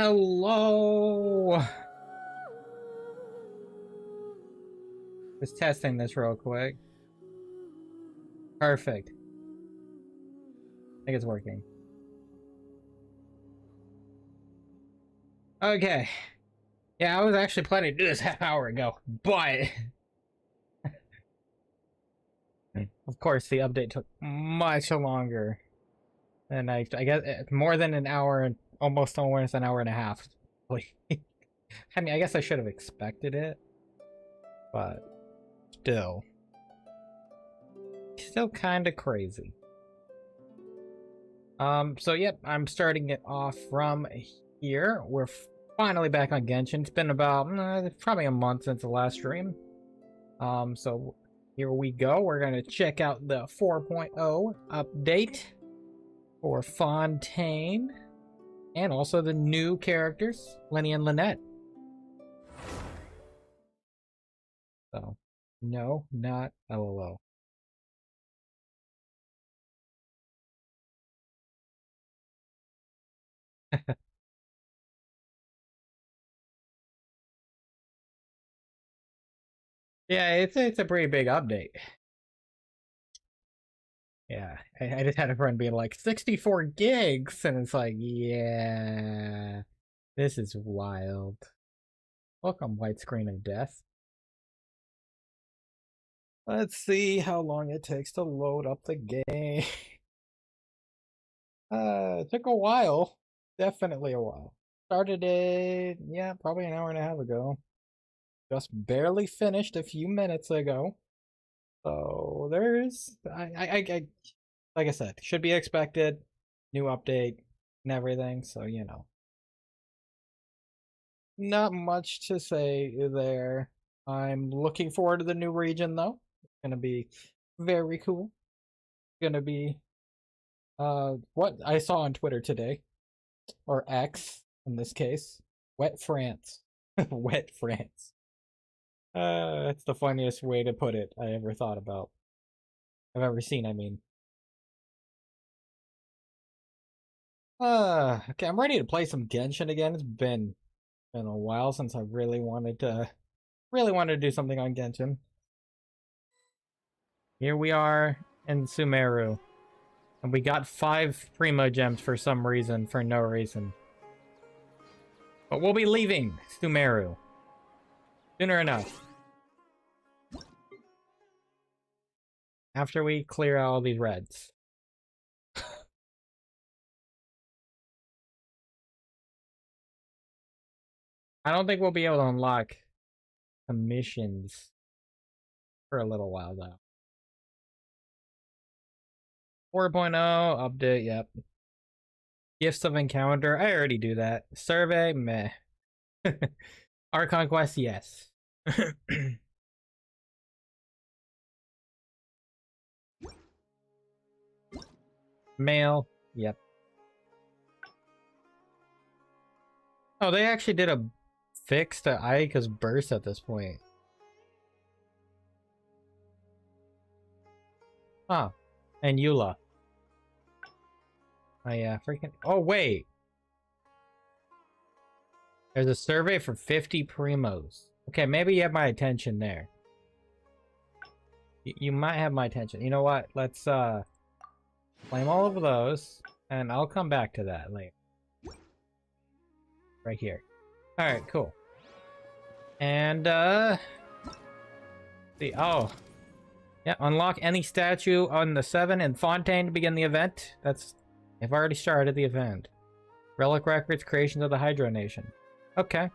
Hello. Just testing this real quick. Perfect. I think it's working. Okay. Yeah, I was actually planning to do this half hour ago, but of course the update took much longer than I guess more than an hour and almost an hour and a half. I mean, I guess I should have expected it, but still kind of crazy. So yep, I'm starting it off from here. We're finally back on Genshin. It's been about probably a month since the last stream. So here we go. We're gonna check out the 4.0 update for Fontaine, and also the new characters, Lyney and Lynette. So, no, not LOL. Yeah, it's a pretty big update. Yeah, I just had a friend being like 64 gigs, and it's like, yeah, this is wild. Welcome, white screen of death. Let's see how long it takes to load up the game. It took a while. Definitely a while. Started it, yeah, probably an hour and a half ago. Just barely finished a few minutes ago. So there's, like I said, should be expected. New update and everything. So, you know, not much to say there. I'm looking forward to the new region though. It's gonna be very cool. Gonna be what I saw on Twitter today, or X in this case, wet France. Wet France. That's the funniest way to put it I ever thought about. I've ever seen, I mean. Okay, I'm ready to play some Genshin again. It's been a while since I really wanted to do something on Genshin. Here we are in Sumeru. And we got 5 Primo Gems for some reason, for no reason. But we'll be leaving Sumeru sooner enough. After we clear out all these reds. I don't think we'll be able to unlock the missions for a little while, though. 4.0 update, yep. Gifts of Encounter, I already do that. Survey, meh. Archon Quest, yes. Mail, yep. Oh, they actually did a fix to Ayaka's burst at this point. Huh. And Eula. Oh yeah, freaking... Oh wait! There's a survey for 50 Primos. Okay, maybe you have my attention there. You might have my attention. You know what? Let's claim all of those, and I'll come back to that later. Right here. Alright, cool. And see, oh. Yeah, unlock any statue on the 7 in Fontaine to begin the event. I've already started the event. Relic records, creations of the Hydro Nation. Okay.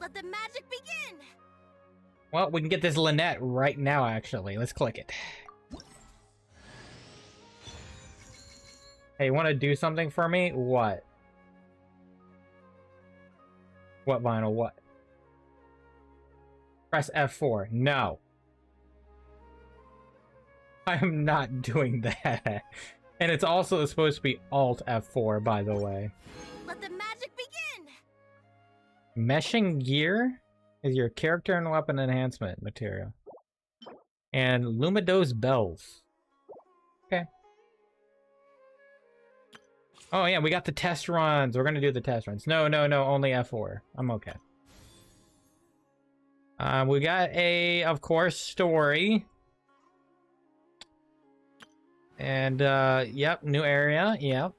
Let the magic begin. Well, we can get this Lynette right now, actually. Let's click it. Hey, you want to do something for me? What? What, Vinyl? What? Press F4. No. I am not doing that. And it's also supposed to be Alt F4, by the way. Let the magic begin. Meshing gear is your character and weapon enhancement material. And Lumidos bells. Okay. Oh yeah, we got the test runs. We're gonna do the test runs. No, no, no, only F4. I'm okay. We got a, of course, story. And, yep, new area, yep.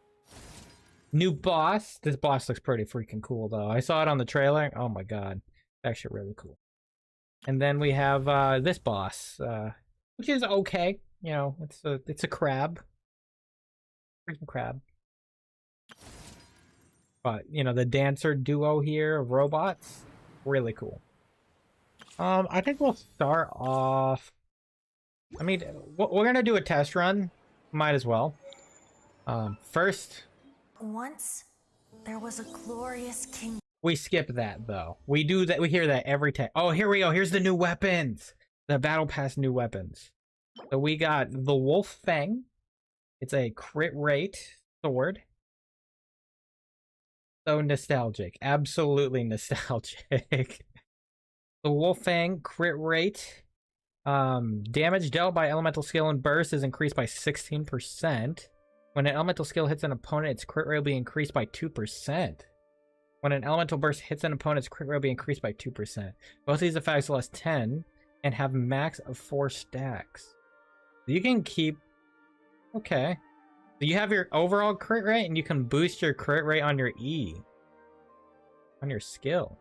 New boss. This boss looks pretty freaking cool, though. I saw it on the trailer. Oh my god. Actually really cool. And then we have, this boss, which is okay. You know, it's a crab. Freaking crab. But, you know, the dancer duo here of robots, really cool. I think we'll start off... I mean, we're gonna do a test run. Might as well. First... Once, there was a glorious king. We skip that, though. We do that. We hear that every time. Oh, here we go. Here's the new weapons. The Battle Pass new weapons. So we got the Wolf Fang. It's a crit rate sword. So nostalgic. Absolutely nostalgic. The Wolf Fang crit rate. Damage dealt by elemental skill and burst is increased by 16%. When an elemental skill hits an opponent, its crit rate will be increased by 2%. When an elemental burst hits an opponent, its crit rate will be increased by 2%. Both of these effects last 10 and have max of 4 stacks. You can keep... Okay. So you have your overall crit rate, and you can boost your crit rate on your E. On your skill.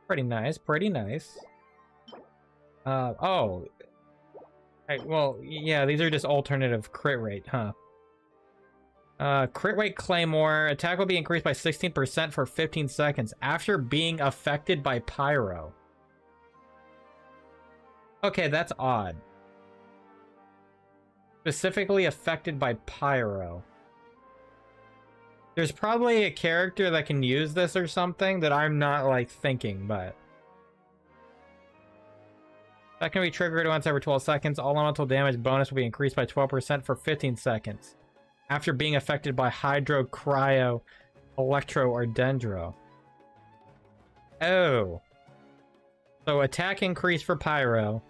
Pretty nice, pretty nice. Oh. Well, yeah, these are just alternative crit rate, huh? Crit rate Claymore. Attack will be increased by 16% for 15 seconds after being affected by Pyro. Okay, that's odd. Specifically affected by Pyro. There's probably a character that can use this or something that I'm not, like, thinking, but... That can be triggered once every 12 seconds. All elemental damage bonus will be increased by 12% for 15 seconds. After being affected by Hydro, Cryo, Electro, or Dendro. Oh. So attack increase for Pyro.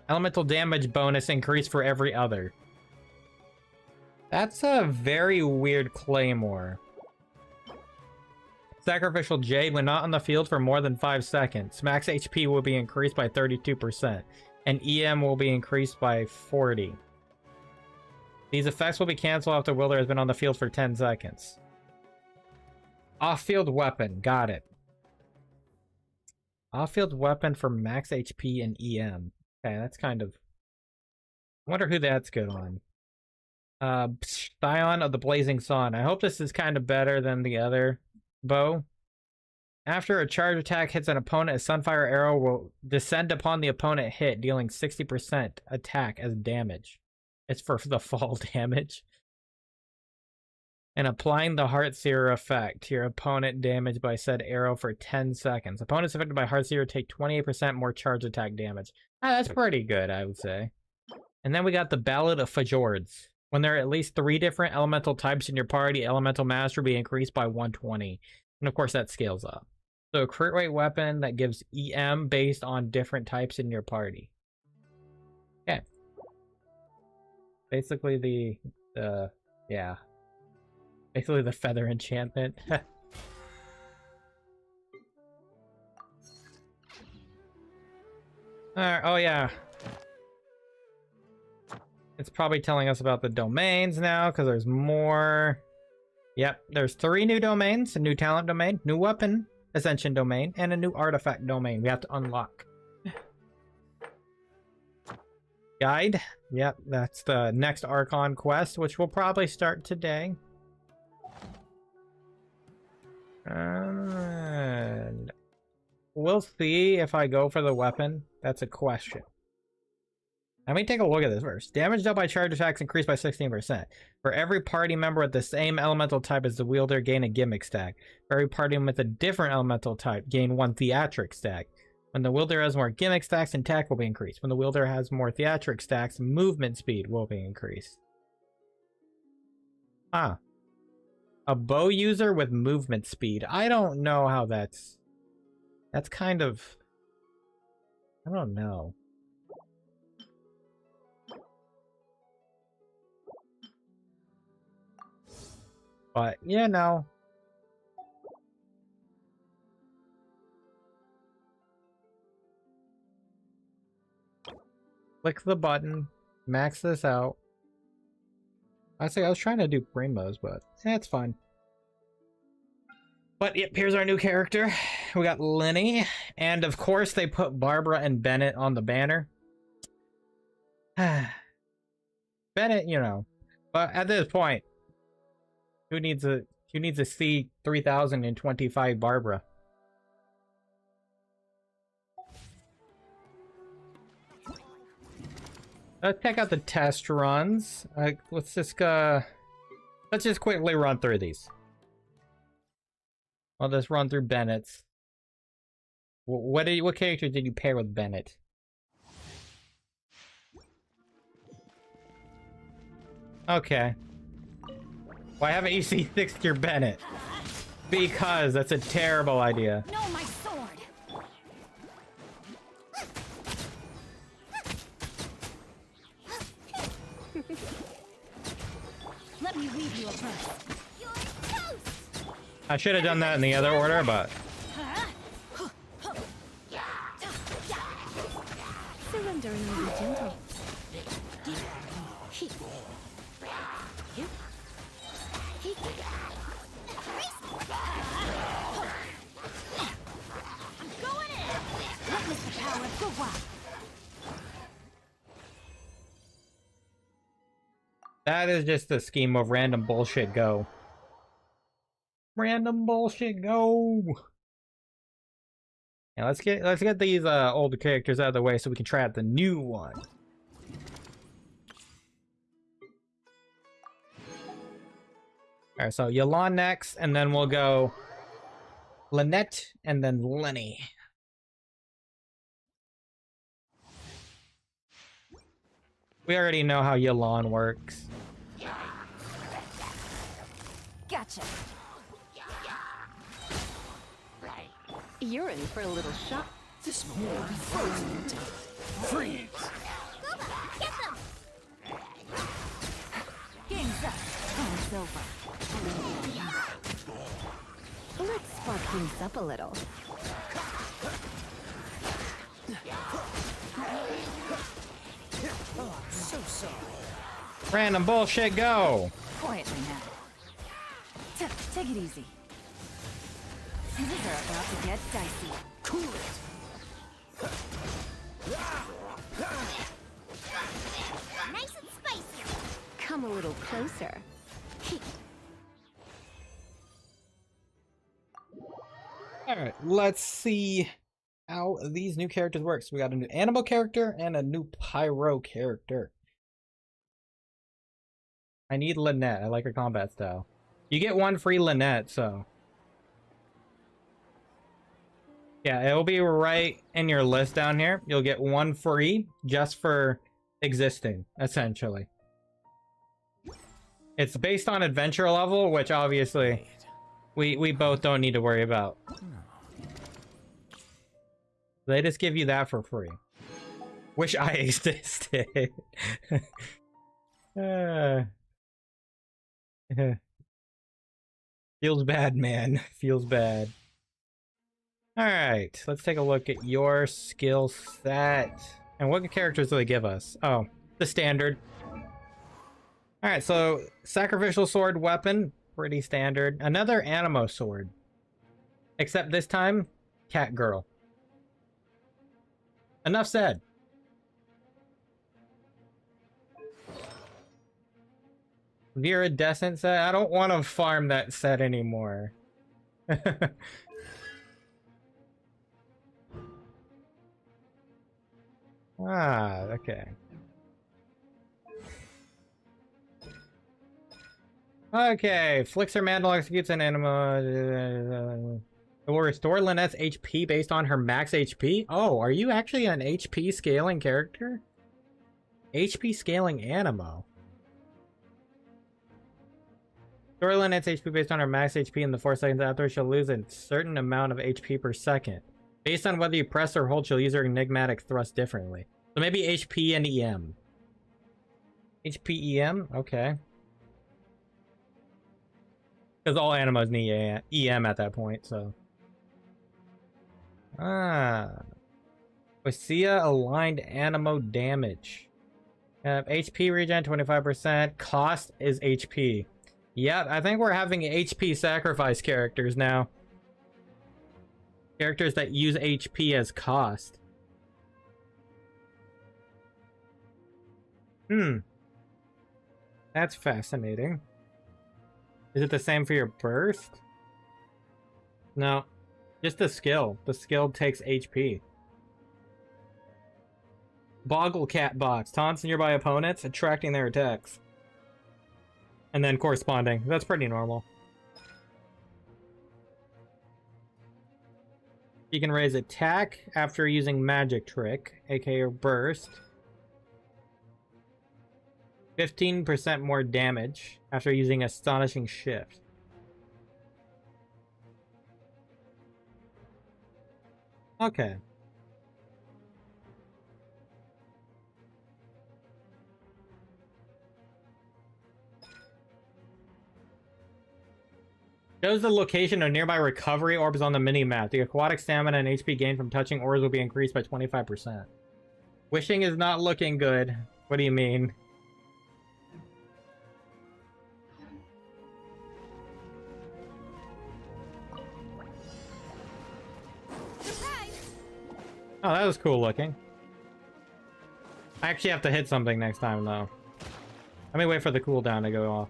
Elemental damage bonus increase for every other. That's a very weird Claymore. Sacrificial Jade, when not on the field for more than 5 seconds. Max HP will be increased by 32%. And EM will be increased by 40. These effects will be canceled after Wilder has been on the field for 10 seconds. Off-field weapon. Got it. Off-field weapon for max HP and EM. Okay, that's kind of... I wonder who that's good on. Scion of the Blazing Sun. I hope this is kind of better than the other bow. After a charge attack hits an opponent, a Sunfire arrow will descend upon the opponent hit, dealing 60% attack as damage. It's for the fall damage. And applying the Heartseer effect to your opponent damaged by said arrow for 10 seconds. Opponents affected by Heartseer take 28% more charge attack damage. Ah, that's pretty good, I would say. And then we got the Ballad of Fjords. When there are at least 3 different elemental types in your party, elemental mastery will be increased by 120. And of course that scales up. So a crit rate weapon that gives EM based on different types in your party. Okay. Basically yeah. Basically the feather enchantment. Alright, oh yeah. It's probably telling us about the domains now, because there's more. Yep, there's 3 new domains. A new talent domain, new weapon ascension domain, and a new artifact domain we have to unlock. Guide. Yep, that's the next Archon Quest, which will probably start today. And we'll see if I go for the weapon. That's a question. Let me take a look at this first. Damage dealt by charge attacks increased by 16%. For every party member with the same elemental type as the wielder, gain a gimmick stack. For every party with a different elemental type, gain 1 theatric stack. When the wielder has more gimmick stacks, attack will be increased. When the wielder has more theatric stacks, movement speed will be increased. Ah. A bow user with movement speed. I don't know how that's... That's kind of... I don't know. But, you know. Click the button. Max this out. I was trying to do rainbows, but it's fine. But yep, here's our new character. We got Lyney. And of course they put Barbara and Bennett on the banner. Bennett, you know. But at this point, who needs a C3025 Barbara? Let's check out the test runs. Let's just quickly run through these. I'll just run through Bennett's. What character did you pair with Bennett? Okay. Why haven't you C6'd your Bennett? Because that's a terrible idea. No, my sword. Let me weave you a verse. I should have done that in the other order, but Surrender and be gentle. I'm going in. Witness the power of the wild. that is just a scheme of random bullshit go. Random bullshit go. And let's get these older characters out of the way so we can try out the new one. Alright, so Yelan next, and then we'll go Lynette and then Lyney. We already know how Yelan works. Gotcha. You're in for a little shock. This moment will be frozen in time. Freeze! Get them! Game's up. Time's over. Let's spark things up a little. Oh, I'm so sorry. Random bullshit go! Quietly now. Take it easy. Things are about to get dicey. Cool it! Nice and spicy. Come a little closer. Alright, let's see how these new characters work. So we got a new animal character and a new pyro character. I need Lynette. I like her combat style. You get one free Lynette, so... yeah, it'll be right in your list down here. You'll get one free just for existing, essentially. It's based on adventure level, which obviously we both don't need to worry about. They just give you that for free. Wish I existed. Feels bad, man. Feels bad. Alright, let's take a look at your skill set. And what characters do they give us? Oh, the standard. Alright, so sacrificial sword weapon, pretty standard. Another animo sword. Except this time, cat girl. Enough said. Viridescent set? I don't want to farm that set anymore. Ah, okay. Okay, flicks her mantle, executes an anima. It will restore Lynette's HP based on her max HP? Oh, are you actually an HP scaling character? HP scaling animo. Restore Lynette's HP based on her max HP in the 4 seconds after she'll lose a certain amount of HP per second. Based on whether you press or hold, she'll use her enigmatic thrust differently. So maybe HP and EM. HP EM? Okay. Because all animals need EM at that point, so. Osea aligned animo damage. HP regen 25%. Cost is HP. Yep, I think we're having HP sacrifice characters now. Characters that use HP as cost. That's fascinating. Is it the same for your burst? No. Just the skill. The skill takes HP. Boggle Cat Box. Taunts nearby opponents, attracting their attacks. And then corresponding. That's pretty normal. You can raise attack after using magic trick, aka burst. 15% more damage after using astonishing shift. Okay. Shows the location of nearby recovery orbs on the mini-map. The aquatic stamina and HP gained from touching orbs will be increased by 25%. Wishing is not looking good. What do you mean? Oh, that was cool looking. I actually have to hit something next time, though. Let me wait for the cooldown to go off.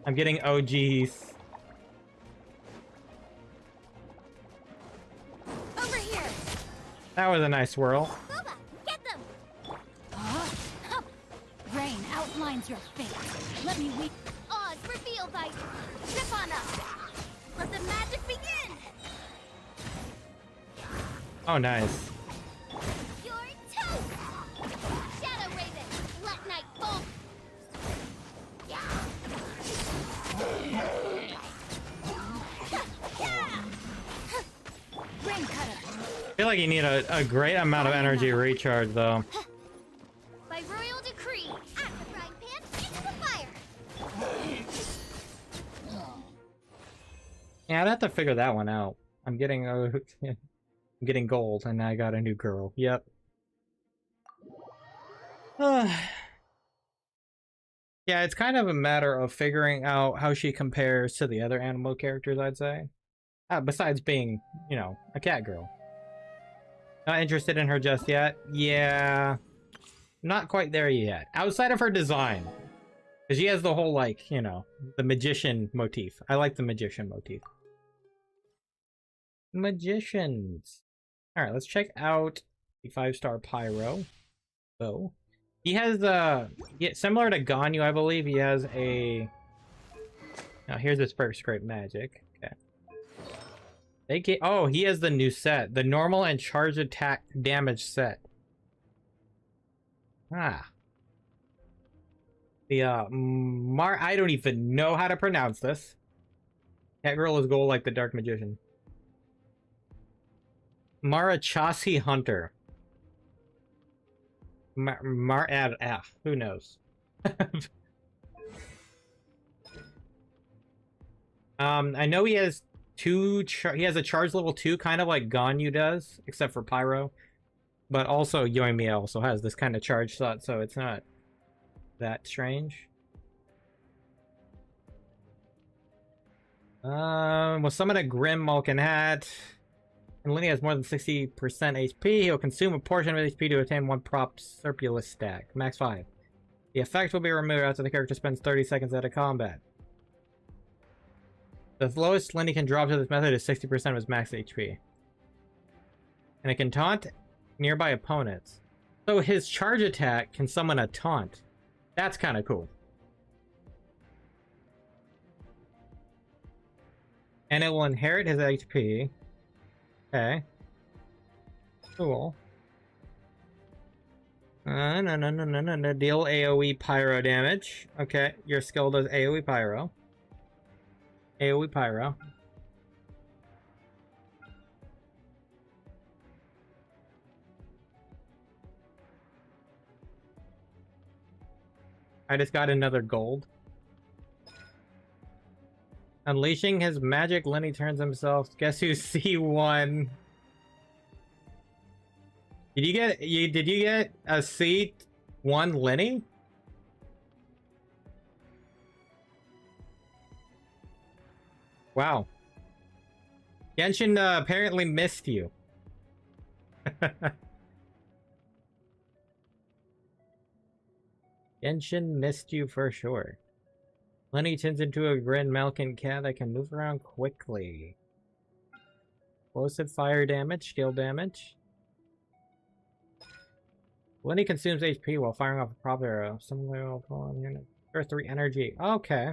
I'm getting OGs. Over here. That was a nice swirl. Boba, get them. Rain outlines your fate. Let me weep. Odds revealed by grip on us. Let the magic begin. Oh, nice. You're toast. Shadow Raven, let night fall. Rain cutter. I feel like you need a great amount of energy recharge, though. By royal decree, at the frying pan, into the fire. Yeah, I'd have to figure that one out. I'm getting I'm getting gold, and I got a new girl. Yep. Yeah, it's kind of a matter of figuring out how she compares to the other animal characters, I'd say. Besides being, you know, a cat girl. Not interested in her just yet? Yeah. Not quite there yet. Outside of her design. Because she has the whole, like, you know, the magician motif. I like the magician motif. Magicians. Alright, let's check out the 5-star Pyro. So, he has, similar to Ganyu, I believe, he has a... Now, here's his first great magic. Okay. Oh, he has the new set. The normal and charge attack damage set. Ah. The, I don't even know how to pronounce this. Cat girl is gold like the Dark Magician. Marachasi Hunter. Who knows? I know he has he has a charge level 2, kind of like Ganyu does, except for Pyro. But also Yoimiya also has this kind of charge slot, so it's not that strange. We'll summon a Grim Malkin Hat. And Lyney has more than 60% HP. He'll consume a portion of HP to attain 1 prop surplus stack. Max 5. The effect will be removed after the character spends 30 seconds out of combat. The lowest Lyney can drop to this method is 60% of his max HP. And it can taunt nearby opponents. So his charge attack can summon a taunt. That's kind of cool. And it will inherit his HP. Okay. Cool. No. Deal AoE Pyro damage. Okay, your skill does AoE Pyro. AoE Pyro. I just got another gold. Unleashing his magic, Lyney turns himself. Guess who's C1? Did you get a C1 Lyney? Wow. Genshin apparently missed you. Genshin missed you for sure. Lyney turns into a grin Malkin cat that can move around quickly. Explosive fire damage, skill damage. Lyney consumes HP while firing off a prop arrow. Similar to Earth 3 energy. Okay.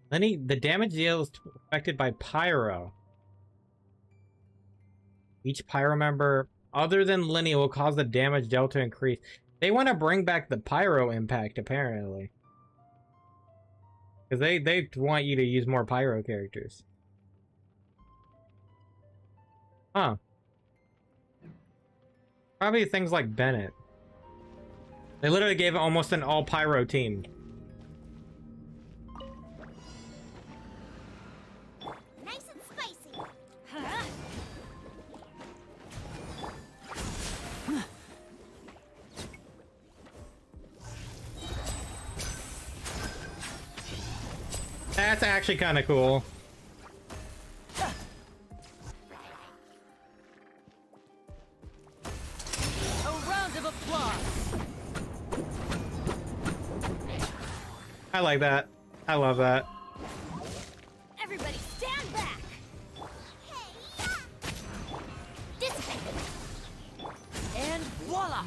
Lyney, the damage deal is affected by pyro. Each pyro member other than Lyney will cause the damage dealt to increase. They want to bring back the pyro impact, apparently. Because they want you to use more pyro characters. Huh. Probably things like Bennett. They literally gave it almost an all pyro team. Nice and spicy. That's actually kind of cool. A round of applause. I like that. I love that. Everybody stand back. Dissipate. And voila.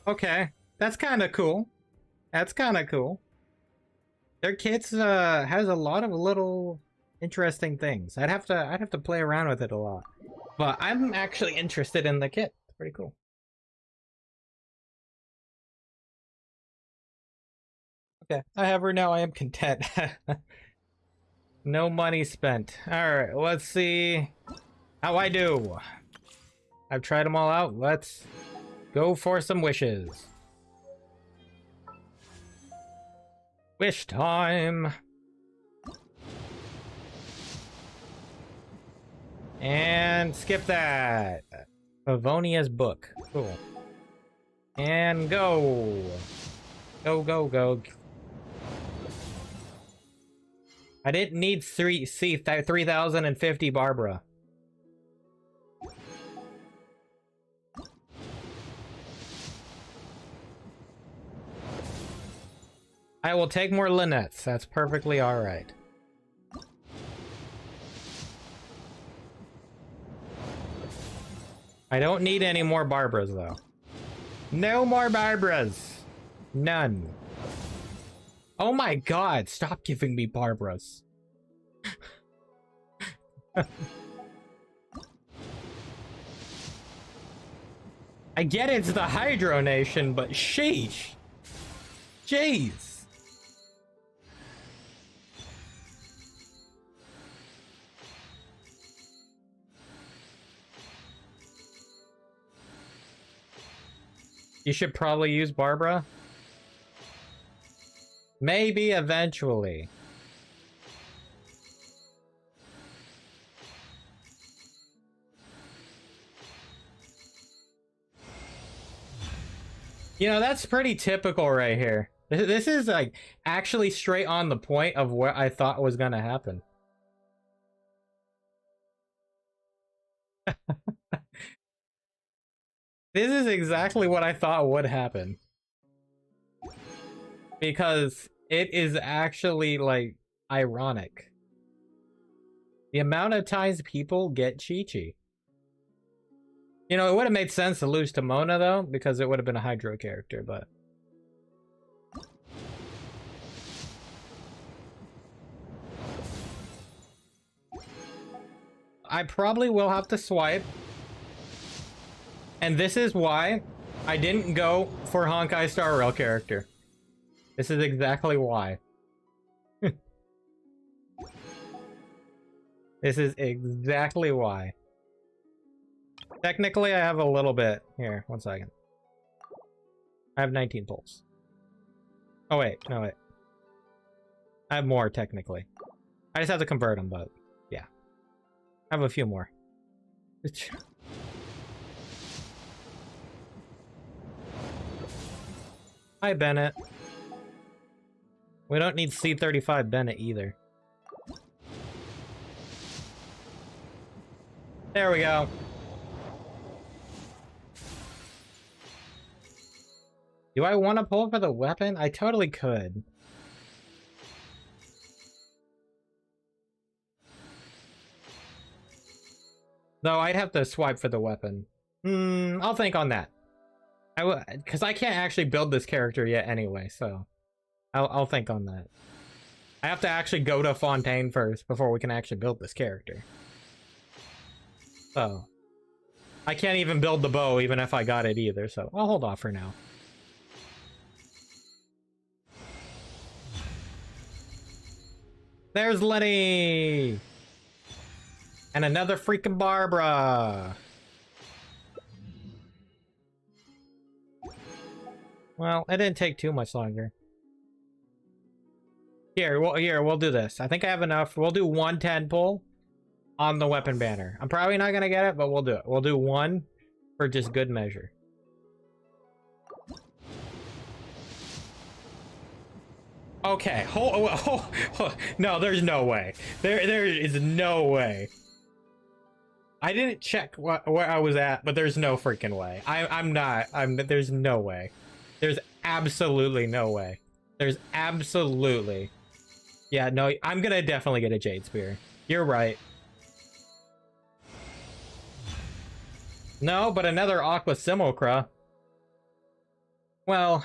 Okay, that's kind of cool. That's kind of cool. Their kits has a lot of little interesting things. I'd have to play around with it a lot. But I'm actually interested in the kit. It's pretty cool. Okay, I have her now. I am content. No money spent. Alright, let's see how I do. I've tried them all out. Let's go for some wishes. Wish time. And skip that. Pavonia's book. Cool. And go. Go, go, go. I didn't need 3050 Barbara. I will take more Lynettes. That's perfectly alright. I don't need any more Barbaras, though. No more Barbaras! None. Oh my god, stop giving me Barbaras. I get it's the Hydro Nation, but sheesh. Jeez. You should probably use Barbara. Maybe eventually. You know, that's pretty typical right here. This is like actually straight on the point of what I thought was gonna happen. This is exactly what I thought would happen. Because it is actually, like, ironic. The amount of times people get Chi-Chi. You know, it would have made sense to lose to Mona, though, because it would have been a Hydro character, but... I probably will have to swipe. And this is why I didn't go for Honkai Star Rail character. This is exactly why. This is exactly why. Technically, I have a little bit. Here, 1 second. I have 19 pulls. Oh, wait. No, wait. I have more, technically. I just have to convert them, but yeah. I have a few more. Hi, Bennett. We don't need C35 Bennett either. There we go. Do I want to pull for the weapon? I totally could. Though I'd have to swipe for the weapon. I'll think on that. Because I can't actually build this character yet anyway, so I'll think on that. I have to actually go to Fontaine first before we can actually build this character. So I can't even build the bow even if I got it either, so I'll hold off for now. There's Lyney! And another freaking Barbara! Well, it didn't take too much longer. Here, we'll do this. I think I have enough. We'll do 110 pull on the weapon banner. I'm probably not gonna get it, but we'll do it. We'll do 1 for just good measure. Okay, no, there's no way. There is no way. I didn't check where I was at, but there's no freaking way. There's no way. There's absolutely no way. There's absolutely. Yeah, no, I'm gonna definitely get a Jade Spear. You're right. No, but another Aqua Simulacra. Well,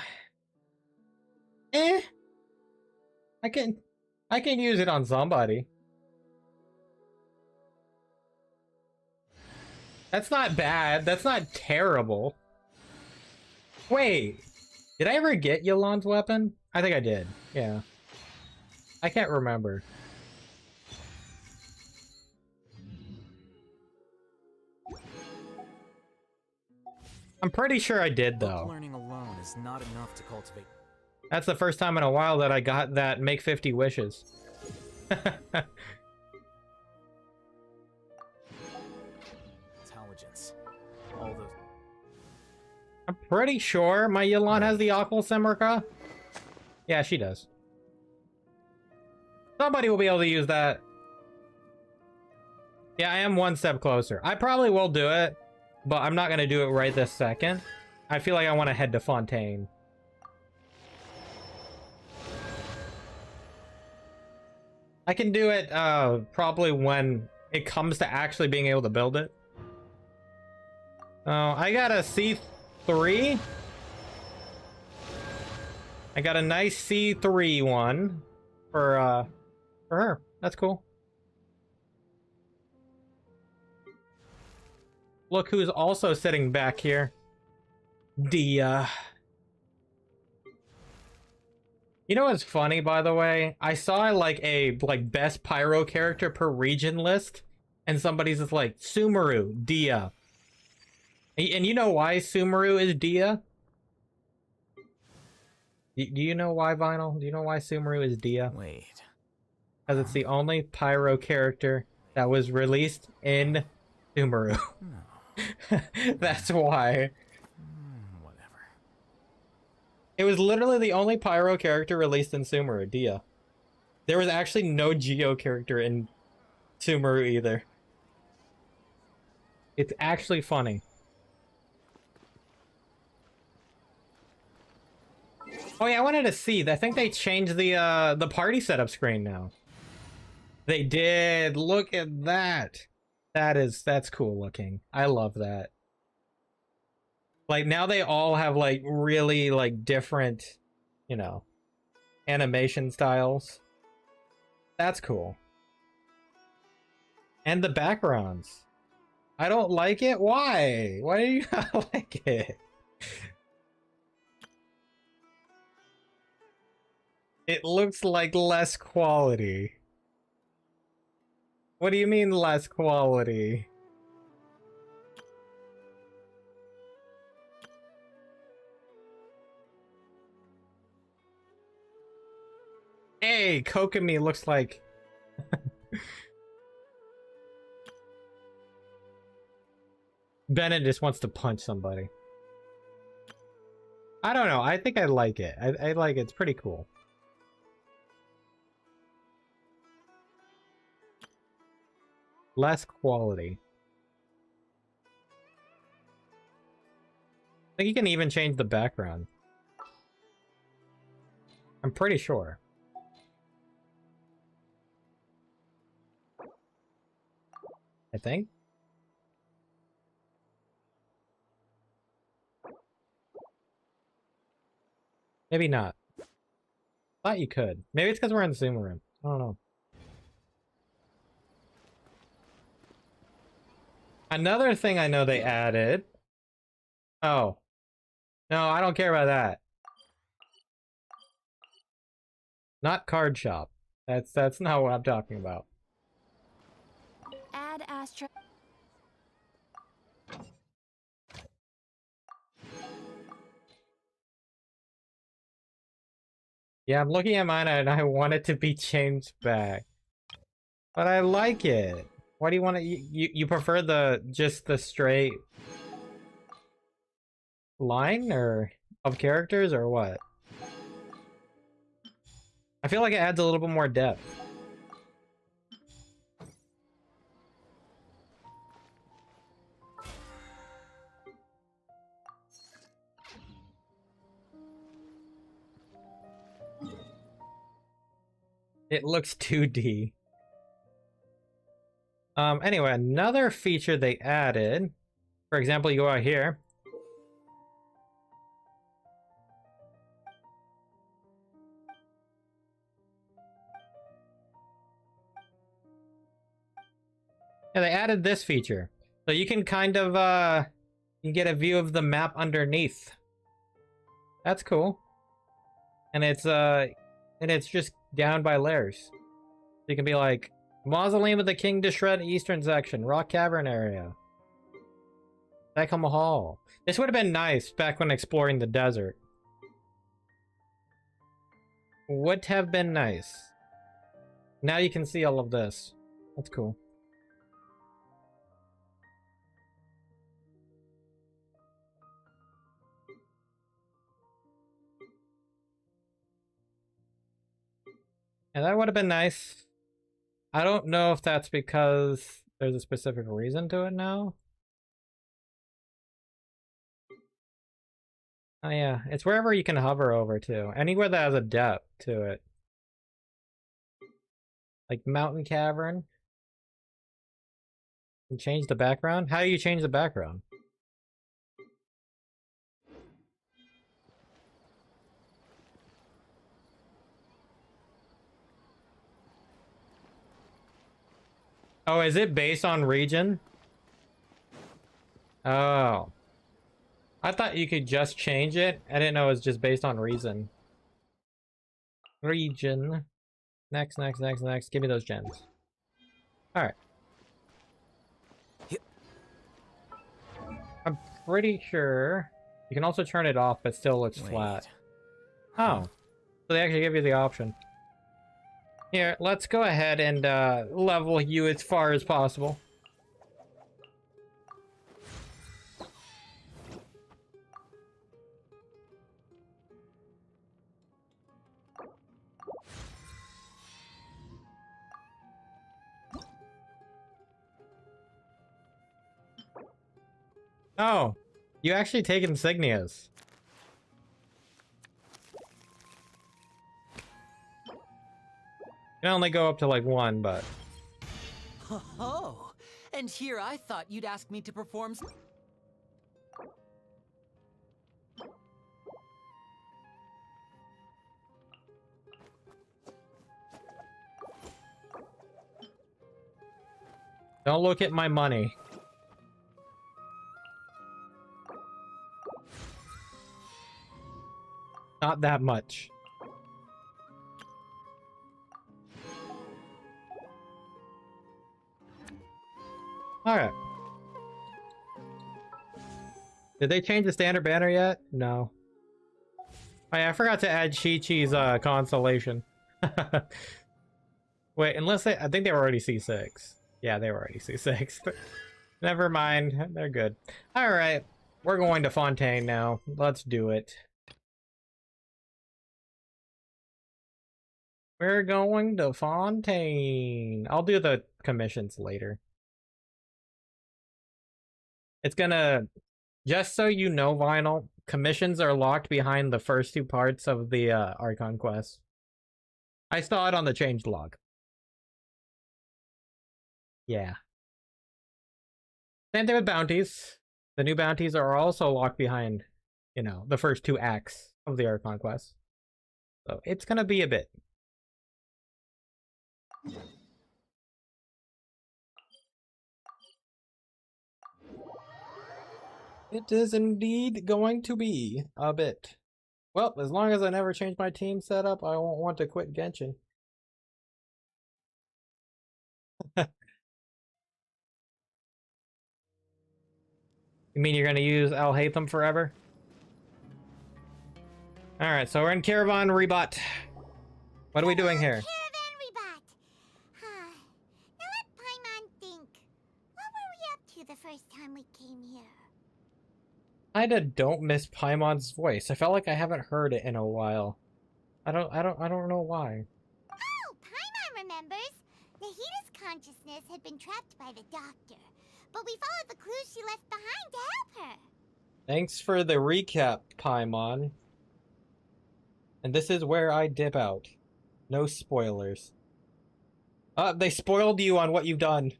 I can use it on somebody. That's not bad. That's not terrible. Wait, did I ever get Yolande's weapon? I think I did. Yeah. I can't remember. I'm pretty sure I did, though. Learning alone is not enough to cultivate. That's the first time in a while that I got that make 50 wishes. Intelligence. All those. I'm pretty sure my Yolande has the Aqua Simurka. Yeah, she does. Somebody will be able to use that. Yeah, I am 1 step closer. I probably will do it, but I'm not going to do it right this second. I feel like I want to head to Fontaine. I can do it probably when it comes to actually being able to build it. Oh, I got a C3. I got a nice C3 one for her. That's cool. Look who's also sitting back here. Dia. You know what's funny, by the way? I saw like a best pyro character per region list, and somebody's just like Sumeru, Dia. And you know why Sumeru is Dia? Do you know why, Vinyl? Do you know why Sumeru is Dia? Wait. Because it's the only pyro character that was released in Sumeru. No. That's why. Whatever. It was literally the only pyro character released in Sumeru, Dia. There was actually no Geo character in Sumeru either. It's actually funny. Oh yeah, I wanted to see. I think they changed the party setup screen now. They did. Look at that. That's cool looking. I love that. Like now they all have like really like different, you know, animation styles. That's cool. And the backgrounds. I don't like it. Why? Why do you not like it? It looks like less quality. What do you mean less quality? Hey, Kokomi looks like... Bennett just wants to punch somebody. I don't know. I think I like it. I like it. It's pretty cool. Less quality. I think you can even change the background. I'm pretty sure. I think. Maybe not. Thought you could. Maybe it's because we're in the Zoom room. I don't know. Another thing I know they added. Oh. No, I don't care about that. Not card shop. That's not what I'm talking about. Add Astra. Yeah, I'm looking at mine and I want it to be changed back. But I like it. Why do you want to... You prefer the... just the straight... line or... of characters or what? I feel like it adds a little bit more depth. It looks 2D. Anyway, another feature they added, for example, you go out here. Yeah, they added this feature. So you can kind of, you get a view of the map underneath. That's cool. And it's just down by layers. So you can be like, Mausoleum of the King to Shred Eastern Section, Rock Cavern area. Tacoma Hall. This would have been nice back when exploring the desert. Would have been nice. Now you can see all of this. That's cool. And that would have been nice. I don't know if that's because there's a specific reason to it now. Oh yeah, it's wherever you can hover over to. Anywhere that has a depth to it. Like Mountain Cavern. You change the background? How do you change the background? Oh, is it based on region? Oh. I thought you could just change it. I didn't know it was just based on reason. Region. Next, next, next, next. Give me those gems. Alright. I'm pretty sure you can also turn it off, but still looks flat. Oh. So they actually give you the option. Here, let's go ahead and level you as far as possible. Oh, you actually take insignias. You can only go up to like one, but... Oh, and here I thought you'd ask me to perform. Don't look at my money. Not that much. Alright. Did they change the standard banner yet? No. Oh yeah, I forgot to add Chi-Chi's constellation. Wait, unless they... I think they were already C6. Yeah, they were already C6. Never mind. They're good. Alright. We're going to Fontaine now. Let's do it. We're going to Fontaine. I'll do the commissions later. It's gonna... Just so you know, Vinyl, commissions are locked behind the first two parts of the Archon Quest. I saw it on the changed log. Yeah. Same thing with bounties. The new bounties are also locked behind, you know, the first two acts of the Archon Quest. So it's gonna be a bit. It is indeed going to be a bit. Well, as long as I never change my team setup, I won't want to quit Genshin. You mean you're gonna use I'll hate them forever? Alright, so we're in Caravan Rebut. What are we doing here? Caravan Rebut. Now let Paimon think. What were we up to the first time we came here? I don't miss Paimon's voice. I felt like I haven't heard it in a while. I don't know why. Oh, Paimon remembers. Nahita's consciousness had been trapped by the doctor, but we followed the clues she left behind to help her. Thanks for the recap, Paimon. And this is where I dip out. No spoilers. They spoiled you on what you've done.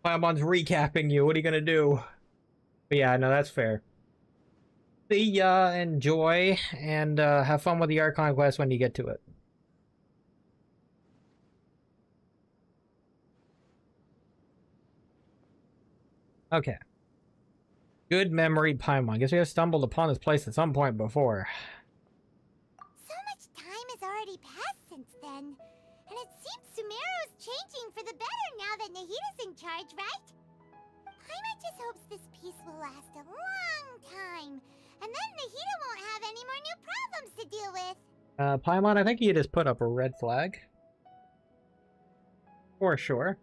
Paimon's recapping you. What are you gonna do? But yeah, no, that's fair. See ya, enjoy, and have fun with the Archon Quest when you get to it. Okay. Good memory, Paimon. Guess we have stumbled upon this place at some point before. So much time has already passed since then, and it seems Sumeru's changing for the better now that Nahita's in charge, right? Paimon just hopes this peace will last a long time, and then Nahita won't have any more new problems to deal with. Paimon, I think you just put up a red flag. For sure.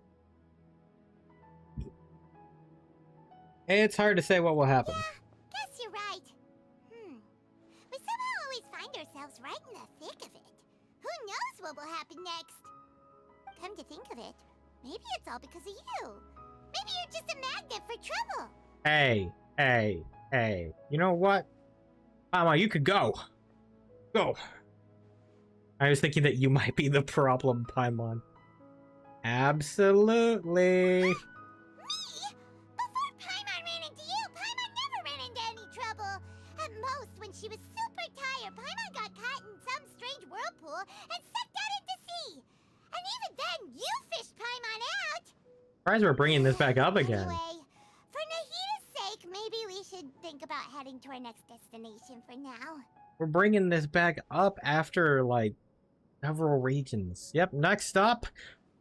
It's hard to say what will happen. Yeah, guess you're right. We somehow always find ourselves right in the thick of it. Who knows what will happen next? Come to think of it, maybe it's all because of you. Maybe you're just a magnet for trouble. Hey. You know what? Paimon, you could go. Go. I was thinking that you might be the problem, Paimon. Absolutely. Me? Before Paimon ran into you, Paimon never ran into any trouble. At most, when she was super tired, Paimon got caught in some strange whirlpool and sucked out into sea. And even then, you fished Paimon out. Surprised we're bringing this back up again. Anyway, for Nahita's sake, maybe we should think about heading to our next destination for now. We're bringing this back up after, like, several regions. Yep, next stop,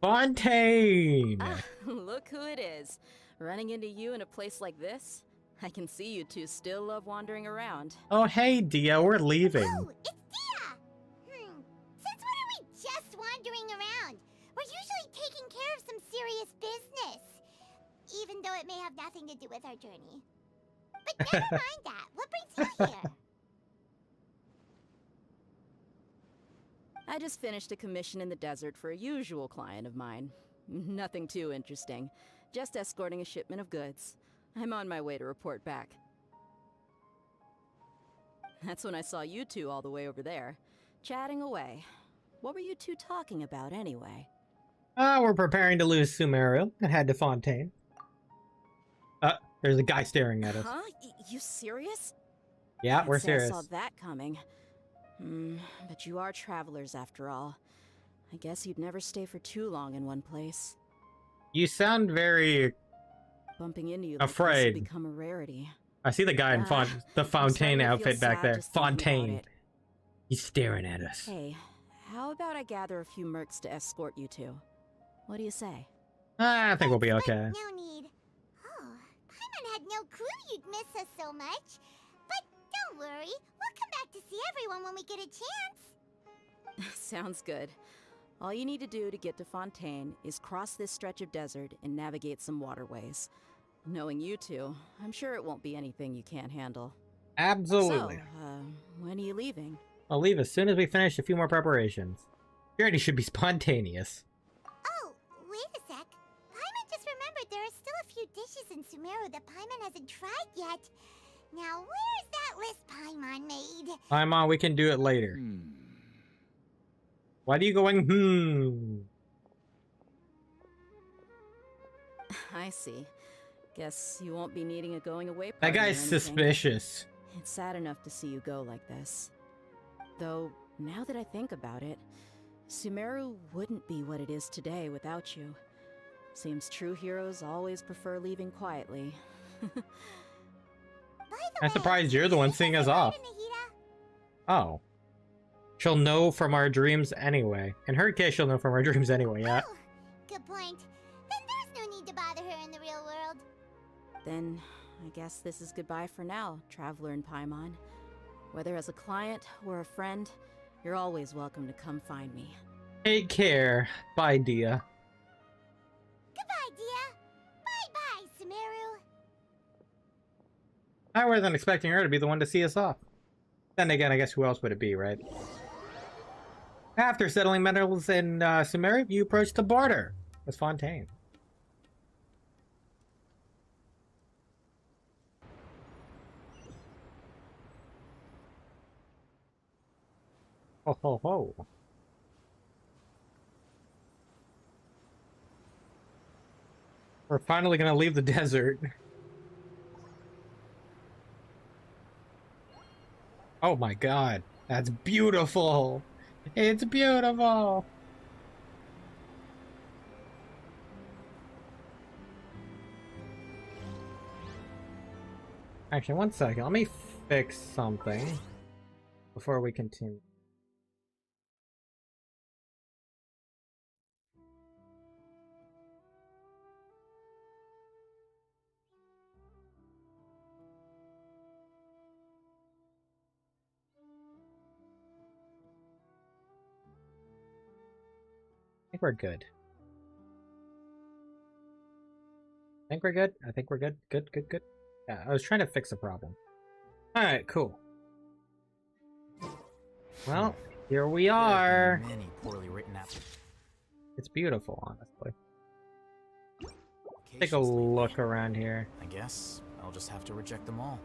Fontaine! Ah, look who it is. Running into you in a place like this? I can see you two still love wandering around. Oh, hey, Dia, we're leaving. Oh, it's Dia! Since when are we just wandering around? We're usually taking care of some serious business. Even though it may have nothing to do with our journey. But never mind that. What brings you here? I just finished a commission in the desert for a usual client of mine. Nothing too interesting. Just escorting a shipment of goods. I'm on my way to report back. That's when I saw you two all the way over there, chatting away. What were you two talking about anyway? We're preparing to lose Sumeru and head to Fontaine. There's a guy staring at us. Huh? You serious? Yeah, we're Can't say I serious. saw that coming. But you are travelers after all. I guess you'd never stay for too long in one place. You sound very Bumping into you like this afraid. will become a rarity. I see the guy in the I'm Fontaine starting to feel outfit back sad there. just thinking about Fontaine. it. He's staring at us. Hey, how about I gather a few mercs to escort you two? What do you say? I think we'll be But okay. no need. Oh, Paimon had no clue you'd miss us so much. But don't worry, we'll come back to see everyone when we get a chance. Sounds good. All you need to do to get to Fontaine is cross this stretch of desert and navigate some waterways. Knowing you two, I'm sure it won't be anything you can't handle. Absolutely. So, when are you leaving? I'll leave as soon as we finish a few more preparations. Purity should be spontaneous. Oh, wait a sec. Paimon just remembered there are still a few dishes in Sumeru that Paimon hasn't tried yet. Now, where's that list Paimon made? Paimon, we can do it later. Why are you going, I see. Guess you won't be needing a going away party. That guy's or anything. suspicious. It's sad enough to see you go like this. Though, now that I think about it, Sumeru wouldn't be what it is today without you. Seems true heroes always prefer leaving quietly. By the I'm way, surprised you're the one seeing us off. Nahida? Oh. She'll know from our dreams anyway. In her case, she'll know from our dreams anyway, yeah. Oh, good point. Then there's no need to bother her in the real world. Then, I guess this is goodbye for now, Traveler and Paimon. Whether as a client or a friend, you're always welcome to come find me. Take care. Bye, Dia. Goodbye, Dia. Bye-bye, Sumeru. I wasn't expecting her to be the one to see us off. Then again, I guess who else would it be, right? After settling metals in Sumeru, you approach the border with Fontaine. Ho ho ho. We're finally gonna leave the desert. Oh my god, that's beautiful! It's beautiful! Actually, one second, let me fix something before we continue. I think we're good. I think we're good. I think we're good. Good, good, good. Yeah, I was trying to fix a problem. Alright, cool. Well, here we are. Many poorly written apps. It's beautiful, honestly. Take a look around here. I guess I'll just have to reject them all.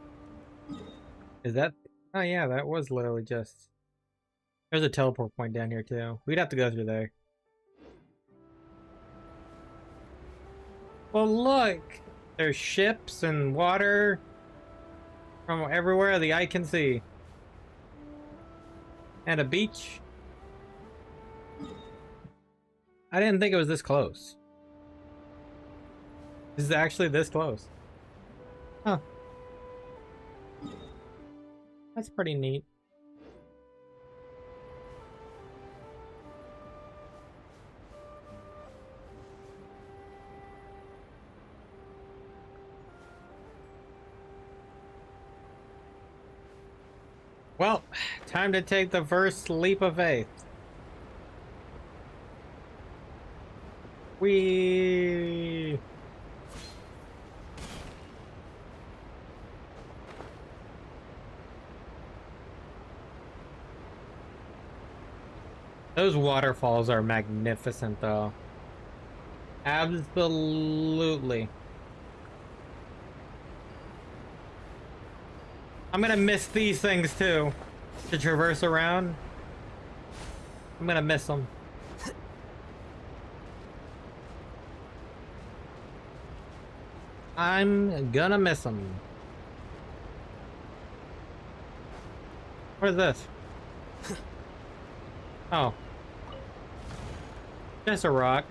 Is that... Oh yeah, that was literally just... There's a teleport point down here too. We'd have to go through there. Well, look! There's ships and water from everywhere the eye can see. And a beach. I didn't think it was this close. This is actually this close. Huh. That's pretty neat. Well, time to take the first leap of faith. Whee! Those waterfalls are magnificent, though. Absolutely. I'm gonna miss these things too, to traverse around. I'm gonna miss them. I'm gonna miss them. What is this? Oh. Just a rock.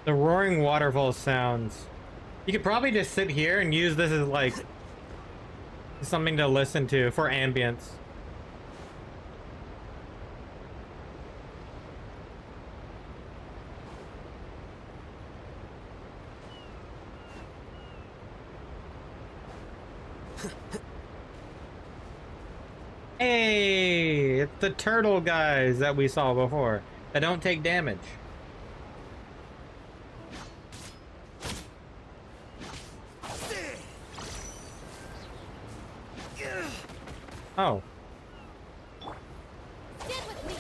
The roaring waterfall sounds. You could probably just sit here and use this as like Something to listen to for ambience. Hey, it's the turtle guys that we saw before that don't take damage. Oh. Stand with me.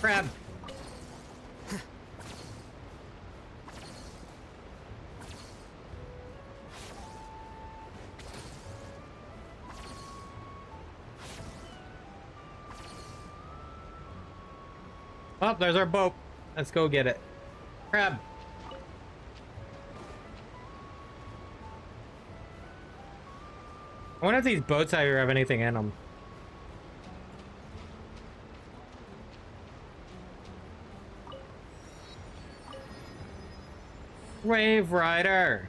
Crap. Oh, there's our boat. Let's go get it. Crab. I wonder if these boats out here have anything in them. Wave Rider.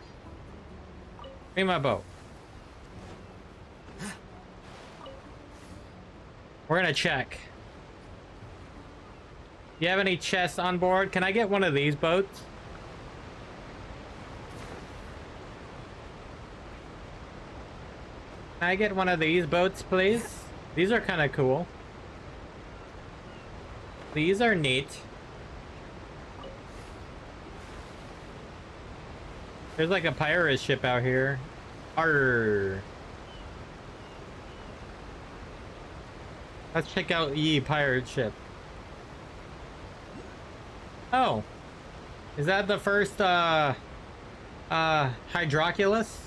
Give me my boat. We're gonna check. You have any chests on board? Can I get one of these boats? Can I get one of these boats, please? These are kind of cool. These are neat. There's like a pirate ship out here. Arr. Let's check out ye pirate ship. Oh. Is that the first Hydroculus?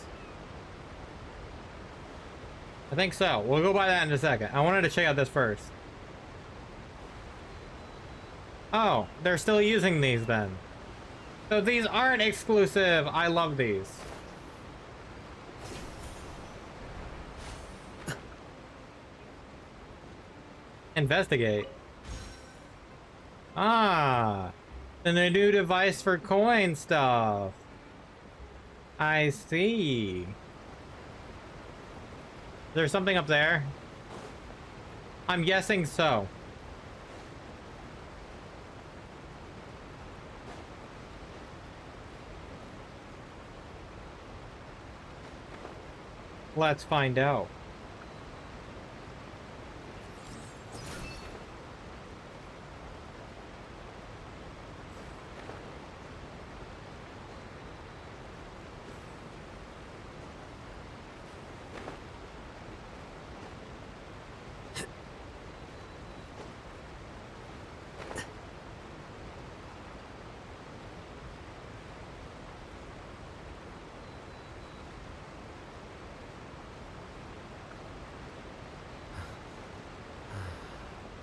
I think so. We'll go by that in a second. I wanted to check out this first. Oh, they're still using these then. So these aren't exclusive. I love these. Investigate. Ah, and a new device for coin stuff. I see. Is there something up there? I'm guessing so. Let's find out.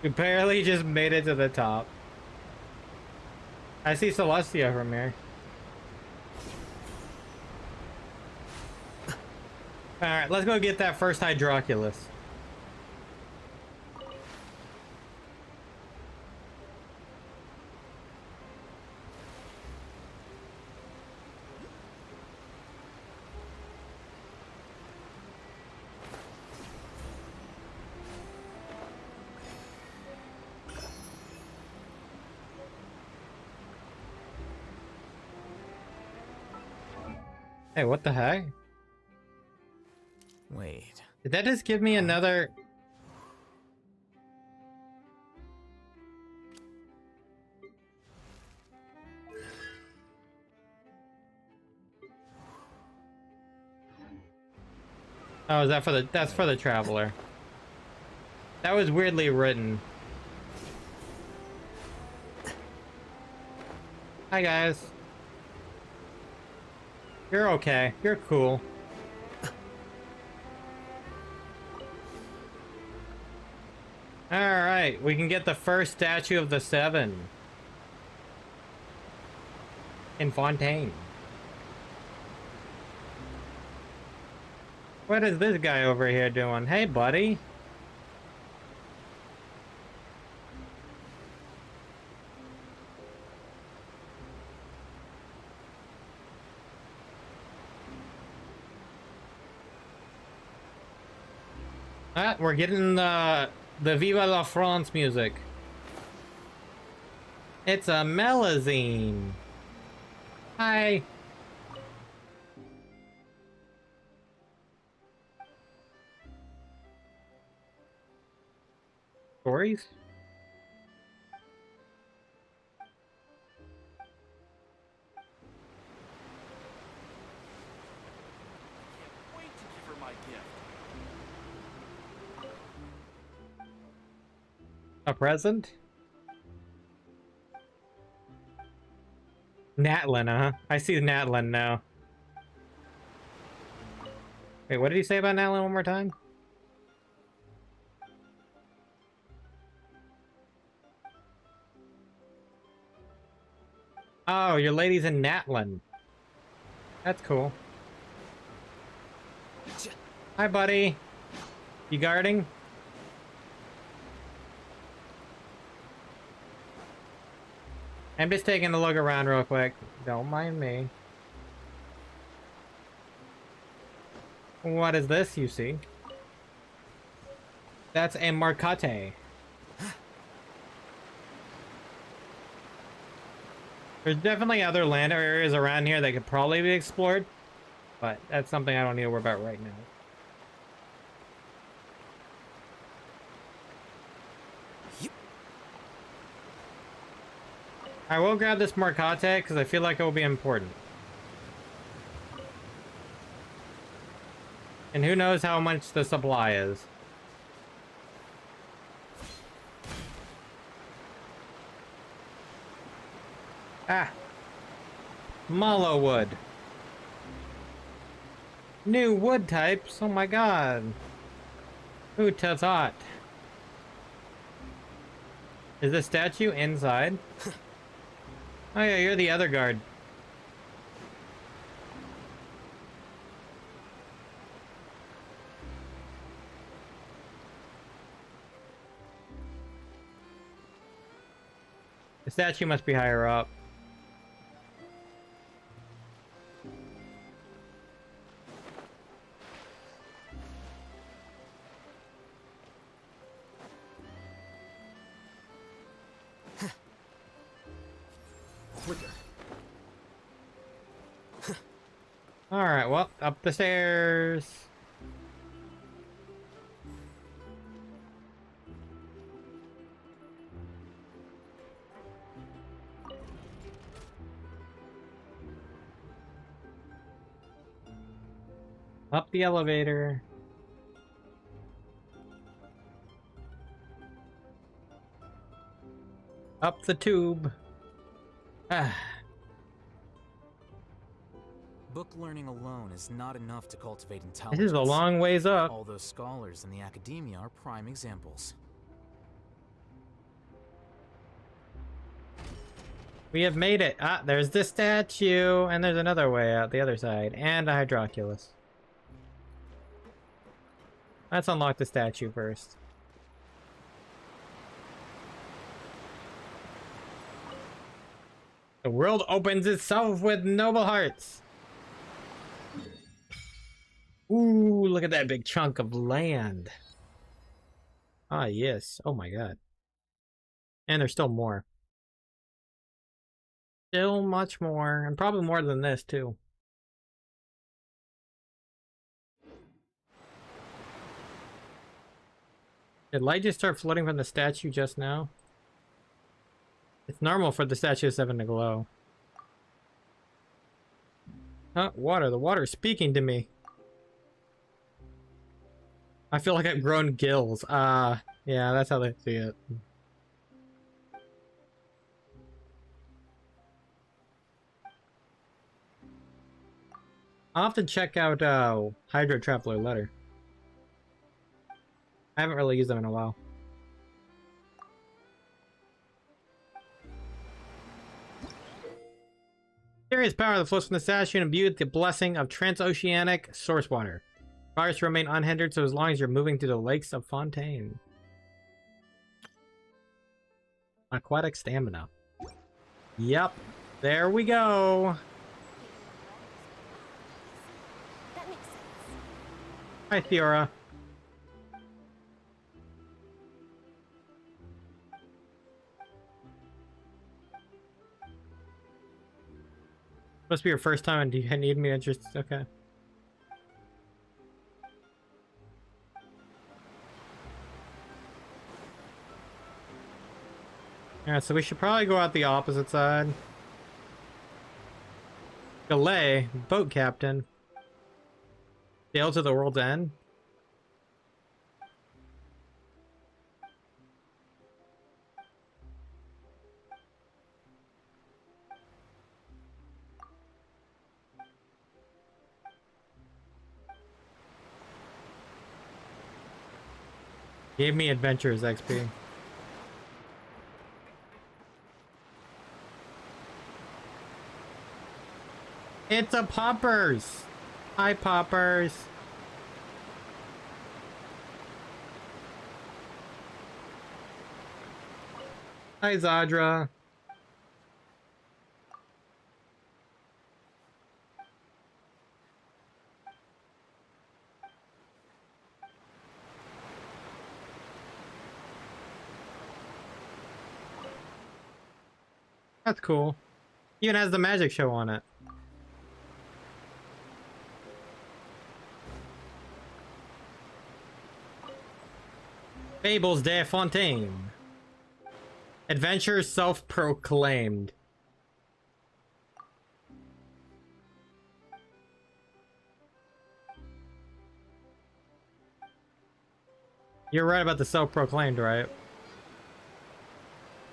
We barely just made it to the top. I see Celestia from here. Alright, let's go get that first Hydroculus. Hey, what the heck? Wait. Did that just give me another... Oh, is that for the... That's for the Traveler. That was weirdly written. Hi, guys. You're okay. You're cool. Alright, we can get the first statue of the 7. In Fontaine. What is this guy over here doing? Hey, buddy. Ah, we're getting the Viva la France music. It's a melazine. Hi. Stories? Wait to give her my gift. A present? Natlin, huh? I see Natlin now. Wait, what did he say about Natlin one more time? Oh, your lady's in Natlin. That's cool. Hi, buddy. You guarding? I'm just taking a look around real quick. Don't mind me. What is this you see? That's a Marcate. There's definitely other land areas around here that could probably be explored, but that's something I don't need to worry about right now. I will grab this Marcate because I feel like it will be important. And who knows how much the supply is. Ah. Mallow wood. New wood types. Oh my god. Who tells hot? Is the statue inside? Oh yeah, you're the other guard. The statue must be higher up. Alright, well, up the stairs. Up the elevator. Up the tube. Ah. Book learning alone is not enough to cultivate This intelligence. is a long ways up. All those scholars in the academia are prime examples. We have made it. Ah, there's the statue, and there's another way out the other side, and a Hydroculus. Let's unlock the statue first. The world opens itself with noble hearts. Ooh, look at that big chunk of land. Ah, yes. Oh my god. And there's still more. Still much more, and probably more than this, too. Did light just start floating from the statue just now? It's normal for the statue of 7 to glow. Huh? Water. The water is speaking to me. I feel like I've grown gills. Yeah, that's how they see it. I'll have to check out Hydro Traveler Letter. I haven't really used them in a while. Mysterious power that flows from the statue and imbued with the blessing of transoceanic source water. Progress remain unhindered so as long as you're moving through the lakes of Fontaine. Aquatic stamina. Yep. There we go. That makes sense. Hi, Theora. Must be your first time and do you need me interested? Okay. Alright, so we should probably go out the opposite side. Galay, boat captain. Sail to the world's end. Gave me adventures XP. It's a poppers. Hi, poppers. Hi, Zadra. That's cool. Even has the magic show on it. Fables de Fontaine. Adventure self-proclaimed. You're right about the self-proclaimed, right?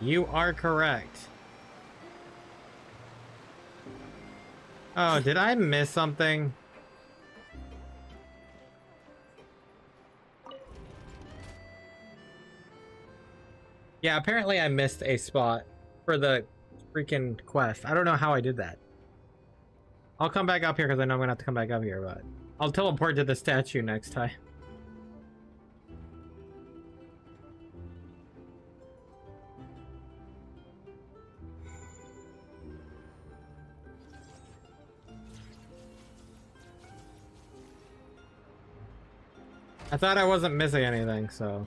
You are correct. Oh, did I miss something? Yeah, apparently I missed a spot for the freaking quest. I don't know how I did that. I'll come back up here because I know I'm gonna have to come back up here, but I'll teleport to the statue next time. I thought I wasn't missing anything, so...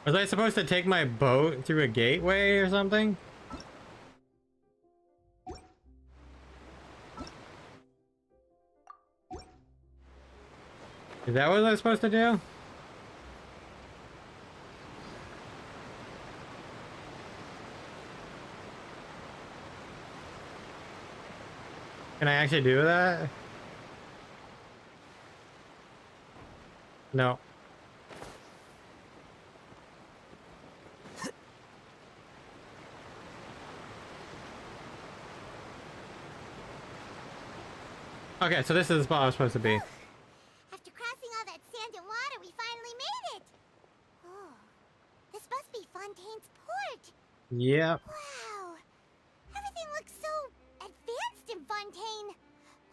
Was I supposed to take my boat through a gateway or something? Is that what I was supposed to do? Can I actually do that? No. Okay, so this is the spot I was supposed to be. After crossing all that sand and water, we finally made it! Oh, this must be Fontaine's port! Yep. Wow! Everything looks so advanced in Fontaine!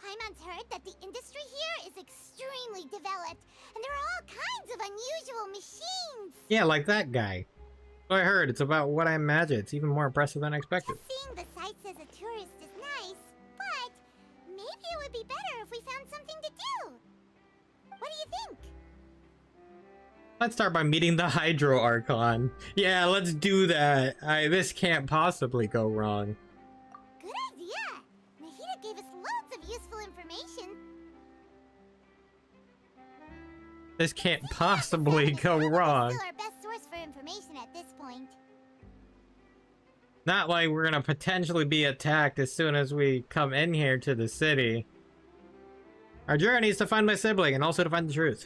Paimon's heard that the industry here is extremely developed, and there are all kinds of unusual machines! Yeah, like that guy. So I heard, it's about what I imagine. It's even more impressive than I expected. Just seeing the sights as a tourist is nice, but maybe it would be better if we found something to do. What do you think? Let's start by meeting the Hydro Archon. Yeah, let's do that. This can't possibly go wrong. Good idea! Nahida gave us loads of useful information. This can't possibly go wrong. Still our best source for information at this point. Not like we're gonna potentially be attacked as soon as we come in here to the city. Our journey is to find my sibling and also to find the truth.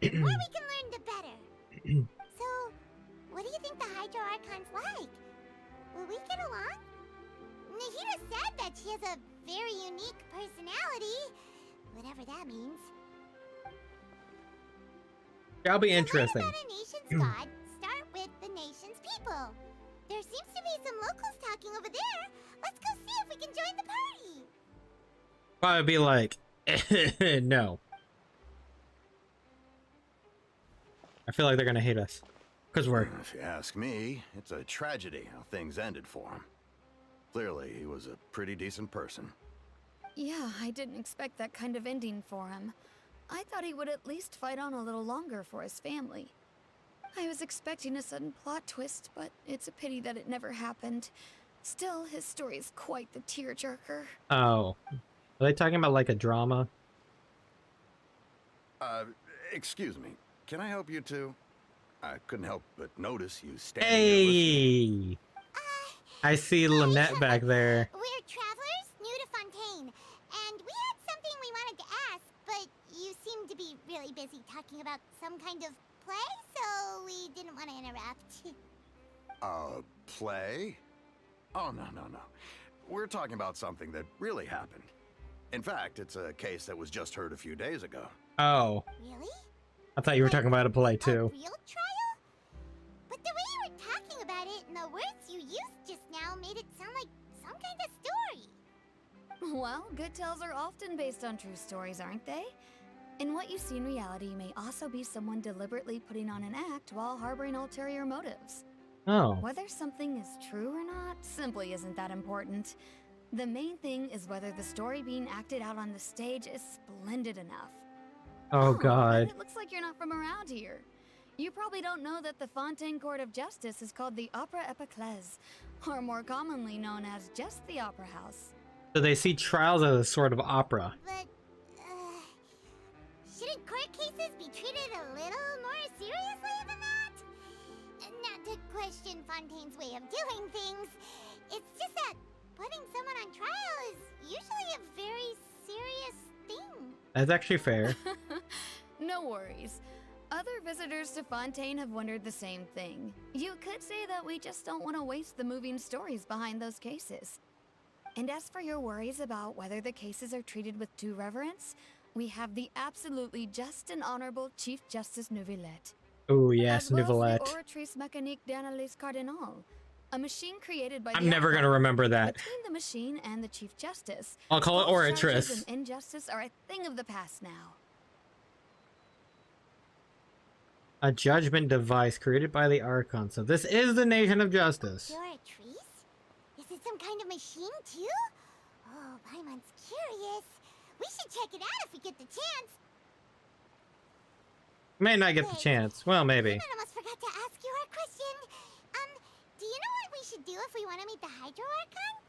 Yeah! The more we can learn, the better. So, what do you think the Hydro Archon's like? Will we get along? Nahida said that she has a very unique personality, whatever that means. That'll be To learn interesting. about a nation's god, start with the nation's people. There seems to be some locals talking over there. Let's go see if we can join the party. Probably be like, no. I feel like they're gonna hate us. Because we're... If you ask me, it's a tragedy how things ended for him. Clearly, he was a pretty decent person. Yeah, I didn't expect that kind of ending for him. I thought he would at least fight on a little longer for his family. I was expecting a sudden plot twist, but it's a pity that it never happened. Still, his story is quite the tearjerker. Oh. Are they talking about like a drama? Excuse me. Can I help you two? I couldn't help but notice you standing here listening. Hey! I see Lynette back there. We're travelers new to Fontaine, and we had something we wanted to ask, but you seemed to be really busy talking about some kind of play, so we didn't want to interrupt. Play? Oh, no. We're talking about something that really happened. In fact, it's a case that was just heard a few days ago. Oh. Really? I thought you were talking about a play A too. real trial? But the way you were talking about it and the words you used just now made it sound like some kind of story. Well, good tales are often based on true stories, aren't they? And what you see in reality may also be someone deliberately putting on an act while harboring ulterior motives. Oh. Whether something is true or not simply isn't that important. The main thing is whether the story being acted out on the stage is splendid enough. Oh but god. it looks like you're not from around here. You probably don't know that the Fontaine Court of Justice is called the Opera Epiclese, or more commonly known as just the Opera House. So they see trials as a sort of opera. But, shouldn't court cases be treated a little more seriously than that? Not to question Fontaine's way of doing things, it's just that putting someone on trial is usually a very serious thing. That's actually fair. No worries. Other visitors to Fontaine have wondered the same thing. You could say that we just don't want to waste the moving stories behind those cases. And as for your worries about whether the cases are treated with due reverence, we have the absolutely just and honorable Chief Justice Neuvillette. Oh yes, as well as Neuvillette. the Oratrice Mécanique d'Analyse Cardinal, a machine created by I'm the never Archon. gonna remember that. Between the machine and the Chief Justice, I'll call it false charges Oratrice. and injustice are a thing of the past now. A judgment device created by the Archon. So this is the Nation of Justice. You're a trees? Is it some kind of machine too? Oh, Paimon's curious. We should check it out if we get the chance. May not get the chance. Well, maybe. I almost forgot to ask you our question. Do you know what we should do if we want to meet the Hydro Archon?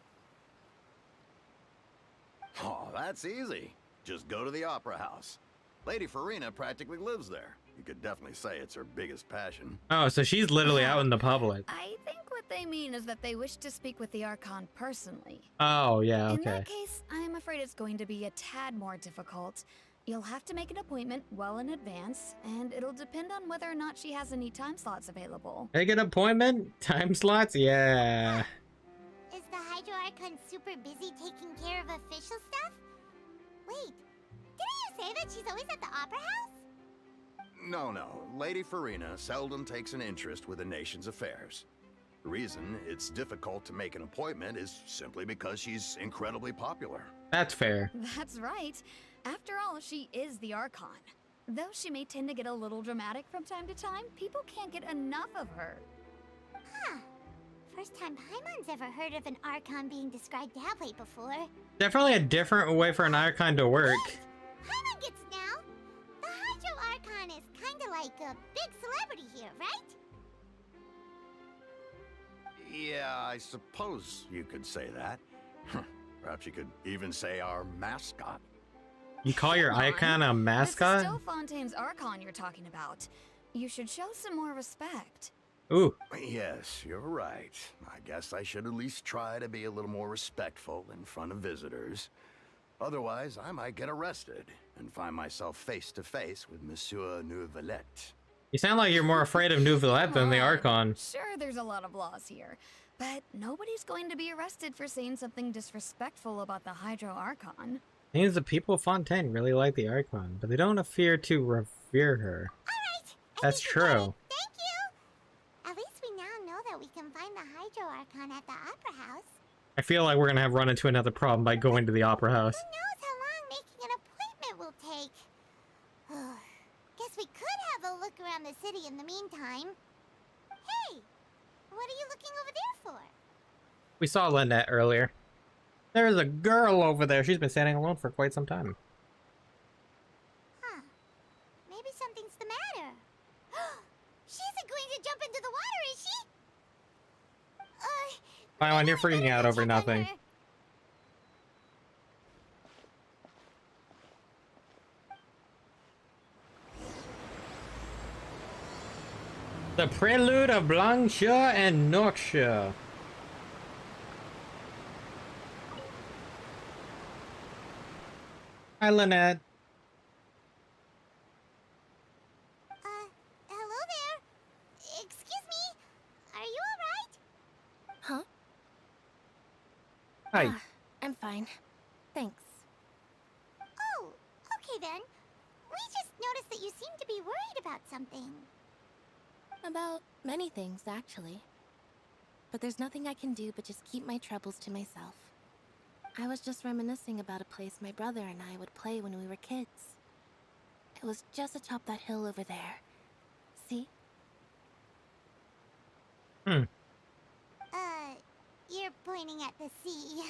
Oh, that's easy. Just go to the Opera House. Lady Farina practically lives there. You could definitely say it's her biggest passion. Oh, so she's literally out in the public. I think what they mean is that they wish to speak with the Archon personally. Oh, yeah, In okay. that case, I'm afraid it's going to be a tad more difficult. You'll have to make an appointment well in advance, and it'll depend on whether or not she has any time slots available. Make an appointment? Time slots? Yeah. Is the Hydro Archon super busy taking care of official stuff? Wait, didn't you say that she's always at the Opera House? No. Lady Farina seldom takes an interest with the nation's affairs. The reason it's difficult to make an appointment is simply because she's incredibly popular. That's fair. That's right. After all, she is the Archon. Though she may tend to get a little dramatic from time to time, people can't get enough of her. Huh. First time Paimon's ever heard of an Archon being described that way before. Definitely a different way for an Archon to work. Paimon gets now. The Hydro Archon is kinda like a big celebrity here, right? Yeah, I suppose you could say that. Perhaps you could even say our mascot. You call your Come on. Icon a This is mascot? still Fontaine's Archon you're talking about. You should show some more respect. Ooh. Yes, you're right. I guess I should at least try to be a little more respectful in front of visitors. Otherwise, I might get arrested and find myself face to face with Monsieur Neuvillette. You sound like you're more afraid of Neuvillette than the Come on. Archon. Sure, there's a lot of laws here, But nobody's going to be arrested for saying something disrespectful about the Hydro Archon. Means the people of Fontaine really like the Archon, but they don't appear to revere her. Alright! That's true. Thank you! At least we now know that we can find the Hydro Archon at the Opera House. I feel like we're gonna run into another problem by going to the Opera House. Who knows how long making an appointment will take? Guess we could have a look around the city in the meantime. Hey! What are you looking over there for? We saw Lynette earlier. There's a girl over there. She's been standing alone for quite some time. Huh. Maybe something's the matter. She isn't going to jump into the water, is she? Paimon, you're maybe I freaking better out go over check on nothing. her. The Prelude of Blanche and Noxia. Hi, Lynette. Hello there. Excuse me. Are you alright? Huh? Hi. I'm fine. Thanks. Oh, okay then. We just noticed that you seem to be worried about something. About many things, actually. But there's nothing I can do but just keep my troubles to myself. I was just reminiscing about a place my brother and I would play when we were kids. It was just atop that hill over there. See? You're pointing at the sea.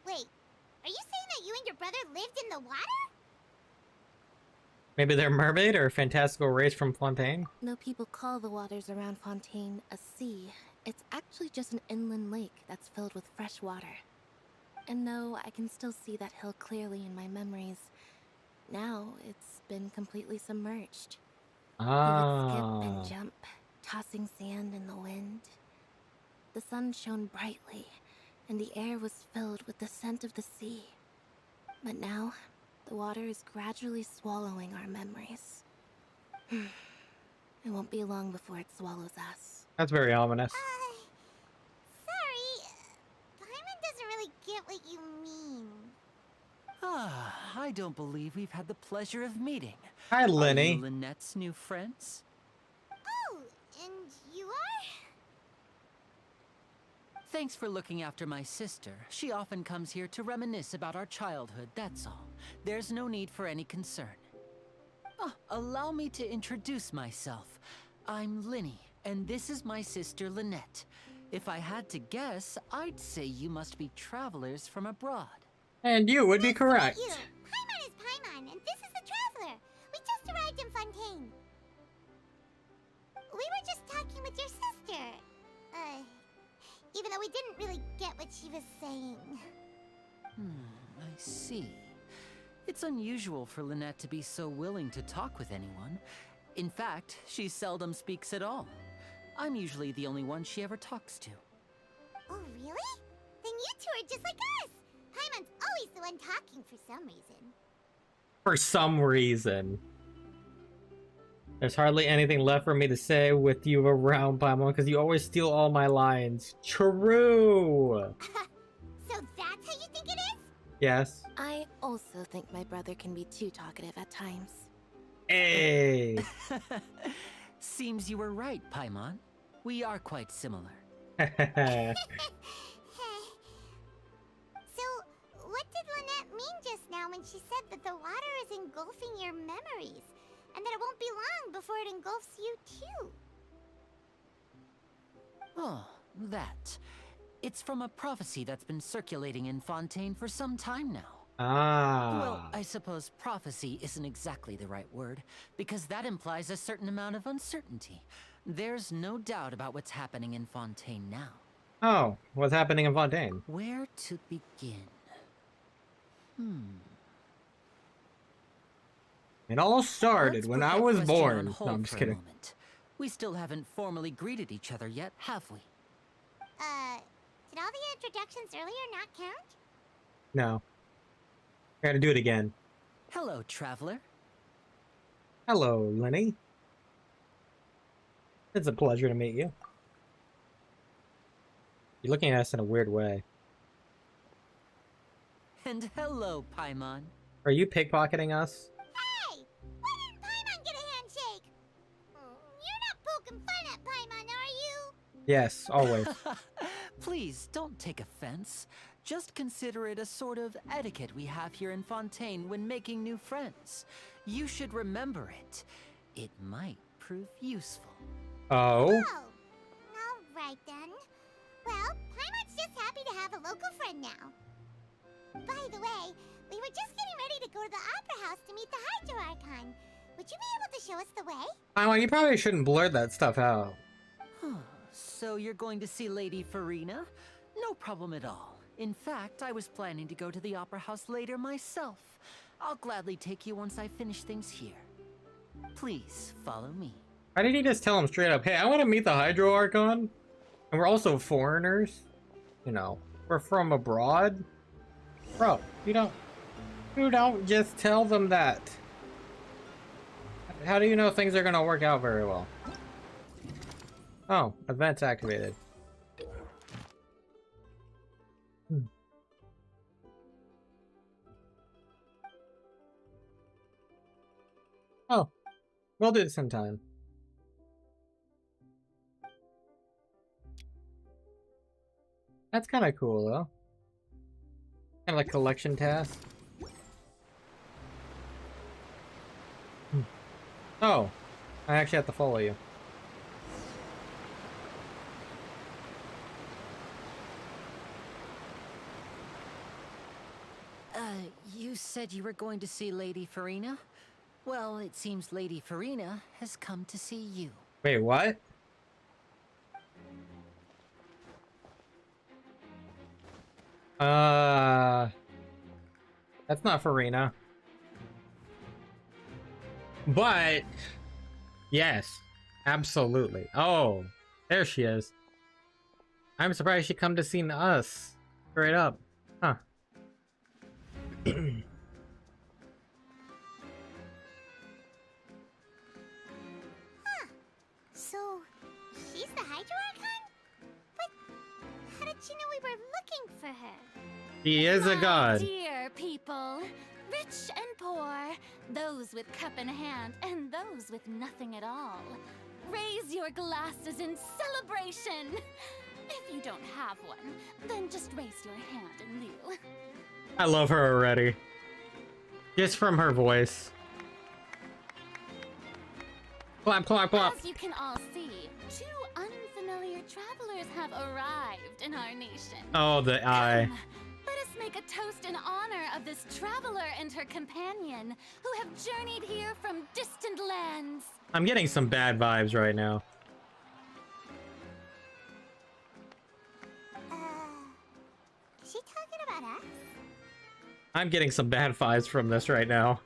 Wait, are you saying that you and your brother lived in the water? Maybe they're mermaid or a fantastical race from Fontaine? No people call the waters around Fontaine a sea. It's actually just an inland lake that's filled with fresh water. And no, I can still see that hill clearly in my memories. Now, it's been completely submerged. We would skip and jump, tossing sand in the wind. The sun shone brightly, and the air was filled with the scent of the sea. But now, the water is gradually swallowing our memories. It won't be long before it swallows us. That's very ominous. Sorry. Paimon doesn't really get what you mean. I don't believe we've had the pleasure of meeting. Hi, Are Lyney. you Lynette's new friends? Oh, and you are? Thanks for looking after my sister. She often comes here to reminisce about our childhood, that's all. There's no need for any concern. Allow me to introduce myself. I'm Lyney, and this is my sister Lynette. If I had to guess, I'd say you must be travelers from abroad. And you would be correct. You. Paimon is Paimon, and this is the Traveler. We just arrived in Fontaine. We were just talking with your sister. Even though we didn't really get what she was saying. I see. It's unusual for Lynette to be so willing to talk with anyone. In fact, she seldom speaks at all. I'm usually the only one she ever talks to. Oh, really? Then you two are just like us. Paimon's always the one talking for some reason. For some reason. There's hardly anything left for me to say with you around, Paimon, because you always steal all my lines. True! So that's how you think it is? Yes. I also think my brother can be too talkative at times. Hey! Seems you were right, Paimon. We are quite similar. So, what did Lynette mean just now when she said that the water is engulfing your memories? And that it won't be long before it engulfs you too? Oh, that. It's from a prophecy that's been circulating in Fontaine for some time now. Well, I suppose prophecy isn't exactly the right word, because that implies a certain amount of uncertainty. There's no doubt about what's happening in Fontaine now. Oh, what's happening in Fontaine? Where to begin? It all started Let's when put I that was question born. on No, hold I'm just for a kidding. moment. We still haven't formally greeted each other yet, have we? Did all the introductions earlier not count? No. I gotta do it again. Hello, traveler. Hello, Lyney. It's a pleasure to meet you. You're looking at us in a weird way. And hello, Paimon. Are you pickpocketing us? Hey! Why didn't Paimon get a handshake? You're not poking fun at Paimon, are you? Yes, always. Please, don't take offense. Just consider it a sort of etiquette we have here in Fontaine when making new friends. You should remember it. It might prove useful. Oh? Alright then. Well, Paimon's just happy to have a local friend now. By the way, we were just getting ready to go to the Opera House to meet the Hydro Archon. Would you be able to show us the way? Well, you probably shouldn't blur that stuff out. So you're going to see Lady Farina? No problem at all. In fact, I was planning to go to the Opera House later myself. I'll gladly take you once I finish things here. Please, follow me. Why didn't he just tell him straight up, hey, I want to meet the Hydro Archon? And we're also foreigners. You know, we're from abroad. Bro, you don't just tell them that. How do you know things are gonna work out very well? Oh, events activated. Oh, we'll do this sometime. That's kind of cool, though. Kind of like collection task. Oh, I actually have to follow you. You said you were going to see Lady Farina? Well, it seems Lady Farina has come to see you. Wait, what? That's not Farina. But, yes, absolutely. Oh, there she is. I'm surprised she come to see us. Straight up. Huh. So, she's the Hydro Archon? But how did she know we were looking for her? He is a god. Dear people, rich and poor, those with cup in hand and those with nothing at all. Raise your glasses in celebration. If you don't have one, then just raise your hand in lieu. I love her already. Just from her voice. Clap, clap, clap. As you can all see, two unfamiliar travelers have arrived in our nation. Oh, the eye. Let us make a toast in honor of this traveler and her companion who have journeyed here from distant lands. I'm getting some bad vibes right now. Is she talking about us? I'm getting some bad vibes from this right now.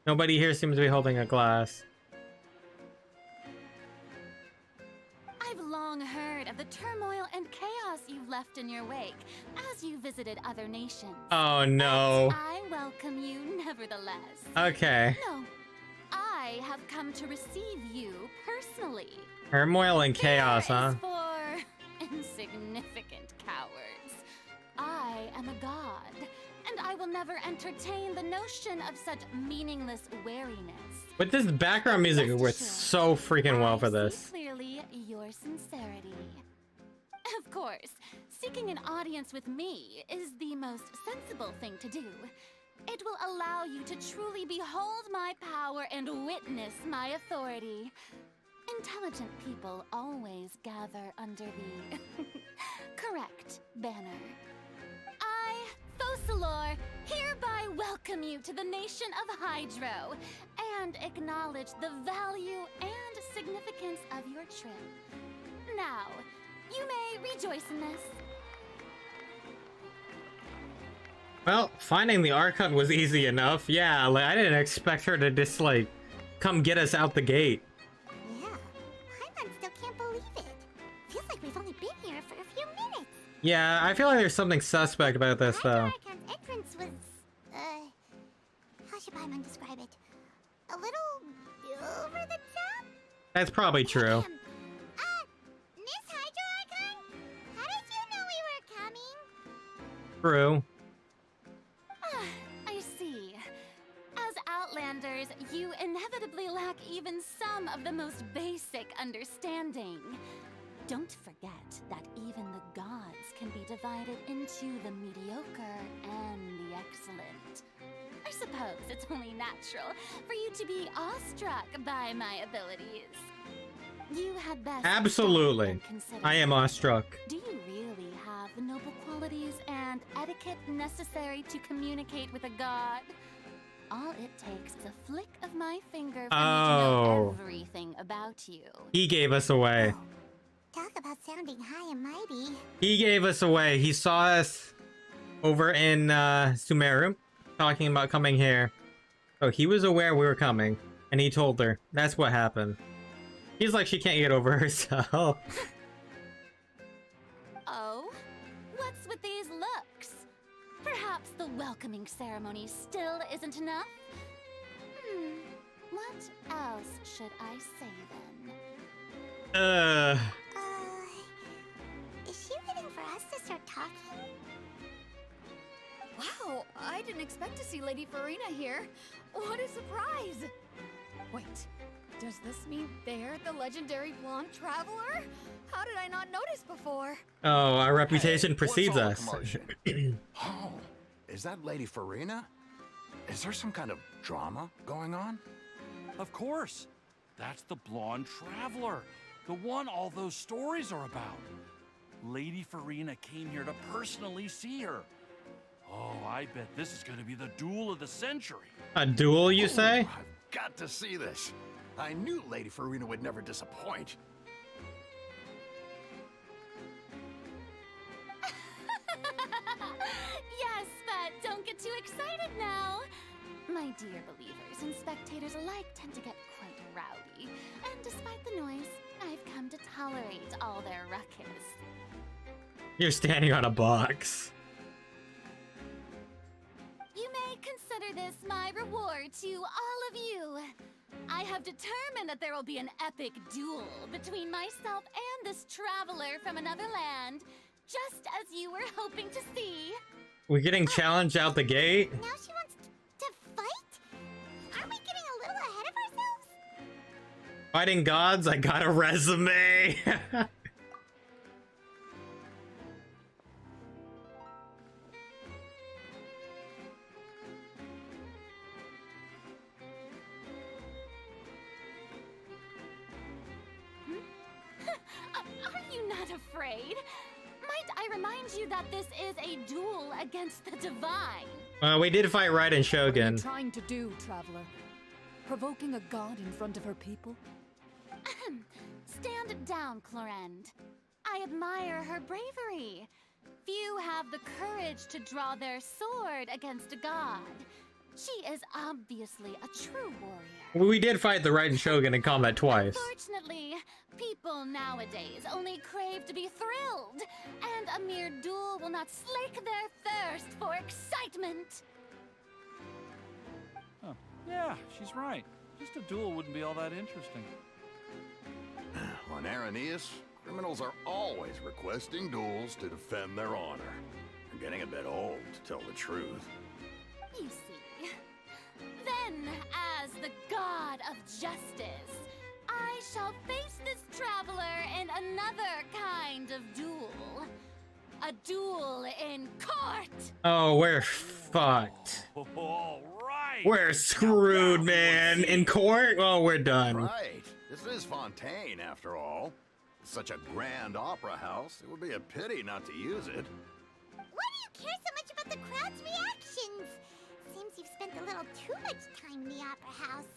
Nobody here seems to be holding a glass. I've long heard of the turmoil and chaos you've left in your wake as you visited other nations. Oh no. But I welcome you nevertheless. Okay. No, I have come to receive you personally. Turmoil and chaos, huh? Is for insignificant cowards. I am a god, and I will never entertain the notion of such meaningless wariness. But this background music works so freaking well for this. I see clearly your sincerity. Of course, seeking an audience with me is the most sensible thing to do. It will allow you to truly behold my power and witness my authority. Intelligent people always gather under the correct banner. I, Focalor, hereby welcome you to the nation of Hydro and acknowledge the value and significance of your trip. Now, you may rejoice in this. Well, finding the Archon was easy enough. Yeah, like, I didn't expect her to just, like, come get us out the gate. Yeah, Paimon still can't believe it. Feels like we've only been here for a few minutes. Yeah, I feel like there's something suspect about this, though. Archon's entrance was, how should Paimon describe it? A little over the top? That's probably true. Miss Hydro Archon? How did you know True. I see. As Outlanders, you inevitably lack even some of the most basic understanding. Don't forget that even the gods can be divided into the mediocre and the excellent. I suppose it's only natural for you to be awestruck by my abilities. You had best Absolutely. stop and consider, I am awestruck. do you really have the noble qualities and etiquette necessary to communicate with a god? All it takes is a flick of my finger for me to know everything about you. He gave us away. Talk about sounding high and mighty. He gave us away. He saw us over in Sumeru talking about coming here. So he was aware we were coming, and he told her. That's what happened. He's like, she can't get over herself. Oh? What's with these looks? Perhaps the welcoming ceremony still isn't enough? What else should I say then? Is she waiting for us to start talking? Wow, I didn't expect to see Lady Farina here. What a surprise! Wait, does this mean they're the legendary blonde traveler? How did I not notice before? Oh, our reputation precedes What's all us. the commotion? Oh, is that Lady Farina? Is there some kind of drama going on? Of course. That's the blonde traveler. The one all those stories are about. Lady Farina came here to personally see her. Oh, I bet this is going to be the duel of the century. A duel, you say? I've got to see this. I knew Lady Farina would never disappoint. Yes, but don't get too excited now. My dear believers and spectators alike tend to get quite rowdy, and despite the noise, I've come to tolerate all their ruckus. You're standing on a box. You may consider this my reward to all of you. I have determined that there will be an epic duel between myself and this traveler from another land, just as you were hoping to see. We're getting challenged out the gate. Now she wants to fight? Aren't we getting a little ahead of ourselves? Fighting gods, I got a resume. Are you not afraid? Might I remind you that this is a duel against the divine? We did fight Raiden What are you Shogun. trying to do, traveler? Provoking a god in front of her people? Stand down, Clorend. I admire her bravery. Few have the courage to draw their sword against a god. She is obviously a true warrior. We did fight the Raiden Shogun in combat twice. Unfortunately, people nowadays only crave to be thrilled, and a mere duel will not slake their thirst for excitement. Huh. Yeah, she's right. Just a duel wouldn't be all that interesting. On Araneus, criminals are always requesting duels to defend their honor. I'm getting a bit old, to tell the truth. You see. Then, as the god of justice, I shall face this traveler in another kind of duel. A duel in court! Oh, we're fucked. All right. We're screwed, man. In court? Oh, we're done. Right. This is Fontaine, after all. It's such a grand opera house, it would be a pity not to use it. Why do you care so much about the crowd's reactions? Seems you've spent a little too much time in the opera house.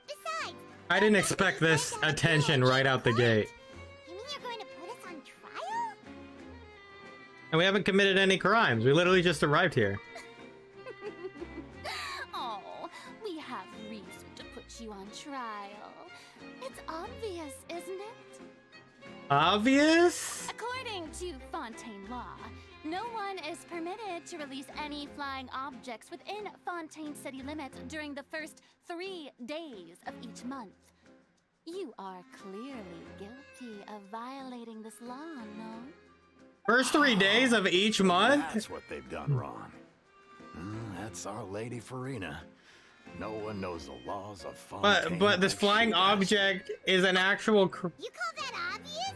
Besides, I didn't expect this attention right out the gate. you mean you're going to put us on trial? And we haven't committed any crimes. We literally just arrived here. Oh, we have reason to put you on trial. It's obvious, isn't it? Obvious? According to Fontaine law, no one is permitted to release any flying objects within Fontaine city limits during the first 3 days of each month. You are clearly guilty of violating this law, no? First 3 days of each month? That's what they've done wrong. That's our Lady Farina. No one knows the laws of Fontaine. But this like flying she does. object is an actual. You call that obvious?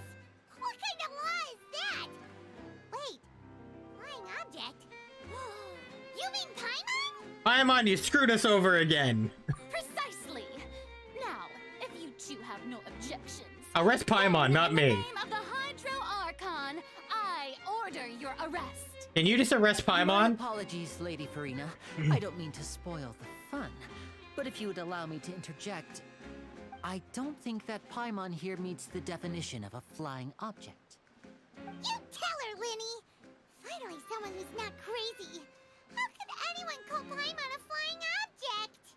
What kind of law is that? Wait, flying object? You mean Paimon? Paimon, you screwed us over again. Precisely. Now, if you two have no objections, Arrest Paimon, not me. in the name of the Hydro Archon, I order your arrest. Can you just arrest My Paimon? apologies, Lady Farina. I don't mean to spoil the fun, but if you would allow me to interject, I don't think that Paimon here meets the definition of a flying object. You tell her, Lyney. Finally, someone who's not crazy. How could anyone call Paimon a flying object?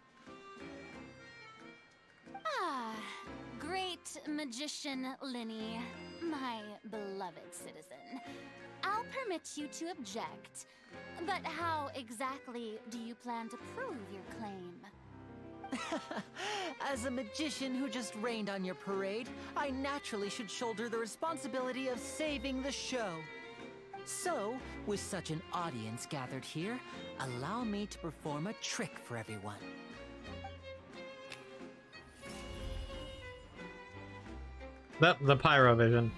Ah, great magician Lyney, my beloved citizen. I'll permit you to object, but how exactly do you plan to prove your claim? As a magician who just rained on your parade, I naturally should shoulder the responsibility of saving the show. So, with such an audience gathered here, allow me to perform a trick for everyone. The Pyro Vision.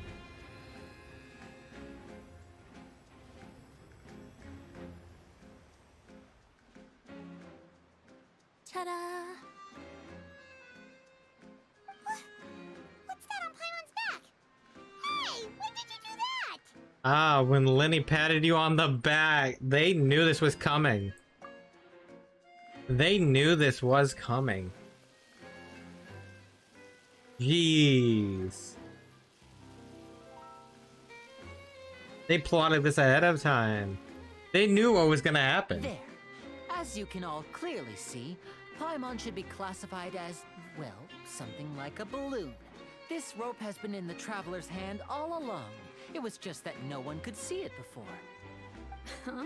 Ta-da! What's that on Paimon's back? Hey, when did you do that? Ah, when Lyney patted you on the back, they knew this was coming. They knew this was coming. Jeez. They plotted this ahead of time. They knew what was gonna happen. There. As you can all clearly see, Paimon should be classified as, well, something like a balloon. This rope has been in the Traveler's hand all along. It was just that no one could see it before. Huh?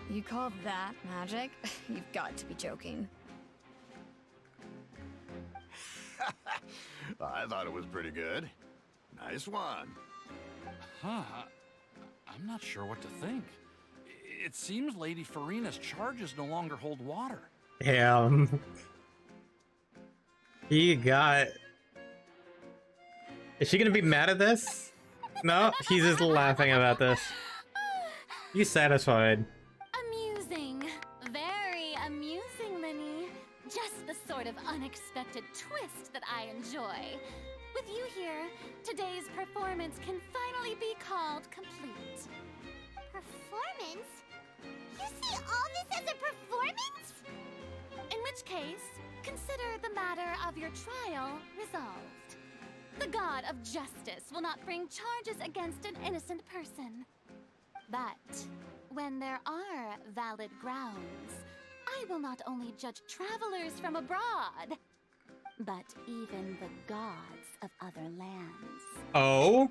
You call that magic? You've got to be joking. I thought it was pretty good. Nice one. Huh. I'm not sure what to think. It seems Lady Farina's charges no longer hold water. Damn. He got... Is she gonna be mad at this? No, she's just laughing about this. You satisfied. Amusing. Very amusing, Lyney. Just the sort of unexpected twist that I enjoy. With you here, today's performance can finally be called complete. Performance? You see all this as a performance? In which case, consider the matter of your trial resolved. The god of justice will not bring charges against an innocent person. But when there are valid grounds, I will not only judge travelers from abroad, but even the gods of other lands. Oh?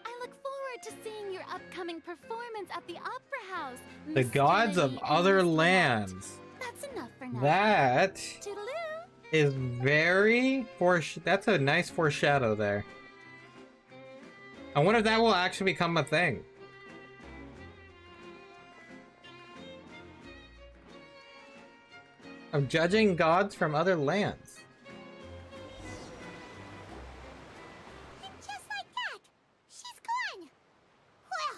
I look forward to seeing your upcoming performance at the Opera House. The Mr. gods of Lyney and other Miss Lynette. lands. That's enough for now. That Toodaloo. is very that's a nice foreshadow there. I wonder if that will actually become a thing. Of judging gods from other lands. And just like that, she's gone. Well,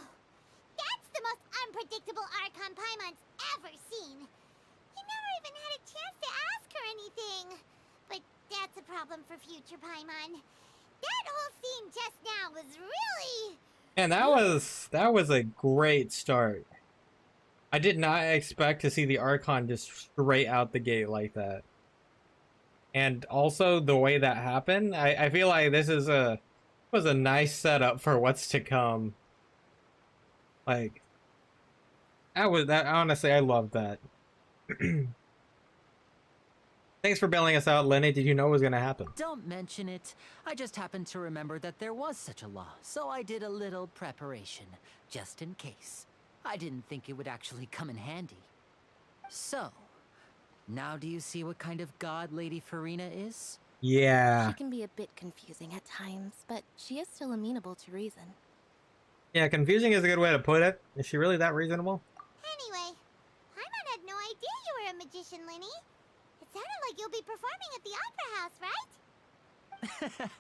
that's the most unpredictable Archon Paimon's ever seen. You never even had a chance to ask her anything. But that's a problem for future Paimon. That whole scene just now was really... And that was a great start. I did not expect to see the Archon just straight out the gate like that. And also the way that happened, I feel like this is was a nice setup for what's to come. Like that honestly, I love that. Thanks for bailing us out, Lyney. Did you know it was gonna happen? Don't mention it. I just happened to remember that there was such a law, so I did a little preparation, just in case. I didn't think it would actually come in handy. So, now do you see what kind of god Lady Farina is? Yeah. She can be a bit confusing at times, but she is still amenable to reason. Yeah, confusing is a good way to put it. Is she really that reasonable? Anyway, Paimon had no idea you were a magician, Lyney. It sounded like you'll be performing at the Opera House, right?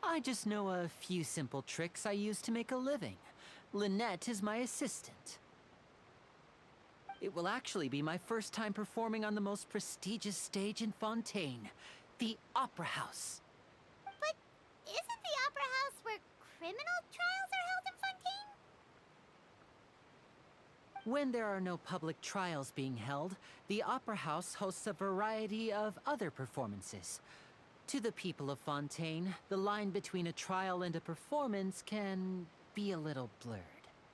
I just know a few simple tricks I use to make a living. Lynette is my assistant. It will actually be my first time performing on the most prestigious stage in Fontaine, the Opera House. But isn't the Opera House where criminal trials are held in Fontaine? When there are no public trials being held, the Opera House hosts a variety of other performances. To the people of Fontaine, the line between a trial and a performance can be a little blurred.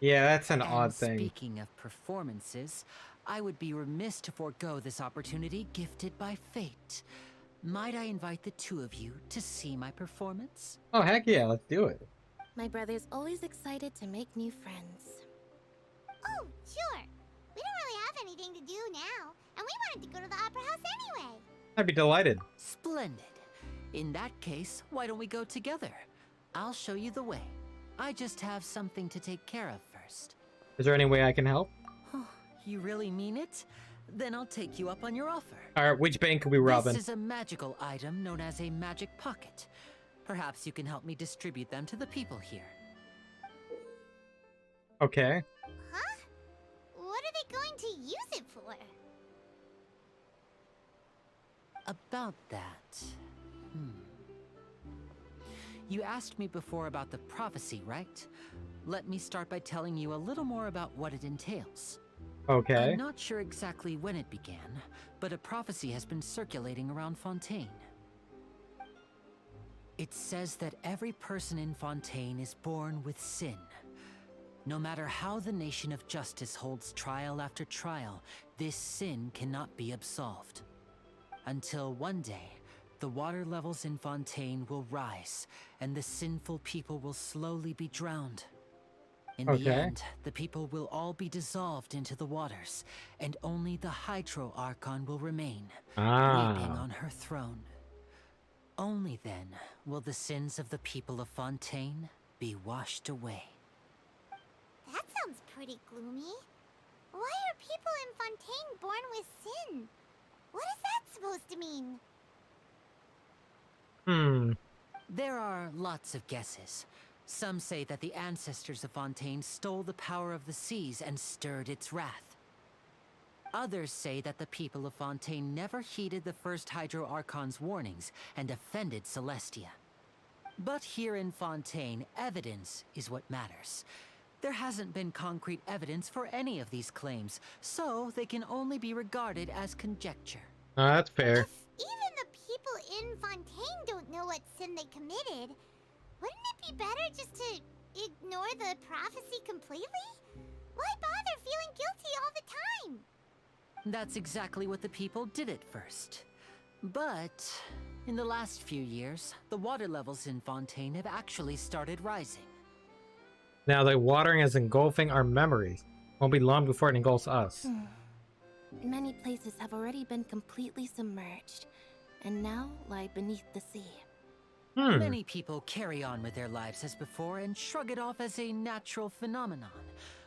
Yeah, that's an And odd thing. speaking of performances, I would be remiss to forego this opportunity gifted by fate. Might I invite the two of you to see my performance? Oh, heck yeah, let's do it. My brother's always excited to make new friends. Oh, sure. We don't really have anything to do now, and we wanted to go to the Opera House anyway. I'd be delighted. Splendid. In that case, why don't we go together? I'll show you the way. I just have something to take care of first. Is there any way I can help? You really mean it? Then I'll take you up on your offer. Alright, which bank are we robbing? This is a magical item known as a magic pocket. Perhaps you can help me distribute them to the people here. Okay. Huh? What are they going to use it for? About that... You asked me before about the prophecy, right? Let me start by telling you a little more about what it entails. Okay. I'm not sure exactly when it began, but a prophecy has been circulating around Fontaine. It says that every person in Fontaine is born with sin. No matter how the nation of justice holds trial after trial, this sin cannot be absolved. Until one day, the water levels in Fontaine will rise, and the sinful people will slowly be drowned. In the end, the people will all be dissolved into the waters, and only the Hydro Archon will remain, weeping on her throne. Only then will the sins of the people of Fontaine be washed away. That sounds pretty gloomy. Why are people in Fontaine born with sin? What is that supposed to mean? There are lots of guesses. Some say that the ancestors of Fontaine stole the power of the seas and stirred its wrath. Others say that the people of Fontaine never heeded the first Hydro Archon's warnings and offended Celestia. But here in Fontaine, evidence is what matters. There hasn't been concrete evidence for any of these claims, so they can only be regarded as conjecture. That's fair. Even the people in Fontaine don't know what sin they committed. Wouldn't it be better just to ignore the prophecy completely? Why bother feeling guilty all the time? That's exactly what the people did at first. But in the last few years, the water levels in Fontaine have actually started rising. Now the watering is engulfing our memories. Won't be long before it engulfs us. Many places have already been completely submerged, and now lie beneath the sea. Many people carry on with their lives as before and shrug it off as a natural phenomenon.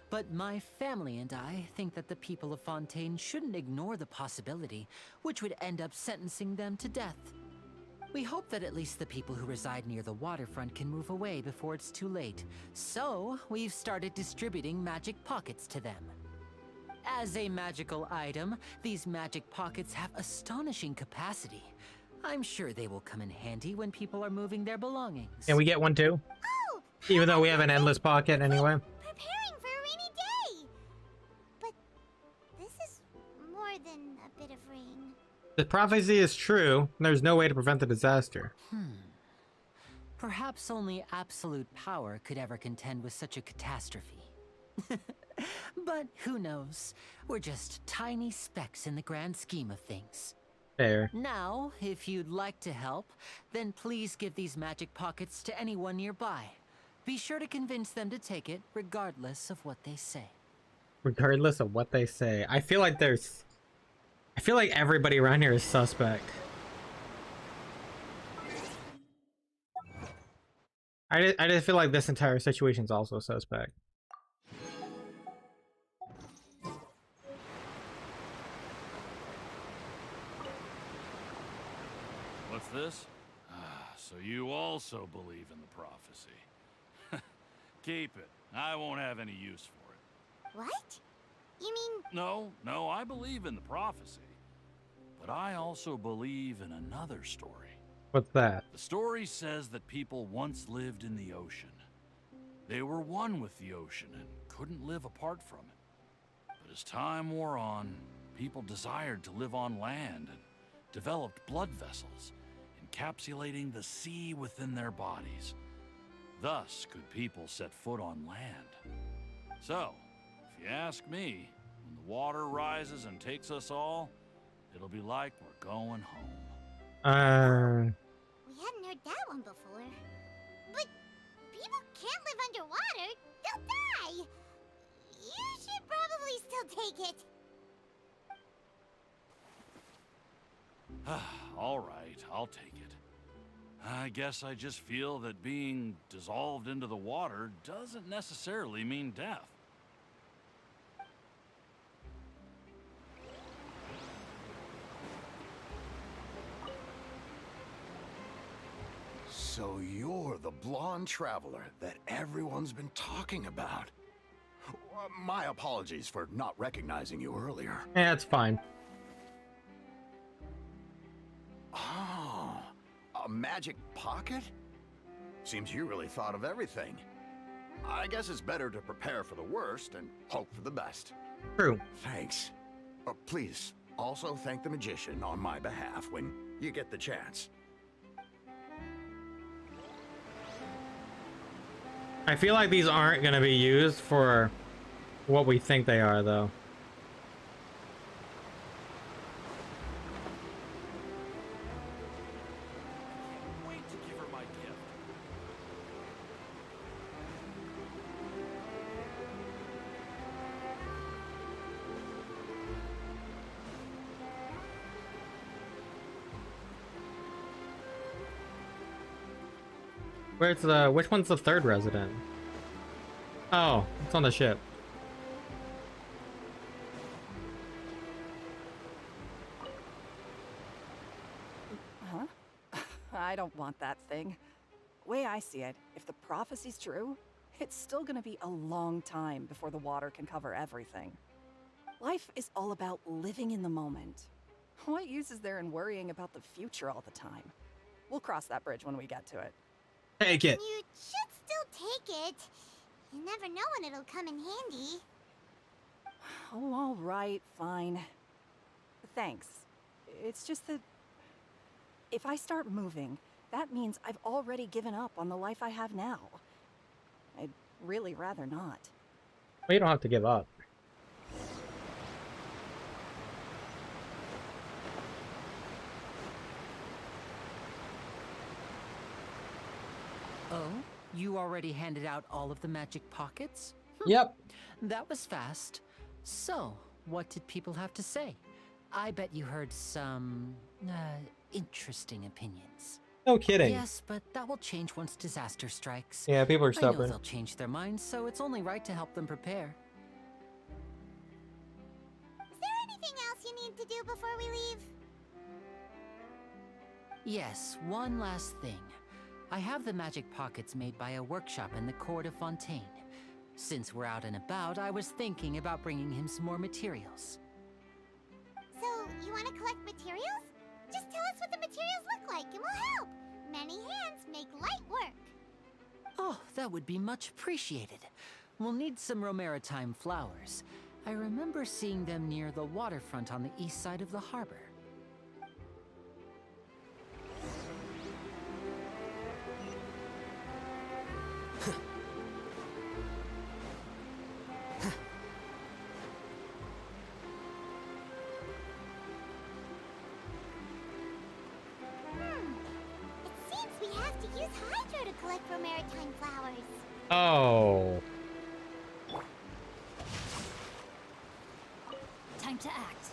But my family and I think that the people of Fontaine shouldn't ignore the possibility, which would end up sentencing them to death. We hope that at least the people who reside near the waterfront can move away before it's too late. So, we've started distributing magic pockets to them. As a magical item, these magic pockets have astonishing capacity. I'm sure they will come in handy when people are moving their belongings. Can we get one too? Oh! Even though we have an endless pocket anyway. Preparing for a rainy day! But this is more than a bit of rain. The prophecy is true, and there's no way to prevent the disaster. Perhaps only absolute power could ever contend with such a catastrophe. But who knows? We're just tiny specks in the grand scheme of things. Fair. Now, if you'd like to help, then please give these magic pockets to anyone nearby. Be sure to convince them to take it, regardless of what they say. Regardless of what they say. I feel like everybody around here is suspect. I just feel like this entire situation's also suspect. What's this? So you also believe in the prophecy. Keep it. I won't have any use for it. What? You mean... No, I believe in the prophecy. But I also believe in another story. What's that? The story says that people once lived in the ocean. They were one with the ocean and couldn't live apart from it. But as time wore on, people desired to live on land and developed blood vessels, encapsulating the sea within their bodies. Thus could people set foot on land. So, if you ask me, when the water rises and takes us all, it'll be like we're going home. We hadn't heard that one before. But people can't live underwater. They'll die. You should probably still take it. All right, I'll take it. I guess I just feel that being dissolved into the water doesn't necessarily mean death. So you're the blonde traveler that everyone's been talking about. My apologies for not recognizing you earlier. Yeah, it's fine. Oh, a magic pocket? Seems you really thought of everything. I guess it's better to prepare for the worst and hope for the best. True. Thanks. Please, also thank the magician on my behalf when you get the chance. I feel like these aren't going to be used for what we think they are, though. Wait to give her my gift. Where's the... Which one's the third resident? Oh, it's on the ship. Huh? I don't want that thing. Way I see it, if the prophecy's true, it's still gonna be a long time before the water can cover everything. Life is all about living in the moment. What use is there in worrying about the future all the time? We'll cross that bridge when we get to it. Take it. You should still take it. You never know when it'll come in handy. Oh, all right, fine. Thanks. It's just that if I start moving, that means I've already given up on the life I have now. I'd really rather not. Well, you don't have to give up. Oh, you already handed out all of the magic pockets? Yep. That was fast. So, what did people have to say? I bet you heard some, interesting opinions. No kidding. Yes, but that will change once disaster strikes. Yeah, people are I know stubborn. they'll change their minds, so it's only right to help them prepare. Is there anything else you need to do before we leave? Yes, one last thing. I have the magic pockets made by a workshop in the court of Fontaine. Since we're out and about, I was thinking about bringing him some more materials. So, you want to collect materials? Just tell us what the materials look like and we'll help. Many hands make light work. Oh, that would be much appreciated. We'll need some Romaritime flowers. I remember seeing them near the waterfront on the east side of the harbor. It seems we have to use Hydro to collect Romaritime flowers. Oh. Time to act.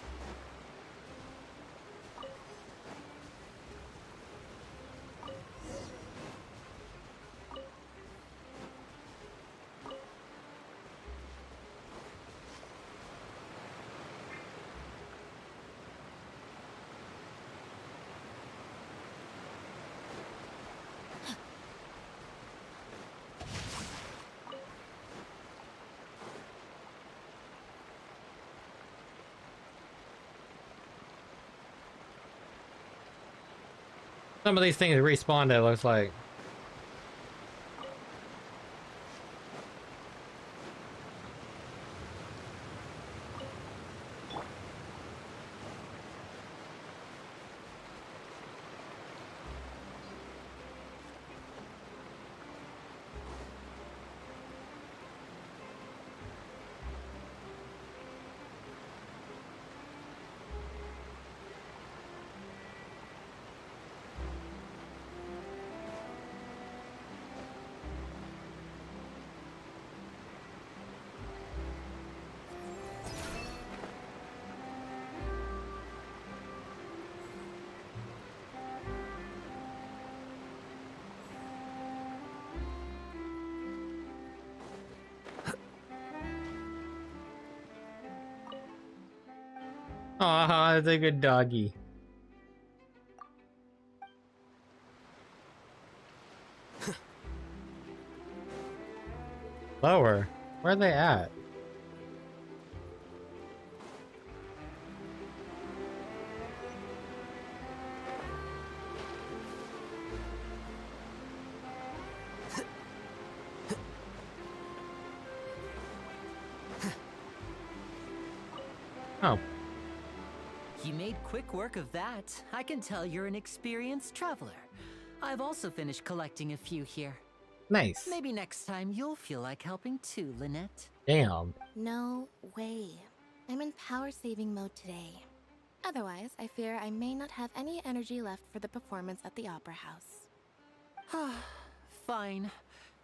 Some of these things respawned, it looks like. Aw, that's a good doggy. Lower? Where are they at? Oh. You made quick work of that. I can tell you're an experienced traveler. I've also finished collecting a few here. Nice. Maybe next time you'll feel like helping too, Lynette. Damn. No way. I'm in power-saving mode today. Otherwise, I fear I may not have any energy left for the performance at the Opera House. Fine.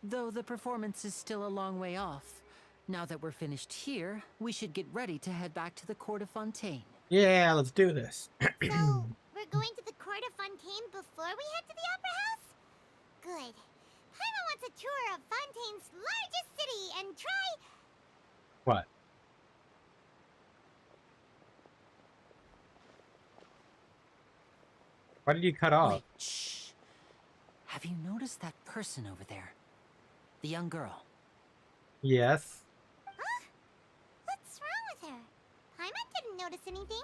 Though the performance is still a long way off. Now that we're finished here, we should get ready to head back to the court of Fontaine. Yeah, let's do this. So, we're going to the court of Fontaine before we head to the Opera House? Good. Paimon wants a tour of Fontaine's largest city and try... What? Why did you cut off? Wait, shh. Have you noticed that person over there? The young girl. Yes. Huh? What's wrong with her? Paimon didn't notice anything.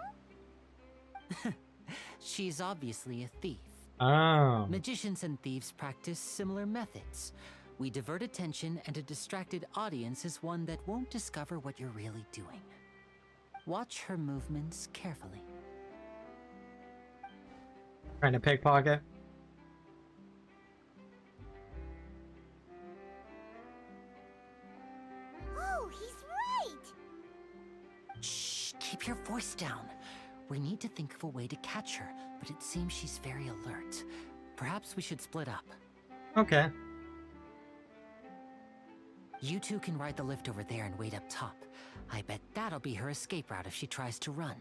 She's obviously a thief. Oh. Magicians and thieves practice similar methods. We divert attention, and a distracted audience is one that won't discover what you're really doing. Watch her movements carefully. Trying to pickpocket? Oh, he's right! Shh, keep your voice down. We need to think of a way to catch her, but it seems she's very alert. Perhaps we should split up. Okay. You two can ride the lift over there and wait up top. I bet that'll be her escape route if she tries to run.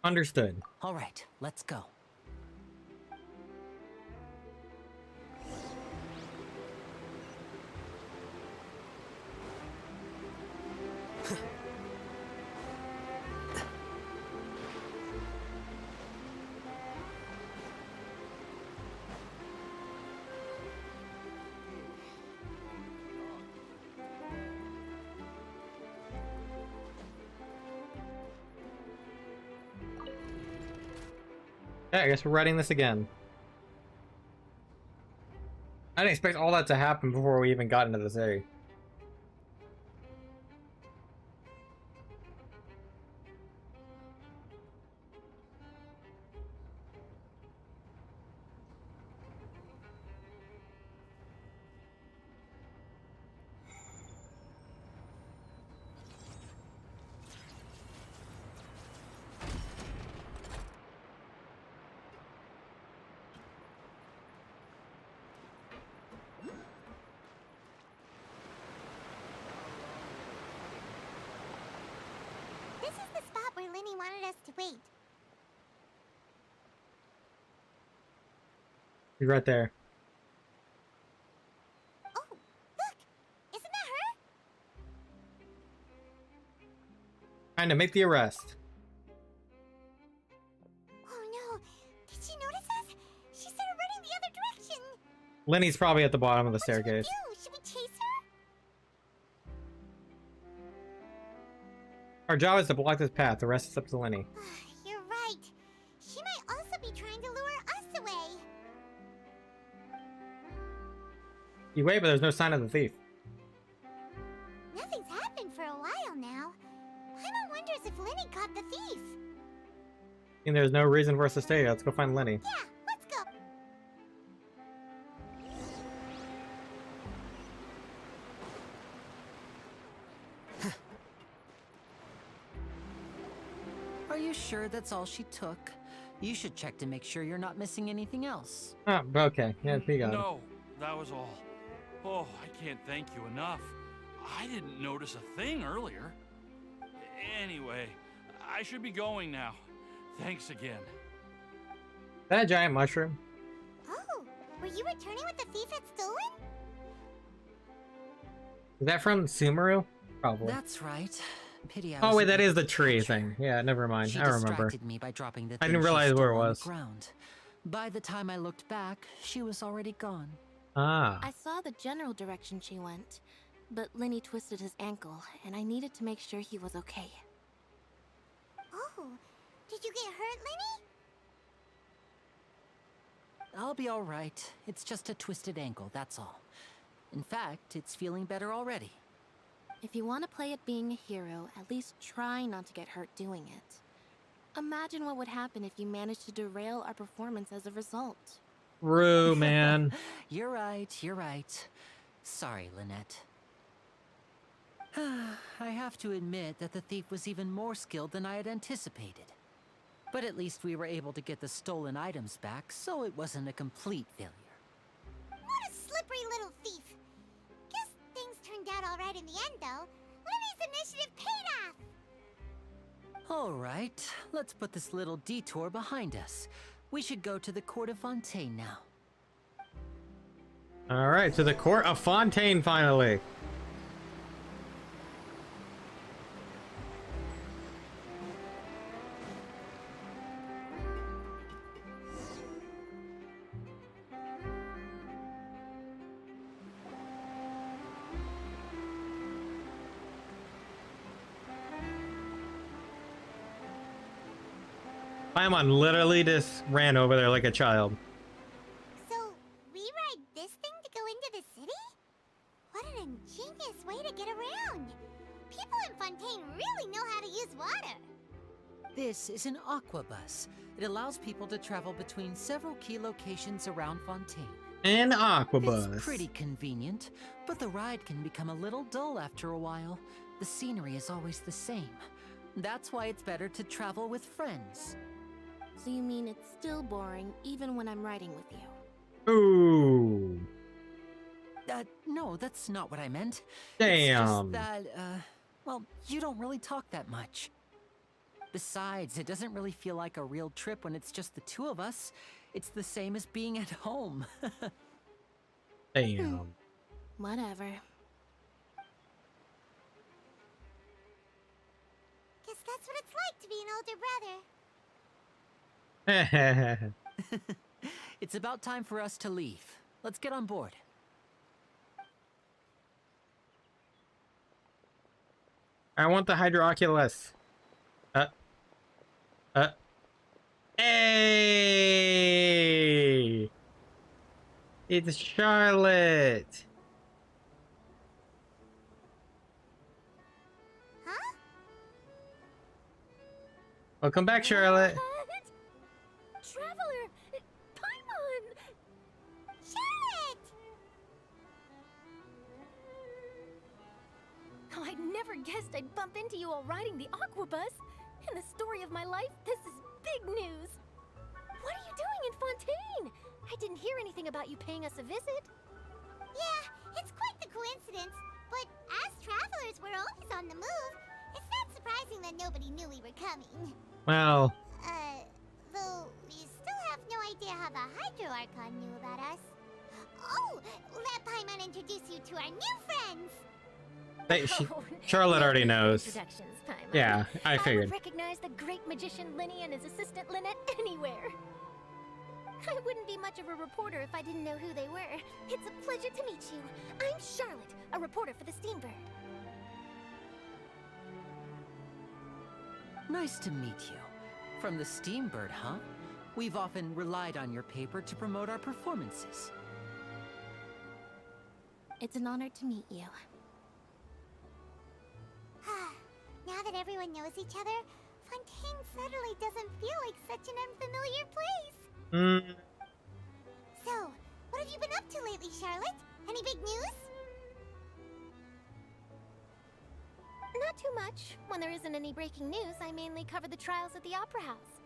Understood. All right, let's go. Yeah, I guess we're writing this again. I didn't expect all that to happen before we even got into this area. This is the spot where Lyney wanted us to wait. He's right there. Oh, look! Isn't that her? Trying to make the arrest. Oh no! Did she notice us? She started running the other direction! Lenny's probably at the bottom of the What should we staircase. do? Should we chase her? Our job is to block this path. The rest is up to Lenny. You're right. She might also be trying to lure us away. You wait, but there's no sign of the thief. Nothing's happened for a while now. Paimon wonders if Lyney caught the thief. And there's no reason for us to stay here. Let's go find Lyney. Yeah, let's go. Are you sure that's all she took? You should check to make sure you're not missing anything else. Oh, okay. Yeah, we got it. No, that was all. Oh, I can't thank you enough. I didn't notice a thing earlier. Anyway, I should be going now. Thanks again. That giant mushroom. Oh, were you returning what the thief had stolen? Is that from Sumeru? Probably. That's right. Pity I Oh wait, wasn't that able is the to tree catch her. thing. Yeah, never mind. She I remember. distracted me by dropping the I thing didn't she realize where it stole on was. the ground. By the time I looked back, she was already gone. Ah. I saw the general direction she went, but Lyney twisted his ankle, and I needed to make sure he was okay. Oh, did you get hurt, Lyney? I'll be all right. It's just a twisted ankle, that's all. In fact, it's feeling better already. If you want to play at being a hero, at least try not to get hurt doing it. Imagine what would happen if you managed to derail our performance as a result. Rue, man. You're right, you're right. Sorry, Lynette. I have to admit that the thief was even more skilled than I had anticipated. But at least we were able to get the stolen items back, so it wasn't a complete failure. What a slippery little thief. Guess things turned out all right in the end, though. Lyney's initiative paid off. All right, let's put this little detour behind us. We should go to the court of Fontaine now. All right, to the court of Fontaine finally. Paimon literally just ran over there like a child. So, we ride this thing to go into the city? What an ingenious way to get around. People in Fontaine really know how to use water. This is an aquabus. It allows people to travel between several key locations around Fontaine. An aquabus. It's pretty convenient, but the ride can become a little dull after a while. The scenery is always the same. That's why it's better to travel with friends. So you mean it's still boring even when I'm riding with you? Ooh. No, that's not what I meant. Damn. It's just that, well, you don't really talk that much. Besides, it doesn't really feel like a real trip when it's just the two of us. It's the same as being at home. Damn. Whatever. Guess that's what it's like to be an older brother. It's about time for us to leave. Let's get on board. I want the Hydroculus. Hey! It's Charlotte. Huh? Welcome back, Charlotte. Traveler! Paimon! Charlotte! Oh, I never guessed I'd bump into you while riding the aquabus. In the story of my life, this is big news. What are you doing in Fontaine? I didn't hear anything about you paying us a visit. Yeah, it's quite the coincidence. But as travelers, we're always on the move. It's not surprising that nobody knew we were coming. Well. Though we still have no idea how the Hydro Archon knew about us. Oh, let Paimon introduce you to our new friends. Charlotte already knows. Introductions, Paimon. Yeah, I I figured. would recognize the great magician Lyney and his assistant Lynette anywhere. I wouldn't be much of a reporter if I didn't know who they were. It's a pleasure to meet you. I'm Charlotte, a reporter for the Steambird. Nice to meet you. From the Steambird, huh? We've often relied on your paper to promote our performances. It's an honor to meet you. Now that everyone knows each other, Fontaine suddenly doesn't feel like such an unfamiliar place. So, what have you been up to lately, Charlotte? Any big news? Not too much. When there isn't any breaking news, I mainly cover the trials at the Opera House.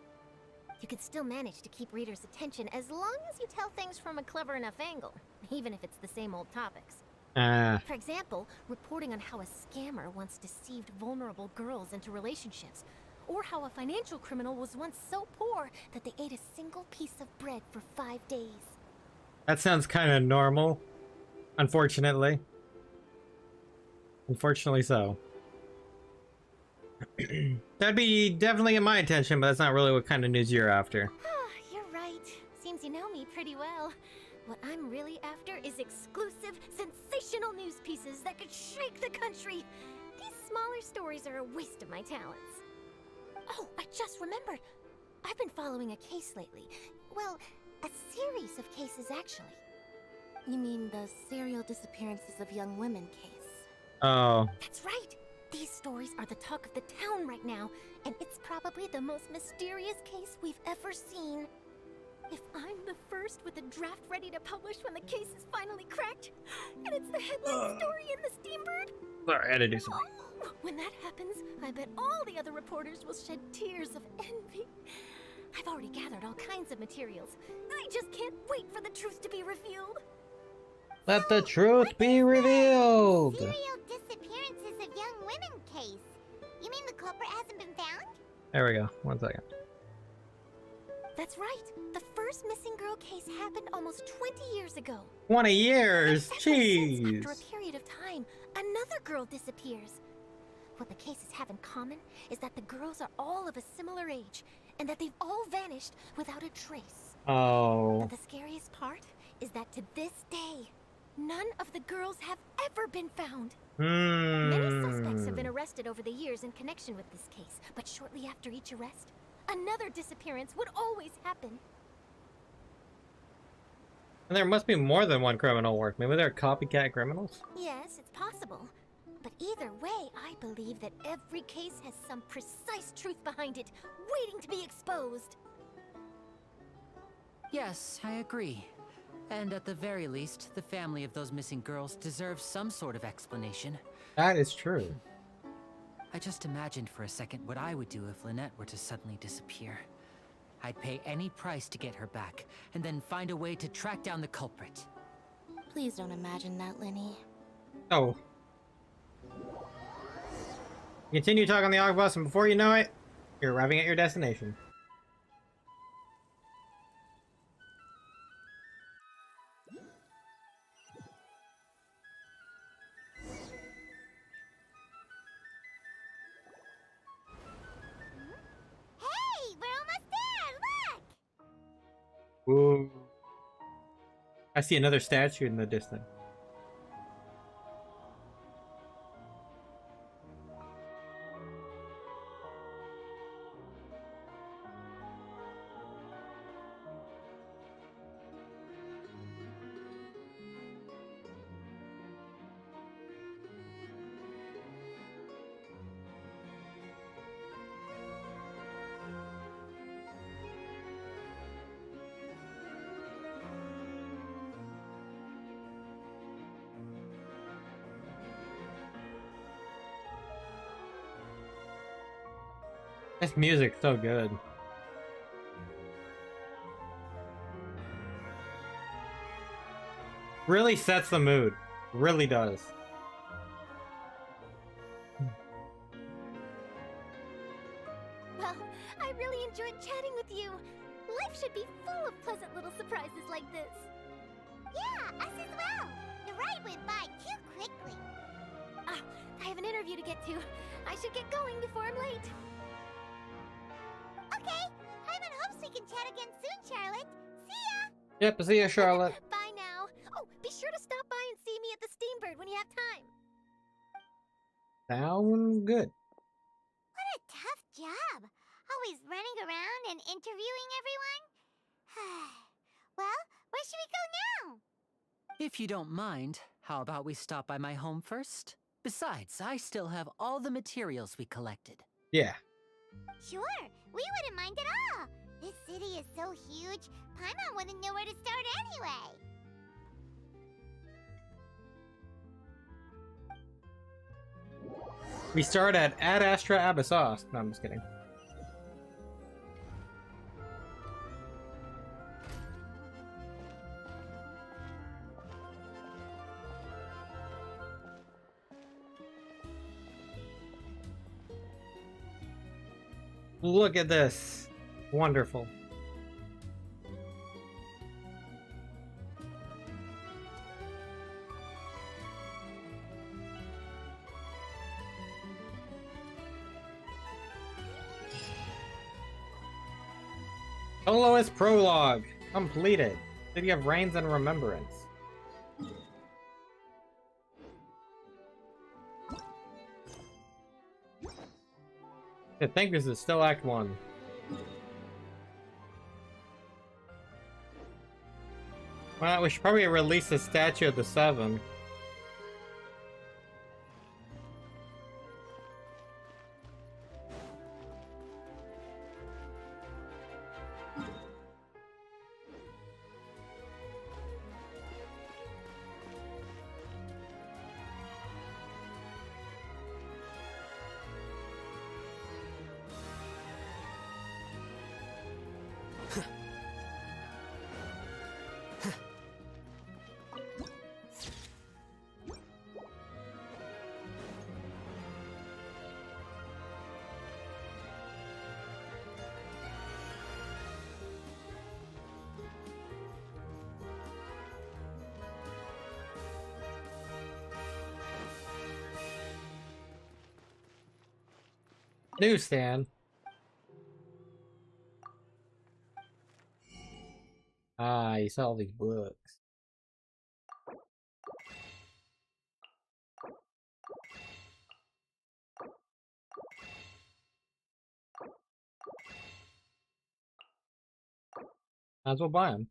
You can still manage to keep readers' attention as long as you tell things from a clever enough angle, even if it's the same old topics. For example, reporting on how a scammer once deceived vulnerable girls into relationships, or how a financial criminal was once so poor that they ate a single piece of bread for 5 days. That sounds kind of normal. Unfortunately. Unfortunately so. That'd be definitely get my attention, but that's not really what kind of news you're after. You're right. Seems you know me pretty well. What I'm really after is exclusive, sensational news pieces that could shake the country. These smaller stories are a waste of my talents. Oh, I just remembered. I've been following a case lately. Well, a series of cases, actually. You mean the serial disappearances of young women case? Oh. That's right. These stories are the talk of the town right now, and it's probably the most mysterious case we've ever seen. If I'm the first with a draft ready to publish when the case is finally cracked, and it's the headline story in the Steambird. Sorry, I had to do something. Oh, when that happens, I bet all the other reporters will shed tears of envy. I've already gathered all kinds of materials. I just can't wait for the truth to be revealed. Let the truth be revealed! Serial disappearances of young women case. You mean the culprit hasn't been found? There we go. 1 second. That's right. The first missing girl case happened almost 20 years ago. 20 years? Jeez. After a period of time, another girl disappears. What the cases have in common is that the girls are all of a similar age, and that they've all vanished without a trace. Oh. But the scariest part is that to this day, none of the girls have ever been found. Many suspects have been arrested over the years in connection with this case, but shortly after each arrest, another disappearance would always happen. And there must be more than one criminal work. Maybe they're copycat criminals? Yes, it's possible. But either way, I believe that every case has some precise truth behind it, waiting to be exposed. Yes, I agree. And at the very least, the family of those missing girls deserves some sort of explanation. That is true. I just imagined for a second what I would do if Lynette were to suddenly disappear. I'd pay any price to get her back, and then find a way to track down the culprit. Please don't imagine that, Lyney. Oh. Continue talking on the Ogbus, and before you know it, you're arriving at your destination. Hey, we're almost there! Look! Ooh. I see another statue in the distance. This music's so good. Really sets the mood. Really does. Well, I really enjoyed chatting with you. Life should be full of pleasant little surprises like this. Yeah, us as well. The ride went by too quickly. Ah, I have an interview to get to. I should get going before I'm late. Okay, Hyman hopes we can chat again soon, Charlotte. See ya! Yep, see ya, Charlotte. Bye now. Oh, be sure to stop by and see me at the Steambird when you have time. Sound good. What a tough job. Always running around and interviewing everyone. Well, where should we go now? If you don't mind, How about we stop by my home first? Besides, I still have all the materials we collected. Yeah. Sure, we wouldn't mind at all. This city is so huge, Paimon wouldn't know where to start anyway. We start at Ad Astra Abyssos. No, I'm just kidding. Look at this. Wonderful. Soloist Prologue. Completed. City of Rains and Remembrance. I think this is still Act 1. Well, we should probably release the statue of the Seven. Newsstand. Ah, you saw all these books. Might as well buy them.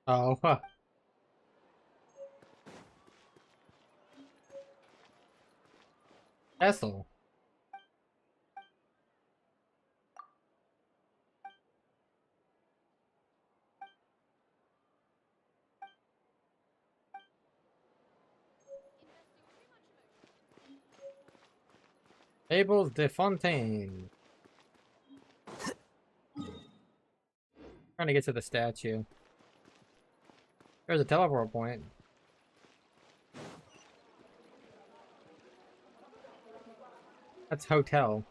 Oh, huh. Castle. Tables de Fontaine. Trying to get to the statue. There's a teleport point. That's hotel.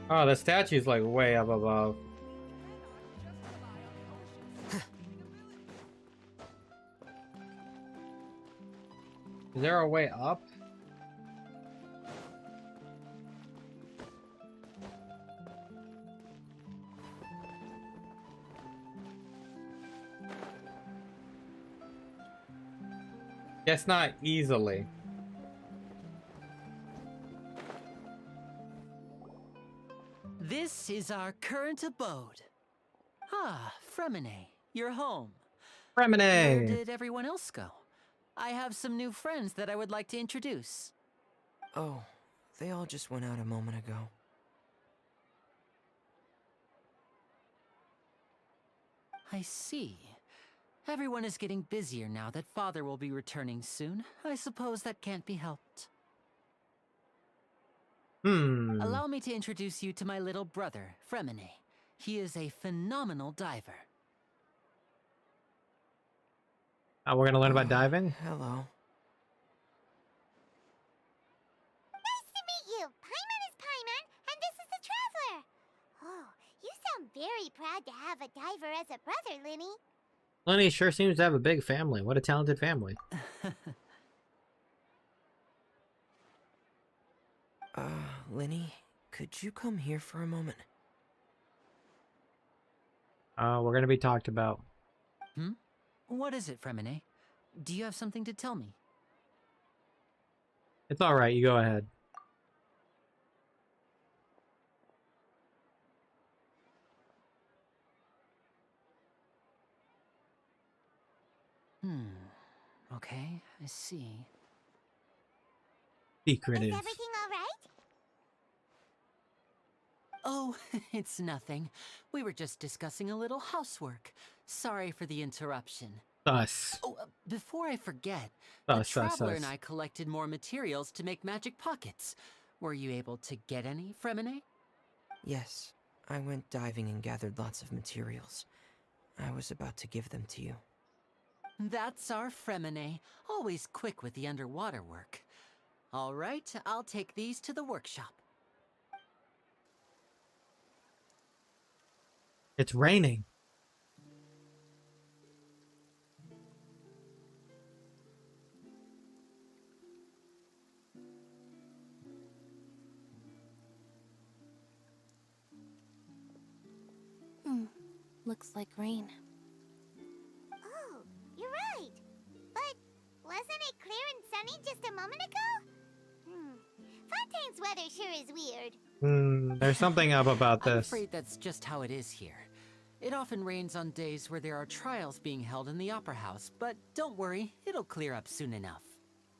Oh, the statue's like way up above. Is there a way up? Guess not easily. This is our current abode. Ah, Fremine, you're home. Fremine! Where did everyone else go? I have some new friends that I would like to introduce. Oh, they all just went out a moment ago. I see. Everyone is getting busier now that Father will be returning soon. I suppose that can't be helped. Allow me to introduce you to my little brother, Fremine. He is a phenomenal diver. Oh, we're gonna learn about diving? Hello. Nice to meet you. Paimon is Paimon, and this is the Traveler. Oh, you sound very proud to have a diver as a brother, Lyney. Lyney sure seems to have a big family. What a talented family. Lyney, could you come here for a moment? We're gonna be talked about. What is it, Fremine? Do you have something to tell me? It's all right. You go ahead. Okay, I see. Secretive. Is everything all right? Oh, it's nothing. We were just discussing a little housework. Sorry for the interruption. Us. Oh, before I forget, the Us. Traveler and I collected more materials to make magic pockets. Were you able to get any, Fremine? Yes, I went diving and gathered lots of materials. I was about to give them to you. That's our Fremine, always quick with the underwater work. All right, I'll take these to the workshop. It's raining. Looks like rain. Oh, you're right. But wasn't it clear and sunny just a moment ago? Fontaine's weather sure is weird. There's something up about I'm this. afraid that's just how it is here. It often rains on days where there are trials being held in the Opera House, but don't worry, it'll clear up soon enough.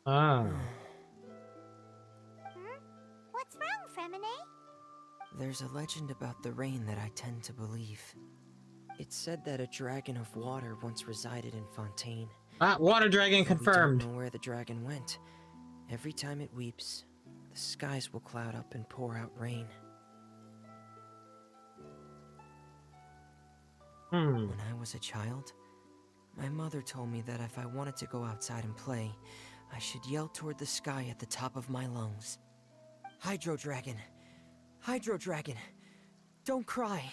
Ah. What's wrong, Fremine? There's a legend about the rain that I tend to believe. It said that a dragon of water once resided in Fontaine. Ah, water dragon confirmed. We don't know where the dragon went. Every time it weeps, the skies will cloud up and pour out rain. When I was a child, my mother told me that if I wanted to go outside and play, I should yell toward the sky at the top of my lungs. Hydro Dragon! Hydro Dragon! Don't cry!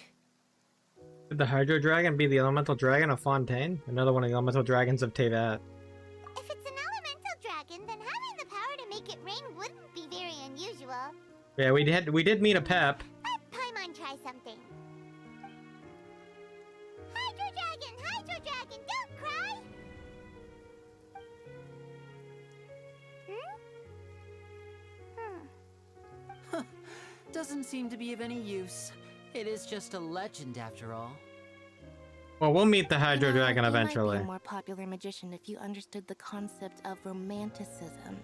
Could the Hydro Dragon be the elemental dragon of Fontaine? Another one of the elemental dragons of Tevat. If it's an elemental dragon, then having the power to make it rain wouldn't be very unusual. Yeah, we did meet a Pep. Let Paimon try something. Hydro Dragon, don't cry! Doesn't seem to be of any use. It is just a legend after all. Well, we'll meet the Hydro Dragon You eventually. might be a more popular magician if you understood the concept of romanticism.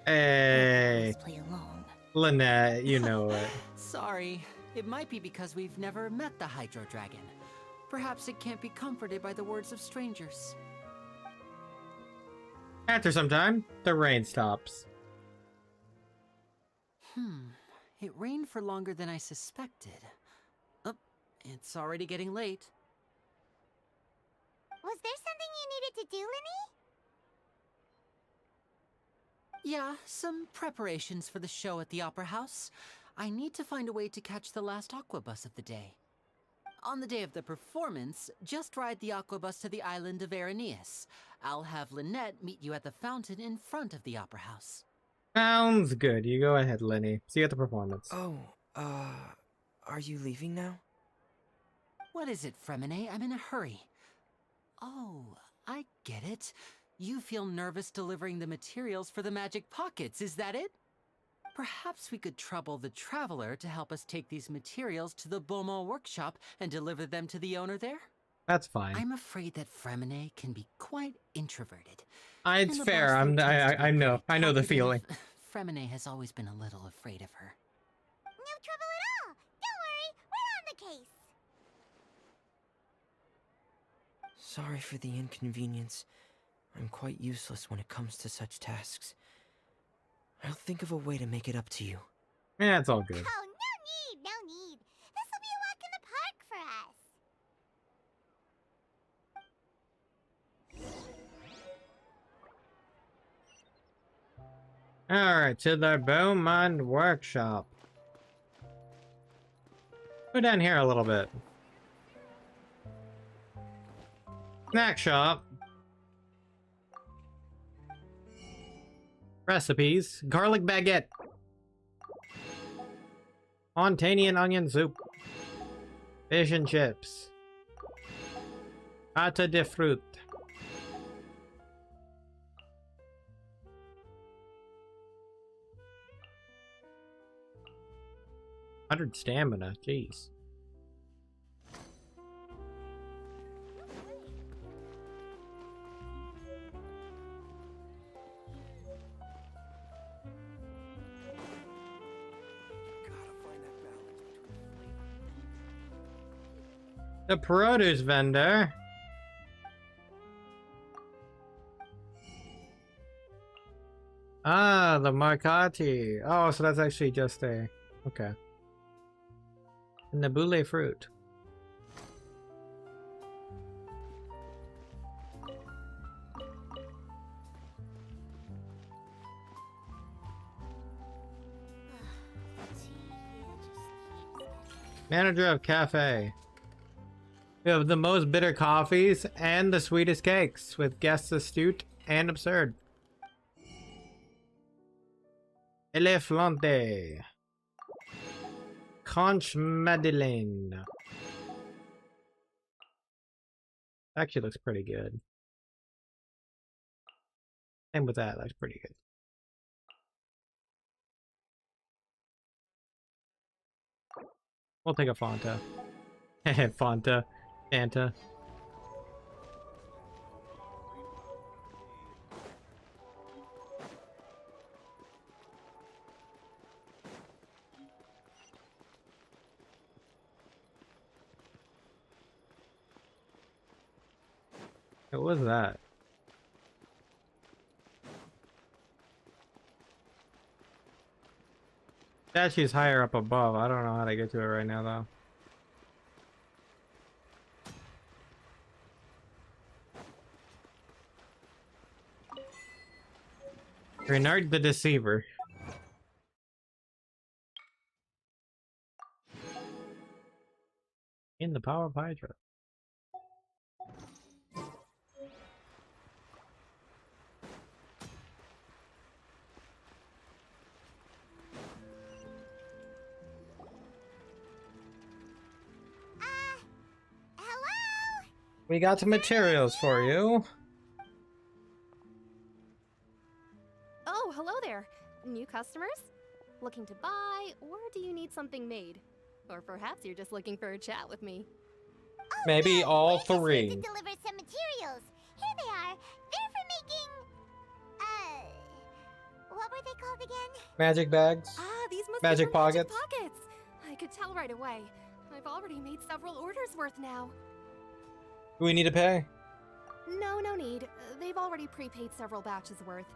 Hey, Play along. Lynette, you know it. Sorry, it might be because we've never met the Hydro Dragon. Perhaps it can't be comforted by the words of strangers. After some time, the rain stops. It rained for longer than I suspected. Oh, it's already getting late. Was there something you needed to do, Lyney? Yeah, some preparations for the show at the Opera House. I need to find a way to catch the last aqua bus of the day. On the day of the performance, just ride the aqua bus to the island of Araneus. I'll have Lynette meet you at the fountain in front of the Opera House. Sounds good. You go ahead, Lyney. See you at the performance. Oh, are you leaving now? What is it, Fremine? I'm in a hurry. Oh, I get it. You feel nervous delivering the materials for the magic pockets, is that it? Perhaps we could trouble the Traveler to help us take these materials to the Beaumont workshop and deliver them to the owner there? That's fine. I'm afraid that Fremine can be quite introverted. It's fair. I know the feeling. Fremine has always been a little afraid of her. No trouble at all. Don't worry, we're on the case. Sorry for the inconvenience. I'm quite useless when it comes to such tasks. I'll think of a way to make it up to you. Yeah, it's all good. Oh, no need. This will be a walk in the park for us. Alright, to the Beaumont workshop. Go down here a little bit. Snack shop. Recipes. Garlic baguette. Fontaine onion soup. Fish and chips. Pâte de fruit. 100 stamina, jeez. The produce vendor. Ah, the Marcati. Oh, so that's actually just a... Okay. And the boule fruit. Manager of cafe. We have the most bitter coffees and the sweetest cakes, with guests astute and absurd. Elefante. Conch Madeleine. Actually looks pretty good. Same with that, looks pretty good. We'll take a Fanta. Fanta. Fanta. What was that? Statue's higher up above. I don't know how to get to it right now, though. Renard the Deceiver. In the power of Hydra. Hello? We got some materials for you. Oh, hello there. New customers? Looking to buy, or do you need something made? Or perhaps you're just looking for a chat with me. Oh, Maybe no, all we just need three. to deliver some materials. Here they are. They're for making... what were they called again? Magic bags. Ah, these must Magic be for pockets. Magic pockets. I could tell right away. I've already made several orders worth now. Do we need to pay? No, no need. They've already prepaid several batches worth.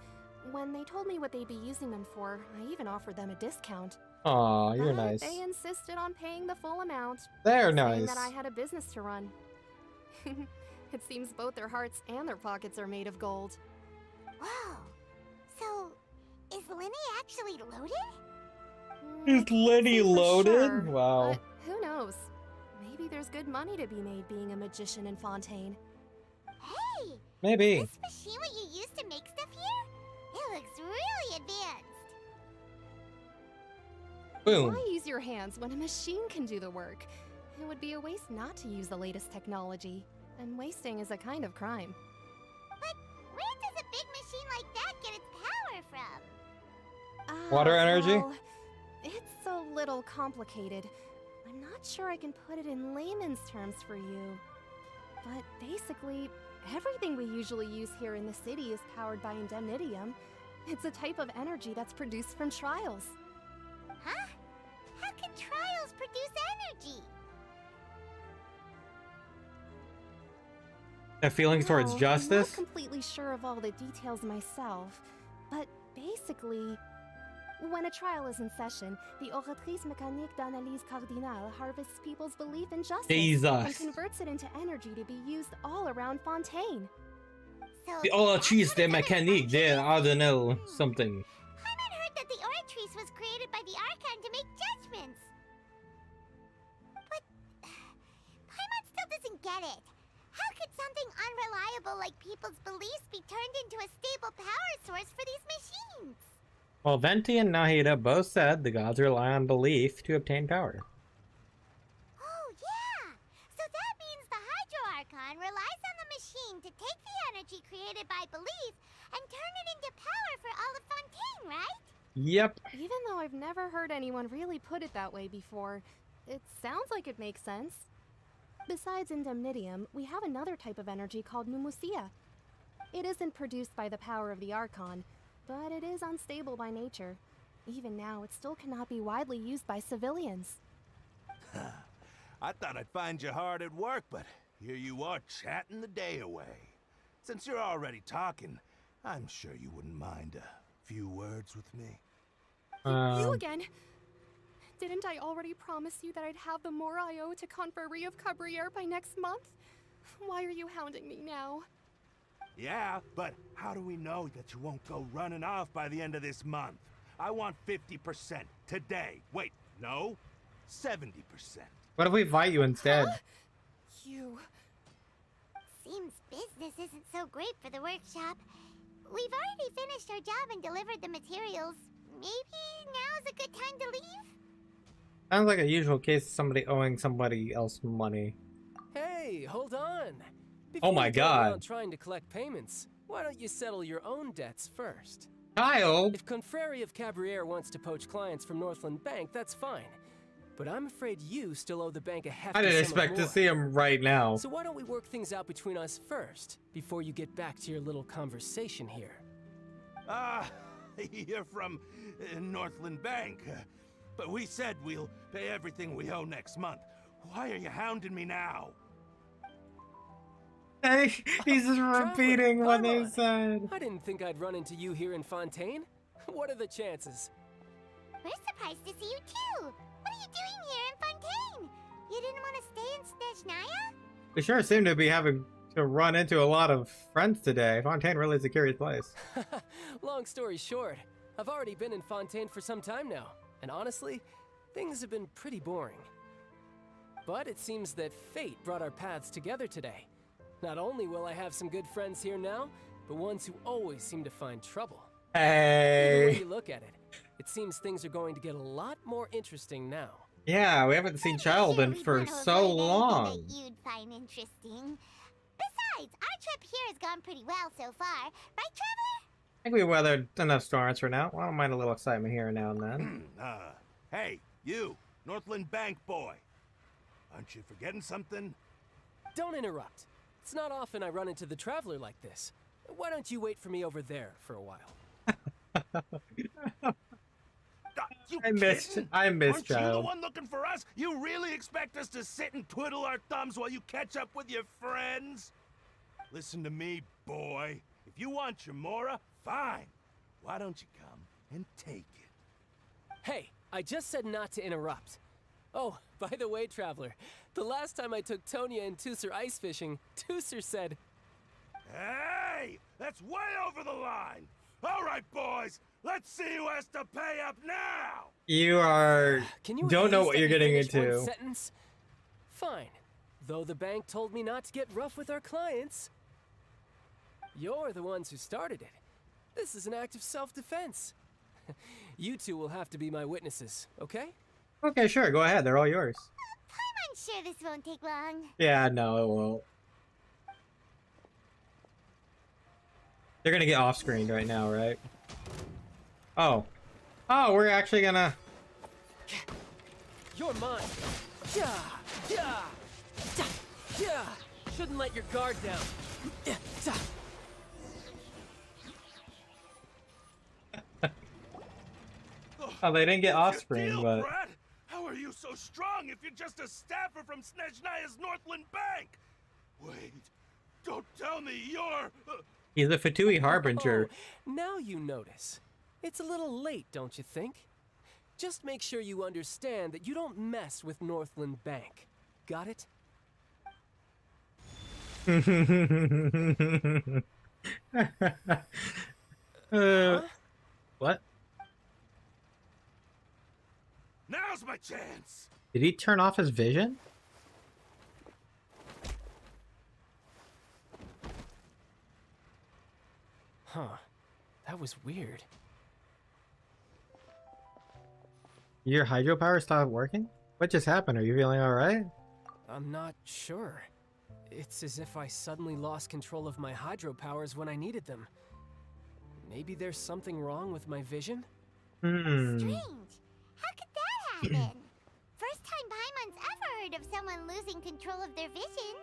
When they told me what they'd be using them for, I even offered them a discount. Aw, you're But nice. they insisted on paying the full amount. They're saying nice. that I had a business to run. It seems both their hearts and their pockets are made of gold. Whoa. So, is Lyney actually loaded? Is Lyney For loaded? sure, Wow. but who knows? Maybe there's good money to be made being a magician in Fontaine. Hey! Maybe. Is this machine what you use to make stuff here? It looks really advanced. Boom. Why use your hands when a machine can do the work? It would be a waste not to use the latest technology. And wasting is a kind of crime. But where does a big machine like that get its power from? Water energy? Well, it's a little complicated. I'm not sure I can put it in layman's terms for you. But basically, everything we usually use here in the city is powered by indemnitium. It's a type of energy that's produced from trials. Huh? How can trials produce energy? Their feelings towards Well, I'm justice? not completely sure of all the details myself, but basically, when a trial is in session, the Oratrice Mécanique d'Analyse Cardinale harvests people's belief in justice Jesus. and converts it into energy to be used all around Fontaine. So The Oratrice de Mécanique de Ardenel something. Paimon heard that the Oratrice was created by the Archon to make judgments. But Paimon still doesn't get it. How could something unreliable like people's beliefs be turned into a stable power source for these machines? Well, Venti and Nahida both said the gods rely on belief to obtain power. Oh, yeah! So that means the Hydro Archon relies on the machine to take the energy created by belief and turn it into power for all of Fontaine, right? Yep. Even though I've never heard anyone really put it that way before, it sounds like it makes sense. Besides indemnitium, we have another type of energy called pneumosia. It isn't produced by the power of the Archon, but it is unstable by nature. Even now, it still cannot be widely used by civilians. I thought I'd find you hard at work, but here you are chatting the day away. Since you're already talking, I'm sure you wouldn't mind a few words with me. You again? Didn't I already promise you that I'd have the more I owe to Confrérie of Cabriere by next month? Why are you hounding me now? Yeah, but how do we know that you won't go running off by the end of this month? I want 50% today. Wait, no, 70%. What if we fight you instead? You... Seems business isn't so great for the workshop. We've already finished our job and delivered the materials. Maybe now's a good time to leave? Sounds like a usual case of somebody owing somebody else money. Hey, hold on. Oh my you go God. around trying to collect payments, why don't you settle your own debts first? Kyle! If Confrérie of Cabriere wants to poach clients from Northland Bank, that's fine. But I'm afraid you still owe the bank a hefty I didn't sum expect of to more. see him right now. So why don't we work things out between us first, before you get back to your little conversation here? You're from Northland Bank. But we said we'll pay everything we owe next month. Why are you hounding me now? Hey, he's just repeating what they on. said. I didn't think I'd run into you here in Fontaine. What are the chances? We're surprised to see you too. What are you doing here in Fontaine? You didn't want to stay in Snezhnaya? We sure seem to be having to run into a lot of friends today. Fontaine really is a curious place. Long story short, I've already been in Fontaine for some time now, and honestly, things have been pretty boring. But it seems that fate brought our paths together today. Not only will I have some good friends here now, but ones who always seem to find trouble. Either way Hey. you look at it, it seems things are going to get a lot more interesting now. Yeah, we haven't seen Childen for so long. That you'd find interesting. Besides, our trip here has gone pretty well so far. Right, Traveler? I think we weathered enough storms for now. I don't mind a little excitement here and now and then. Hey, you, Northland Bank boy. Aren't you forgetting something? Don't interrupt. It's not often I run into the Traveler like this. Why don't you wait for me over there for a while? I missed Aren't you the Child. one looking for us? You really expect us to sit and twiddle our thumbs while you catch up with your friends? Listen to me, boy. If you want your Mora, fine. Why don't you come and take it? Hey, I just said not to interrupt. Oh, by the way, Traveler, the last time I took Tonya and Tusser ice fishing, Tusser said... Hey! That's way over the line! All right, boys, let's see who has to pay up now! You are... Can you don't know at what least you're let me getting finish one into. sentence? Fine. Though the bank told me not to get rough with our clients. You're the ones who started it. This is an act of self-defense. You two will have to be my witnesses, okay? Okay, sure, go ahead. They're all yours. I'm sure this won't take long. Yeah, no, it won't. They're gonna get off-screened right now, right? Oh. Oh, we're actually gonna... You're mine. Yeah, yeah, yeah. Shouldn't let your guard down. Oh, they didn't get off-screen, Deal, but... Brad? How are you so strong if you're just a staffer from Snezhnaya's Northland Bank? Wait, don't tell me you're... He's a Fatui Harbinger. Oh, now you notice. It's a little late, don't you think? Just make sure you understand that you don't mess with Northland Bank. Got it? What? Now's my chance! Did he turn off his vision? Huh. That was weird. Your hydropower stopped working? What just happened? Are you feeling alright? I'm not sure. It's as if I suddenly lost control of my hydro powers when I needed them. Maybe there's something wrong with my vision? Hmm. Strange. How could that happen? First time Paimon's ever heard of someone losing control of their vision.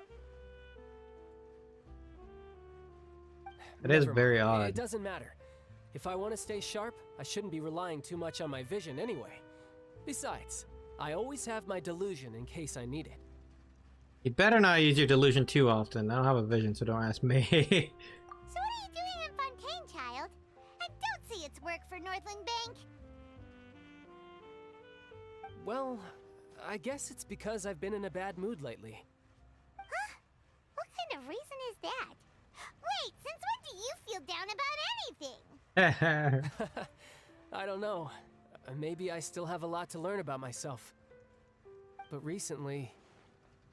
It is Never very mind. odd. It doesn't matter. If I want to stay sharp, I shouldn't be relying too much on my vision anyway. Besides, I always have my delusion in case I need it. You better not use your delusion too often. I don't have a vision, so don't ask me. So what are you doing in Fontaine, child? And don't say it's work for Northland Bank. Well, I guess it's because I've been in a bad mood lately. Huh? What kind of reason is that? Wait, since when do you feel down about anything? I don't know. Maybe I still have a lot to learn about myself. But recently,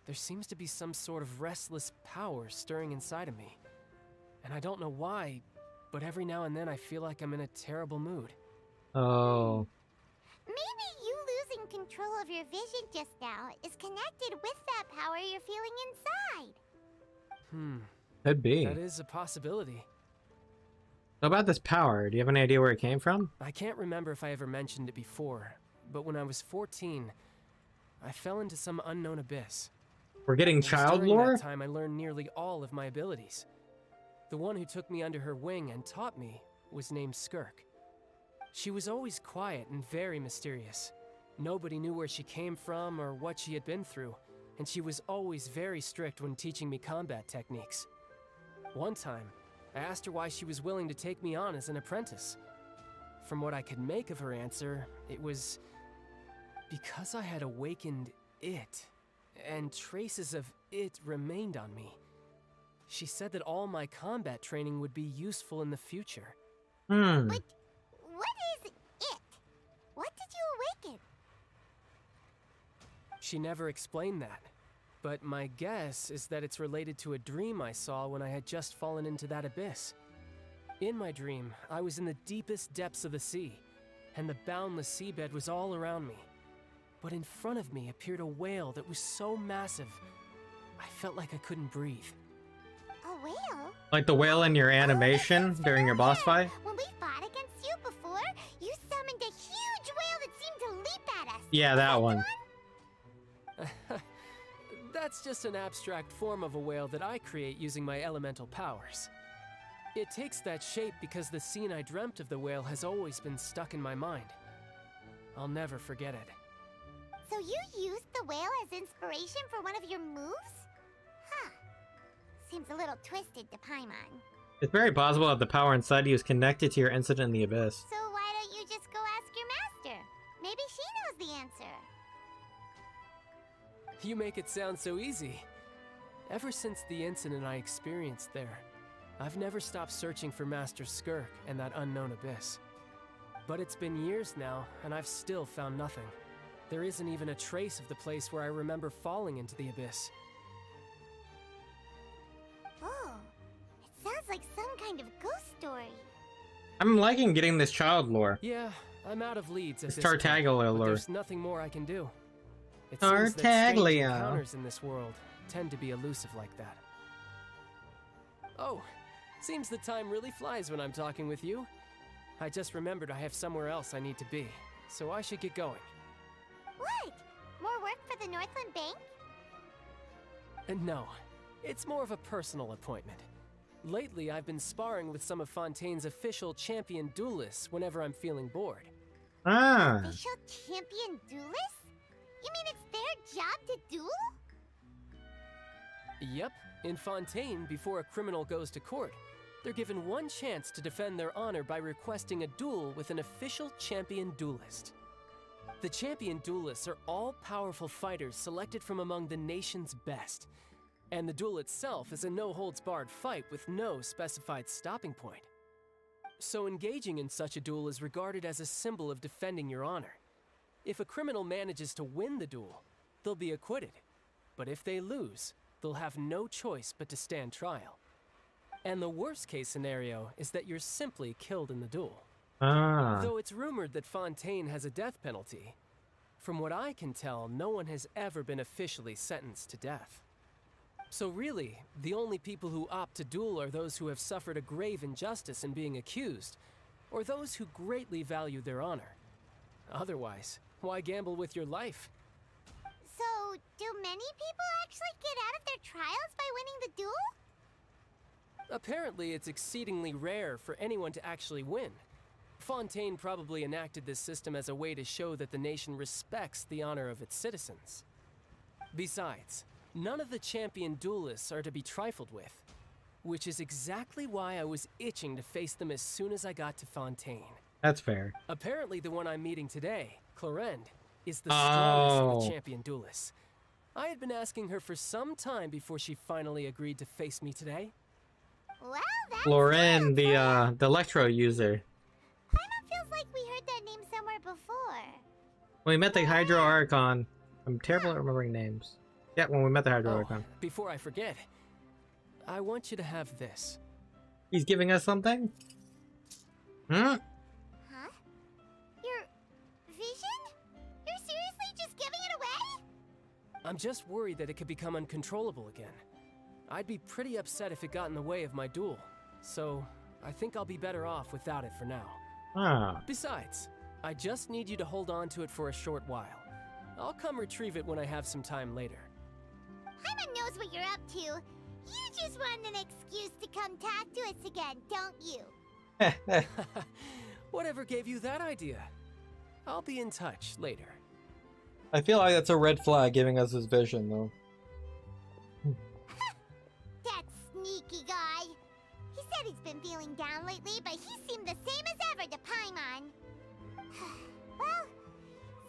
there seems to be some sort of restless power stirring inside of me. And I don't know why, but every now and then I feel like I'm in a terrible mood. Oh. Maybe you losing control of your vision just now is connected with that power you're feeling inside. Could be. That is a possibility. What about this power? Do you have any idea where it came from? I can't remember if I ever mentioned it before, but when I was 14, I fell into some unknown abyss. We're getting child During lore? that time, I learned nearly all of my abilities. The one who took me under her wing and taught me was named Skirk. She was always quiet and very mysterious. Nobody knew where she came from or what she had been through, and she was always very strict when teaching me combat techniques. One time, I asked her why she was willing to take me on as an apprentice. From what I could make of her answer, it was because I had awakened it, and traces of it remained on me. She said that all my combat training would be useful in the future. But what is it? What did you awaken? She never explained that, but my guess is that it's related to a dream I saw when I had just fallen into that abyss. In my dream, I was in the deepest depths of the sea, and the boundless seabed was all around me. But in front of me appeared a whale that was so massive, I felt like I couldn't breathe. A whale? Like the whale in your animation during your boss fight? When we fought against you before, you summoned a huge whale that seemed to leap at us. Yeah, that one. That's just an abstract form of a whale that I create using my elemental powers. It takes that shape because the scene I dreamt of the whale has always been stuck in my mind. I'll never forget it. So you used the whale as inspiration for one of your moves? Huh. Seems a little twisted to Paimon. It's very possible that the power inside you is connected to your incident in the abyss. So why don't you just go ask your master? Maybe she knows the answer. You make it sound so easy. Ever since the incident I experienced there, I've never stopped searching for Master Skirk and that unknown abyss. But it's been years now, and I've still found nothing. There isn't even a trace of the place where I remember falling into the abyss. Oh, it sounds like some kind of ghost story. I'm liking getting this child lore. Yeah, I'm out of leads at It's this point, Tartaglia but lore. there's nothing more I can do. It seems that strange Tartaglia. encounters in this world tend to be elusive like that. Oh, seems the time really flies when I'm talking with you. I just remembered I have somewhere else I need to be, so I should get going. What? More work for the Northland Bank? No, it's more of a personal appointment. Lately, I've been sparring with some of Fontaine's official champion duelists whenever I'm feeling bored. Ah. Official champion duelists? You mean it's their job to duel? Yep, in Fontaine, before a criminal goes to court, they're given one chance to defend their honor by requesting a duel with an official champion duelist. The champion duelists are all-powerful fighters selected from among the nation's best, and the duel itself is a no-holds-barred fight with no specified stopping point. So engaging in such a duel is regarded as a symbol of defending your honor. If a criminal manages to win the duel, they'll be acquitted. But if they lose, they'll have no choice but to stand trial. And the worst-case scenario is that you're simply killed in the duel. Ah. Though it's rumored that Fontaine has a death penalty, from what I can tell, no one has ever been officially sentenced to death. So really, the only people who opt to duel are those who have suffered a grave injustice in being accused, or those who greatly value their honor. Otherwise, why gamble with your life? So, do many people actually get out of their trials by winning the duel? Apparently, it's exceedingly rare for anyone to actually win. Fontaine probably enacted this system as a way to show that the nation respects the honor of its citizens. Besides, none of the champion duelists are to be trifled with, which is exactly why I was itching to face them as soon as I got to Fontaine. That's fair. Apparently, the one I'm meeting today, Clorinde, is the strongest of the Oh. champion duelists. I had been asking her for some time before she finally agreed to face me today. Well, that's Lauren, the Electro user. Paimon feels like we heard that name somewhere before. When we met the Hydro Archon. I'm terrible at remembering names. Yeah, when we met the Hydro Archon. Before I forget, I want you to have this. He's giving us something? Hmm? Huh? Your vision? You're seriously just giving it away? I'm just worried that it could become uncontrollable again. I'd be pretty upset if it got in the way of my duel, so I think I'll be better off without it for now. Ah. Besides, I just need you to hold on to it for a short while. I'll come retrieve it when I have some time later. Paimon knows what you're up to. You just want an excuse to come talk to us again, don't you? Whatever gave you that idea? I'll be in touch later. I feel like that's a red flag giving us his vision, though. That sneaky guy. He said he's been feeling down lately, but he seemed the same as ever to Paimon. Well,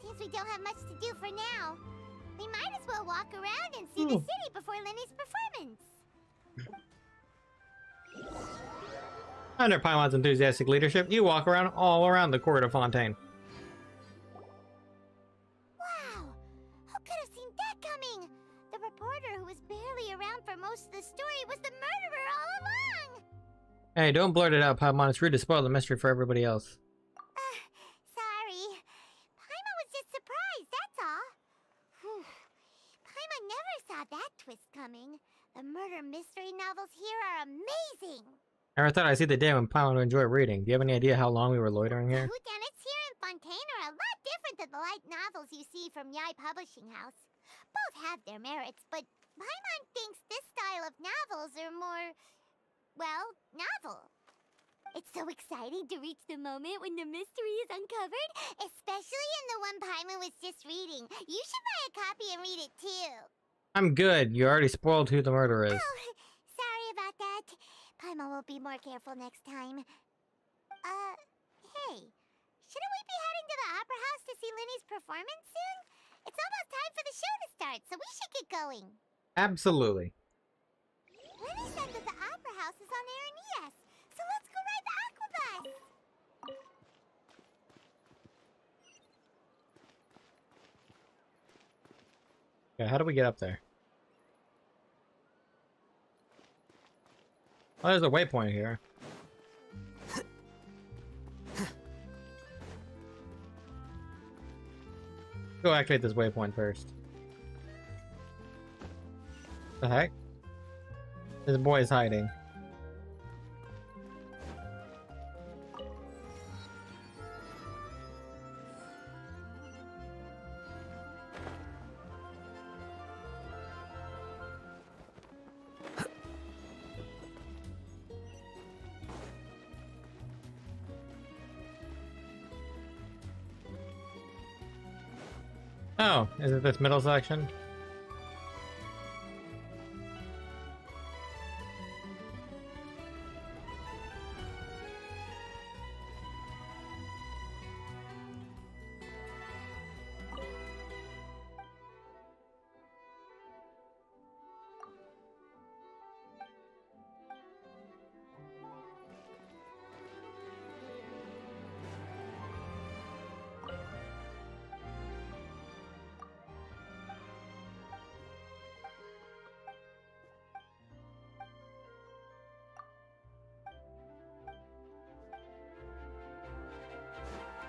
seems we don't have much to do for now. We might as well walk around and see the city before Lyney's performance. Under Paimon's enthusiastic leadership, you walk around all around the court of Fontaine. Wow! Who could have seen that coming? The reporter who was barely around for most of the story was the murderer all along! Hey, don't blurt it out, Paimon. It's rude to spoil the mystery for everybody else. Sorry. Paimon was just surprised, that's all. Whew. Paimon never saw that twist coming. The murder mystery novels here are amazing! I never thought I'd see the day when Paimon would enjoy reading. Do you have any idea how long we were loitering here? Whodunits here in Fontaine are a lot different than the light novels you see from Yai Publishing House. Both have their merits, but Paimon thinks this style of novels are more, well, novel. It's so exciting to reach the moment when the mystery is uncovered, especially in the one Paimon was just reading. You should buy a copy and read it too. I'm good. You already spoiled who the murderer is. Oh, sorry about that. Paimon will be more careful next time. Hey, shouldn't we be heading to the Opera House to see Lyney's performance soon? It's almost time for the show to start, so we should get going. Absolutely. Lyney said that the Opera House is on Aranias, so let's go ride the Aquabus! Yeah, how do we get up there? Oh, there's a waypoint here. Go activate this waypoint first. The heck? This boy is hiding. Oh, is it this middle section?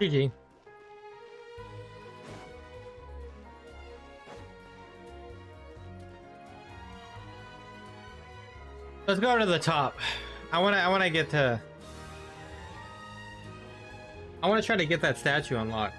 GG. Let's go to the top. I wanna try to get that statue unlocked.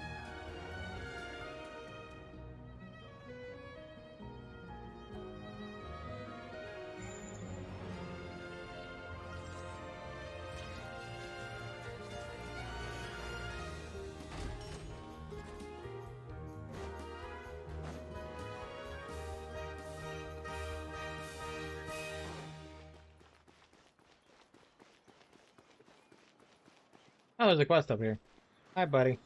Oh, there's a quest up here. Hi, buddy.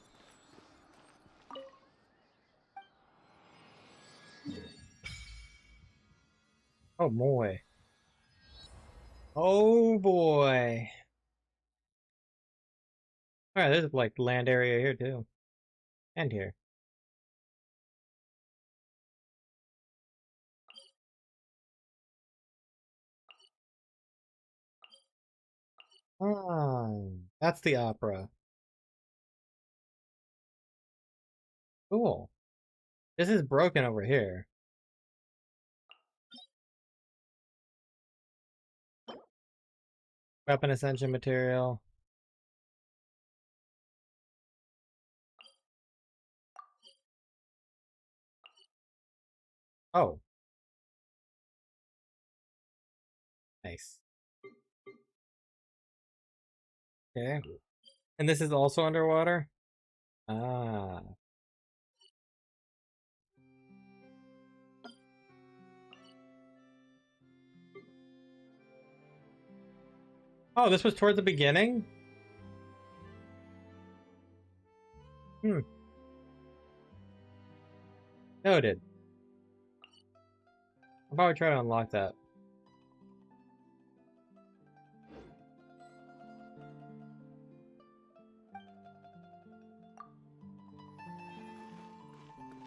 Oh boy. Oh boy. Alright, there's like land area here too. And here. Oh, that's the opera. Cool. This is broken over here. Weapon ascension material. Oh. Nice. Okay. And this is also underwater? Ah. Oh, this was towards the beginning? Hmm. Noted. I'll probably try to unlock that.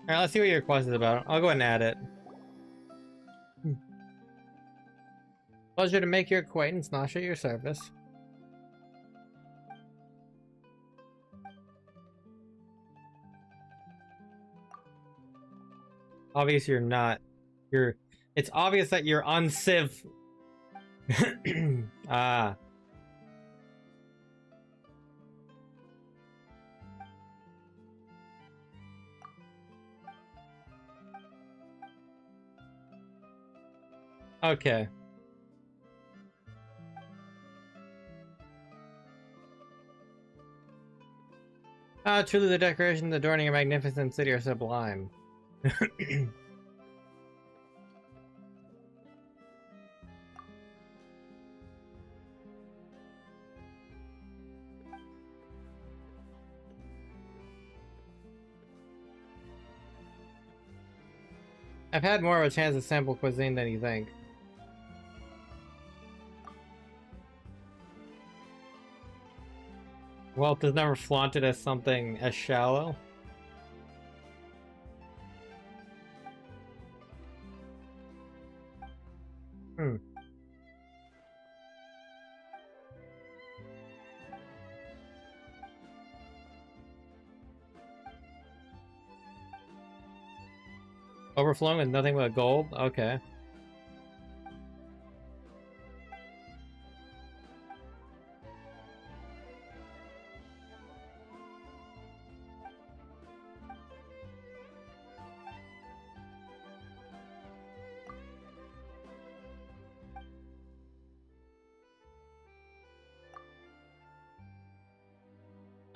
Alright, let's see what your quest is about. I'll go ahead and add it. Pleasure to make your acquaintance, Nasha, your service. Obvious you're not. It's obvious that you're unciv. Ah. Okay. Ah, truly the decorations adorning a magnificent city are sublime. I've had more of a chance to sample cuisine than you think. Wealth is never flaunted as something as shallow. Hmm. Overflowing with nothing but gold? Okay.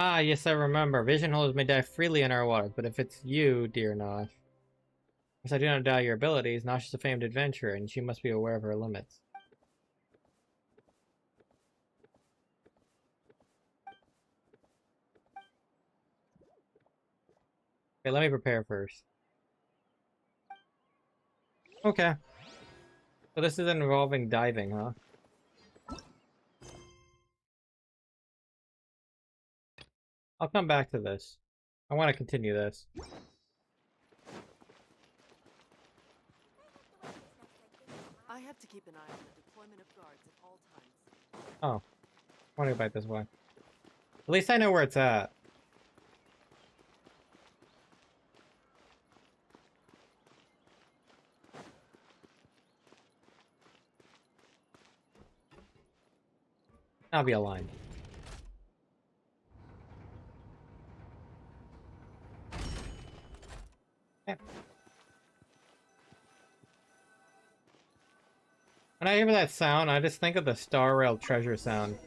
Ah, yes, I remember. Vision holders may dive freely in our waters, but if it's you, dear Nosh. Yes, I do not doubt your abilities. Nosh is a famed adventurer, and she must be aware of her limits. Okay, let me prepare first. Okay. So this is involving diving, huh? I'll come back to this. I want to continue this. I have to keep an eye on the deployment of guards at all times. Oh. I want to go back this way. At least I know where it's at. I'll be aligned. Okay. When I hear that sound, I just think of the Star Rail treasure sound.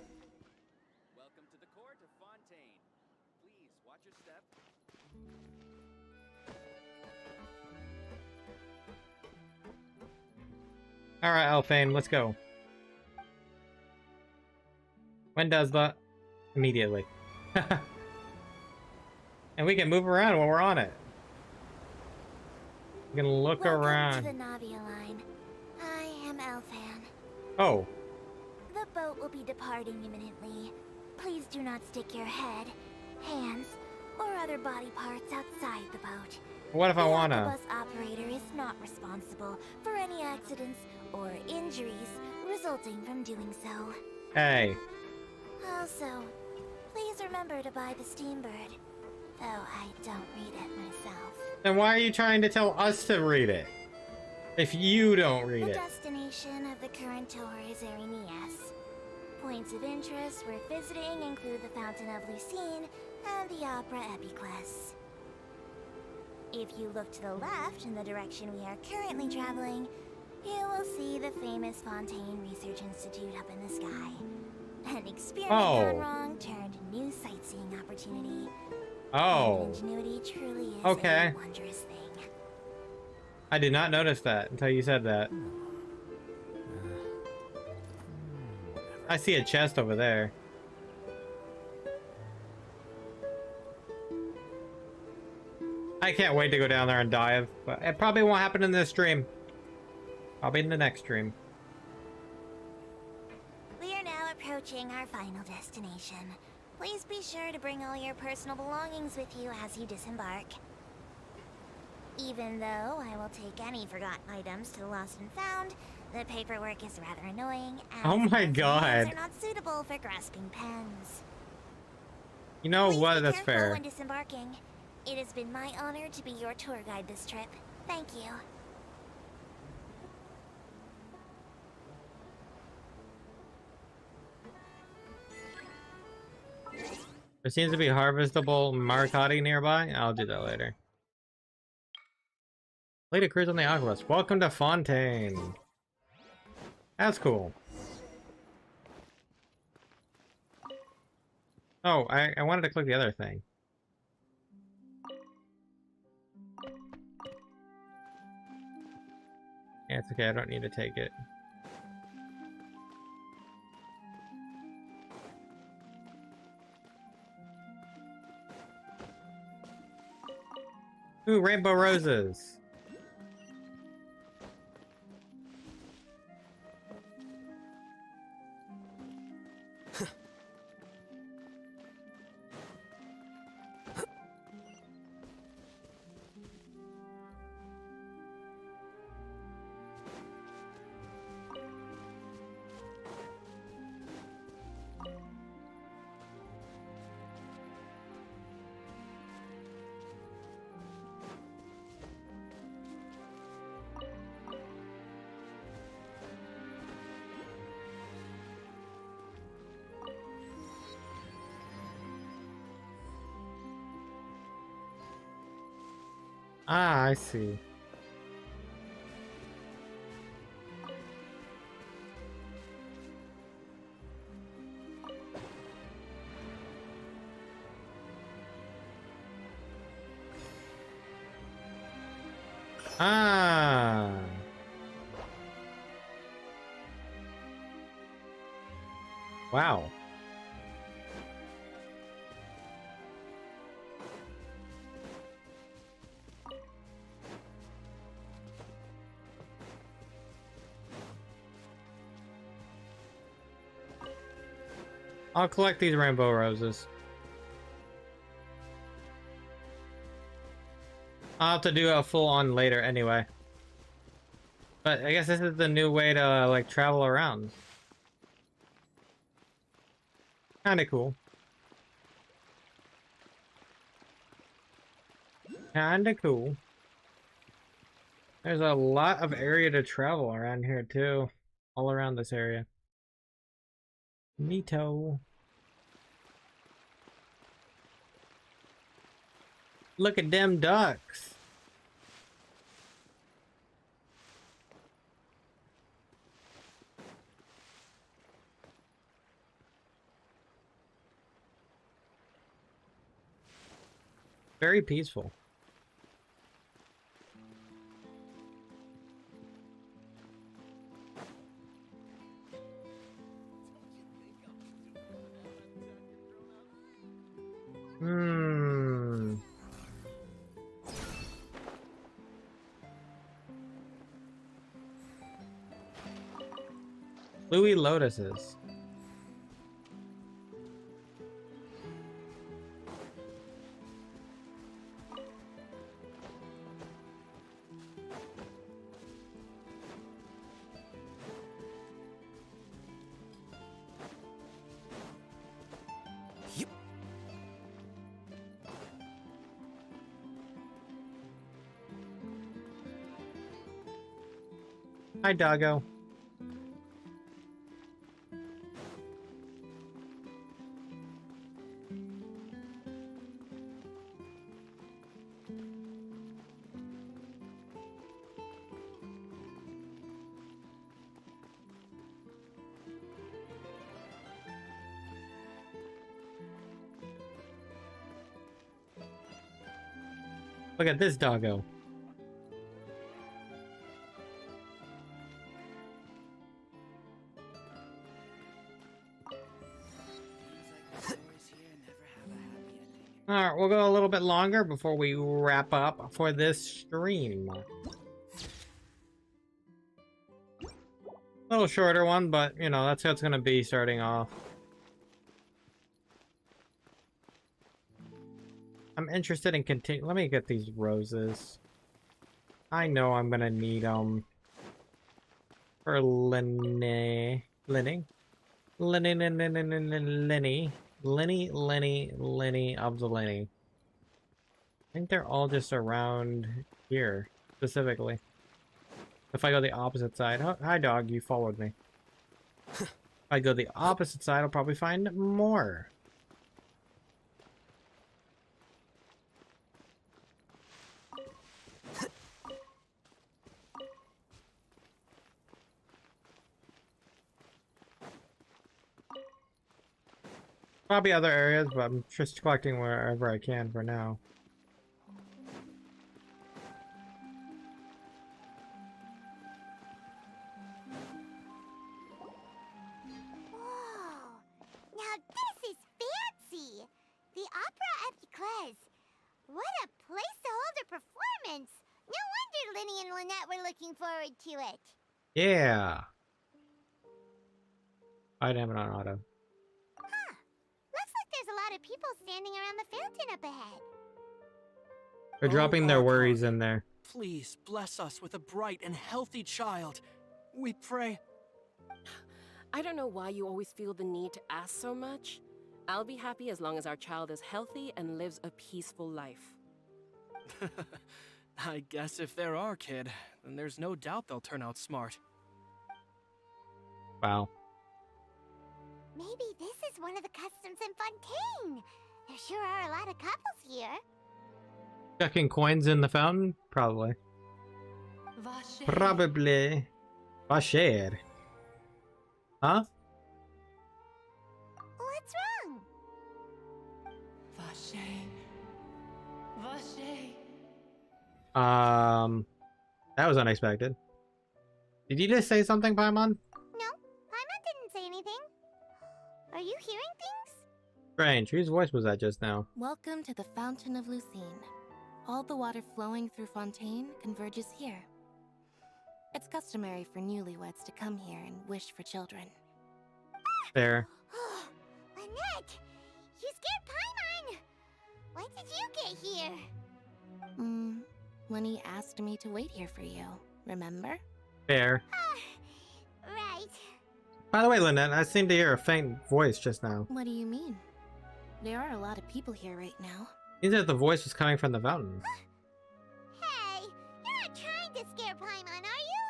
Welcome to the court of Fontaine. Please watch your step. Alright, Alphane, let's go. When does that? Immediately. And we can move around while we're on it. We can look Welcome around. to the Navia line. I am Elfan. Oh. The boat will be departing imminently. Please do not stick your head, hands, or other body parts outside the boat. What if I The wanna? bus operator is not responsible for any accidents or injuries resulting from doing so. Hey. Also, please remember to buy the Steambird, though I don't read it myself. Then why are you trying to tell us to read it? If you don't read The it. destination of the current tour is Arenias. Points of interest worth visiting include the Fountain of Lucine and the Opera Epiclese. If you look to the left in the direction we are currently traveling, you will see the famous Fontaine Research Institute up in the sky. An experiment gone wrong turned new sightseeing opportunity. Oh. Ingenuity truly is Okay. a wondrous thing. I did not notice that until you said that. I see a chest over there. I can't wait to go down there and dive, but it probably won't happen in this stream. Probably in the next stream. We are now approaching our final destination. Please be sure to bring all your personal belongings with you as you disembark. Even though I will take any forgotten items to the lost and found, the paperwork is rather annoying, as Oh my most God. names are not suitable for grasping pens. You know Please what? be That's careful fair. when disembarking. It has been my honor to be your tour guide this trip. Thank you. There seems to be harvestable Marcotti nearby. I'll do that later. Lady cruise on the Archon Quest. Welcome to Fontaine. That's cool. Oh, I wanted to click the other thing. Yeah, it's okay. I don't need to take it. Ooh, rainbow roses. Ah, I see. Ah. Wow. I'll collect these rainbow roses. I'll have to do a full on later anyway. But I guess this is the new way to like travel around. Kinda cool. Kinda cool. There's a lot of area to travel around here too. All around this area. Neato. Look at them ducks. Very peaceful. Hmm. Louis Lotuses. Hi, doggo. Look at this doggo. Alright, we'll go a little bit longer before we wrap up for this stream. A little shorter one, but, you know, that's how it's gonna be starting off. I'm interested in continue. Let me get these roses. I know I'm gonna need them for Lyney. Lyney of the Lyney. I think they're all just around here, specifically. If I go the opposite side... Oh, hi dog, you followed me. If I go the opposite side, I'll probably find more. Probably other areas, but I'm just collecting wherever I can for now. Whoa! Now this is fancy! The Opera at Eclairs. What a place to hold a performance! No wonder Lyney and Lynette were looking forward to it. Yeah. I'd have it on auto. Huh. Looks like there's a lot of people standing around the fountain up ahead. They're dropping their Archon, worries in there. Please bless us with a bright and healthy child. We pray. I don't know why you always feel the need to ask so much. I'll be happy as long as our child is healthy and lives a peaceful life. I guess if they're our kid, then there's no doubt they'll turn out smart. Wow. Maybe this is one of the customs in Fontaine. There sure are a lot of couples here. Checking coins in the fountain? Probably. Probably. Vacher. Huh? What's wrong? That was unexpected. Did you just say something, Paimon? No, Paimon didn't say anything. Are you hearing things? Strange. Whose voice was that just now? Welcome to the Fountain of Lucine. All the water flowing through Fontaine converges here. It's customary for newlyweds to come here and wish for children. There. Lynette! You scared Paimon! When did you get here? Lyney asked me to wait here for you, remember? Fair. Right. By the way, Lynette, I seem to hear a faint voice just now. What do you mean? There are a lot of people here right now. Seems that the voice was coming from the fountain. Hey, you're not trying to scare Paimon, are you?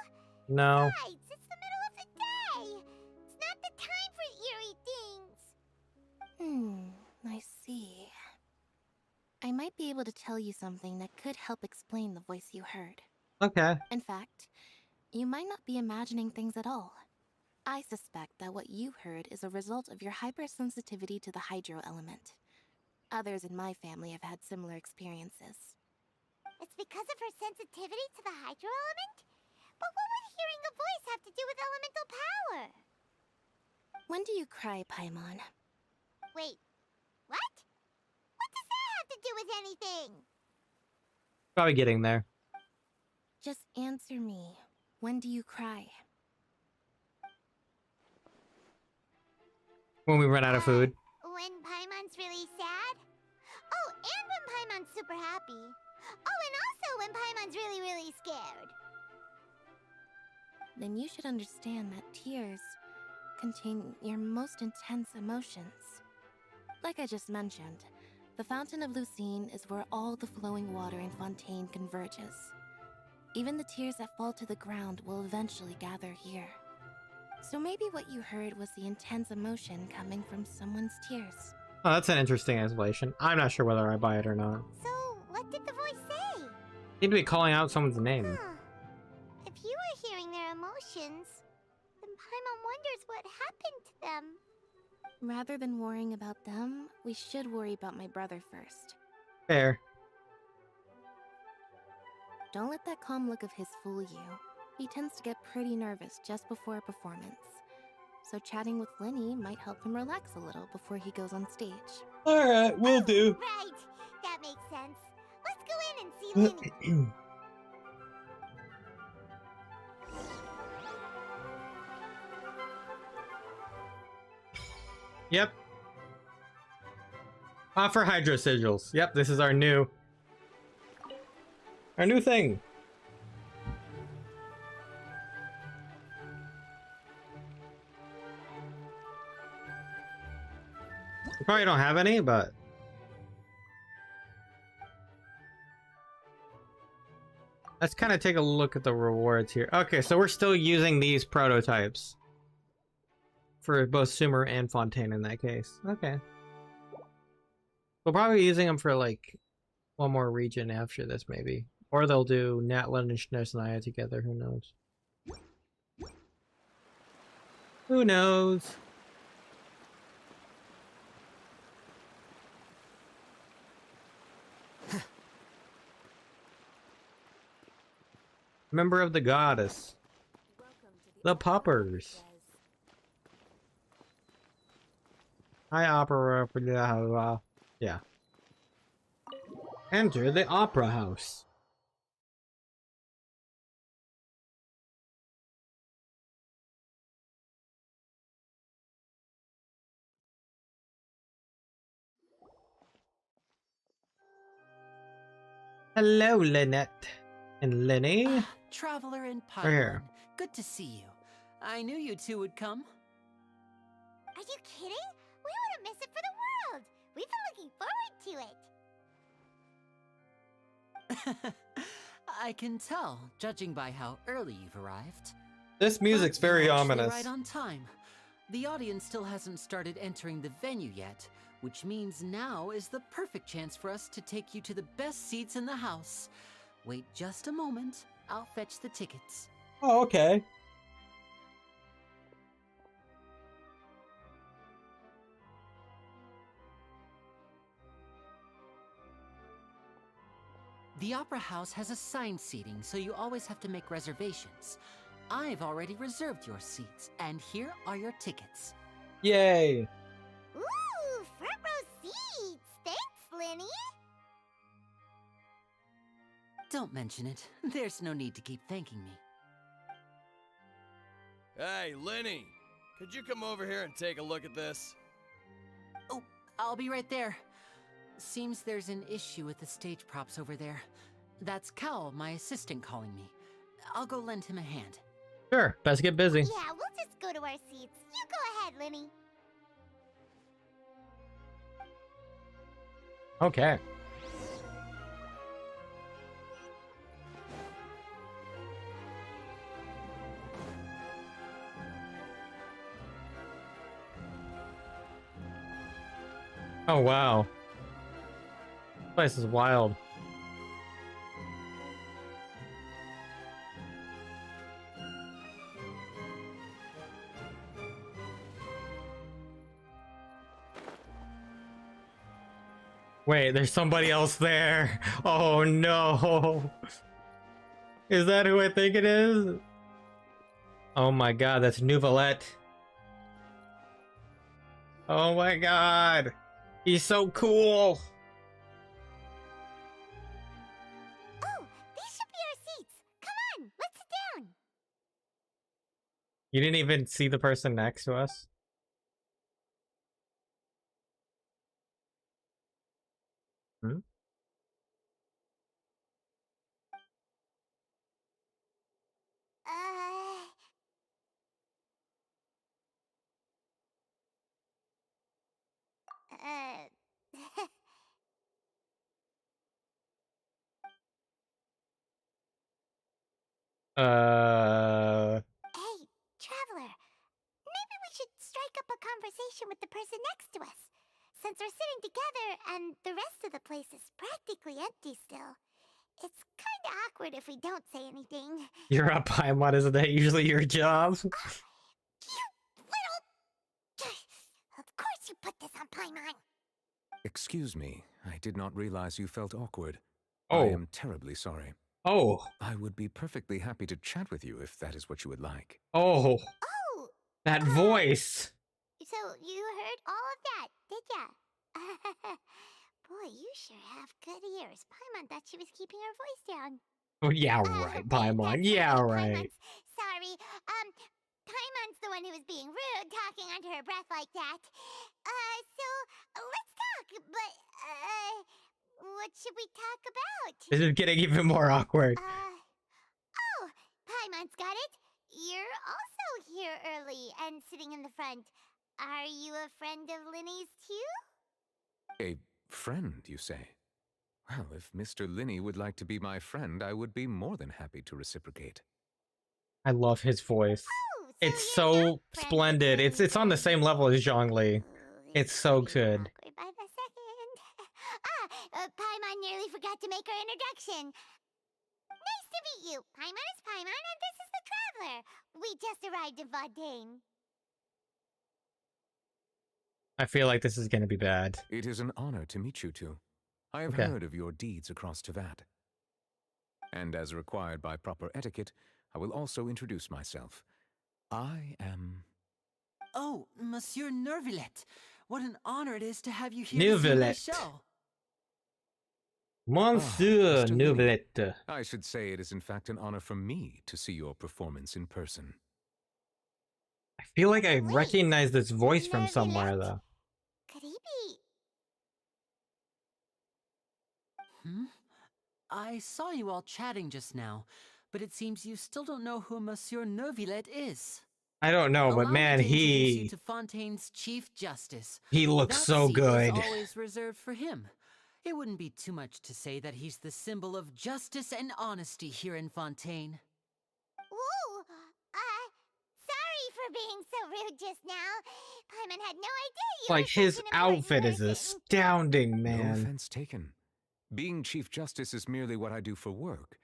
No. Besides, it's the middle of the day. It's not the time for eerie things. I see. I might be able to tell you something that could help explain the voice you heard. Okay. In fact, you might not be imagining things at all. I suspect that what you heard is a result of your hypersensitivity to the hydro element. Others in my family have had similar experiences. It's because of her sensitivity to the hydro element? But what would hearing a voice have to do with elemental power? When do you cry, Paimon? Wait, what? What does have to do with anything? Probably getting there. Just answer me. When do you cry? When we run out of food. When Paimon's really sad? Oh, and when Paimon's super happy. Oh, and also when Paimon's really, really scared. Then you should understand that tears contain your most intense emotions. Like I just mentioned, the Fountain of Lucine is where all the flowing water in Fontaine converges. Even the tears that fall to the ground will eventually gather here. So maybe what you heard was the intense emotion coming from someone's tears. Oh, that's an interesting explanation. I'm not sure whether I buy it or not. So, what did the voice say? Seem to be calling out someone's name. If you were hearing their emotions, then Paimon wonders what happened to them. Rather than worrying about them, we should worry about my brother first. Fair. Don't let that calm look of his fool you. He tends to get pretty nervous just before a performance. So chatting with Lyney might help him relax a little before he goes on stage. Alright, will do. Right, that makes sense. Let's go in and see Lyney. Yep. Offer hydro sigils. Yep, this is our new thing. We probably don't have any, but let's kind of take a look at the rewards here. Okay, so we're still using these prototypes for both Sumer and Fontaine in that case. Okay. We'll probably be using them for like one more region after this, maybe. Or they'll do Natlan and Shnesnaya together, who knows? Who knows? Member of the goddess. The Poppers. Hi, opera. Yeah. Enter the opera house. Hello, Lynette and Lyney. Traveler in We're here. Python. Good to see you. I knew you two would come. Are you kidding? We wouldn't miss it for the world. We've been looking forward to it. I can tell, judging by how early you've arrived. This music's But very you're actually ominous. Right on time. The audience still hasn't started entering the venue yet, which means now is the perfect chance for us to take you to the best seats in the house. Wait just a moment. I'll fetch the tickets. Oh, okay. The Opera House has assigned seating, so you always have to make reservations. I've already reserved your seats, and here are your tickets. Yay. Ooh, front row seats. Thanks, Lyney. Don't mention it. There's no need to keep thanking me. Hey, Lyney, could you come over here and take a look at this? Oh, I'll be right there. Seems there's an issue with the stage props over there. That's Cal, my assistant, calling me. I'll go lend him a hand. Sure, best get busy. Yeah, we'll just go to our seats. You go ahead, Lyney. Okay. Oh, wow. This place is wild. Wait, there's somebody else there. Oh no. Is that who I think it is? Oh my god, that's Nouvelette. Oh my god. He's so cool. You didn't even see the person next to us? Hmm? Hey, traveler. Maybe we should strike up a conversation with the person next to us. Since we're sitting together and the rest of the place is practically empty still, it's kinda awkward if we don't say anything. You're up, Paimon. Isn't that usually your job? Of course you put this on Paimon. Excuse me, I did not realize you felt awkward. Oh. I am terribly sorry. Oh. I would be perfectly happy to chat with you if that is what you would like. Oh. That voice. So you heard all of that, did ya? Boy, you sure have good ears. Paimon thought she was keeping her voice down. Oh, yeah, right, Paimon. Yeah, right. Sorry. Paimon's the one who was being rude, talking under her breath like that. So let's talk. But what should we talk about? This is getting even more awkward. Oh, Paimon's got it. You're also here early and sitting in the front. Are you a friend of Lyney's too? A friend, you say? Well, if Mr. Lyney would like to be my friend, I would be more than happy to reciprocate. I love his voice. It's so splendid. It's on the same level as Zhongli. It's so good. By the second. Paimon nearly forgot to make her introduction. Nice to meet you. Paimon is Paimon, and this is the Traveler. We just arrived in Fontaine. I feel like this is gonna be bad. It is an honor to meet you two. I have Okay. heard of your deeds across Teyvat. And as required by proper etiquette, I will also introduce myself. I am... Oh, Monsieur Nervillet. What an honor it is to have you here to see my Nervillet. show. Monsieur Mr. Lyney, Nouvelet. I should say it is in fact an honor for me to see your performance in person. I feel like I recognize this voice from somewhere, though. Could he be? Hmm? I saw you all chatting just now, but it seems you still don't know who Monsieur Nervillet is. I don't know, but Allow man, me to introduce you he to Fontaine's Chief Justice. he looks That so seat good. is always reserved for him. It wouldn't be too much to say that he's the symbol of justice and honesty here in Fontaine. Ooh, sorry for being so rude just now. Paimon had no idea you Like, were his such an important outfit is person. astounding, No man. offense taken. Being Chief Justice is merely what I do for work.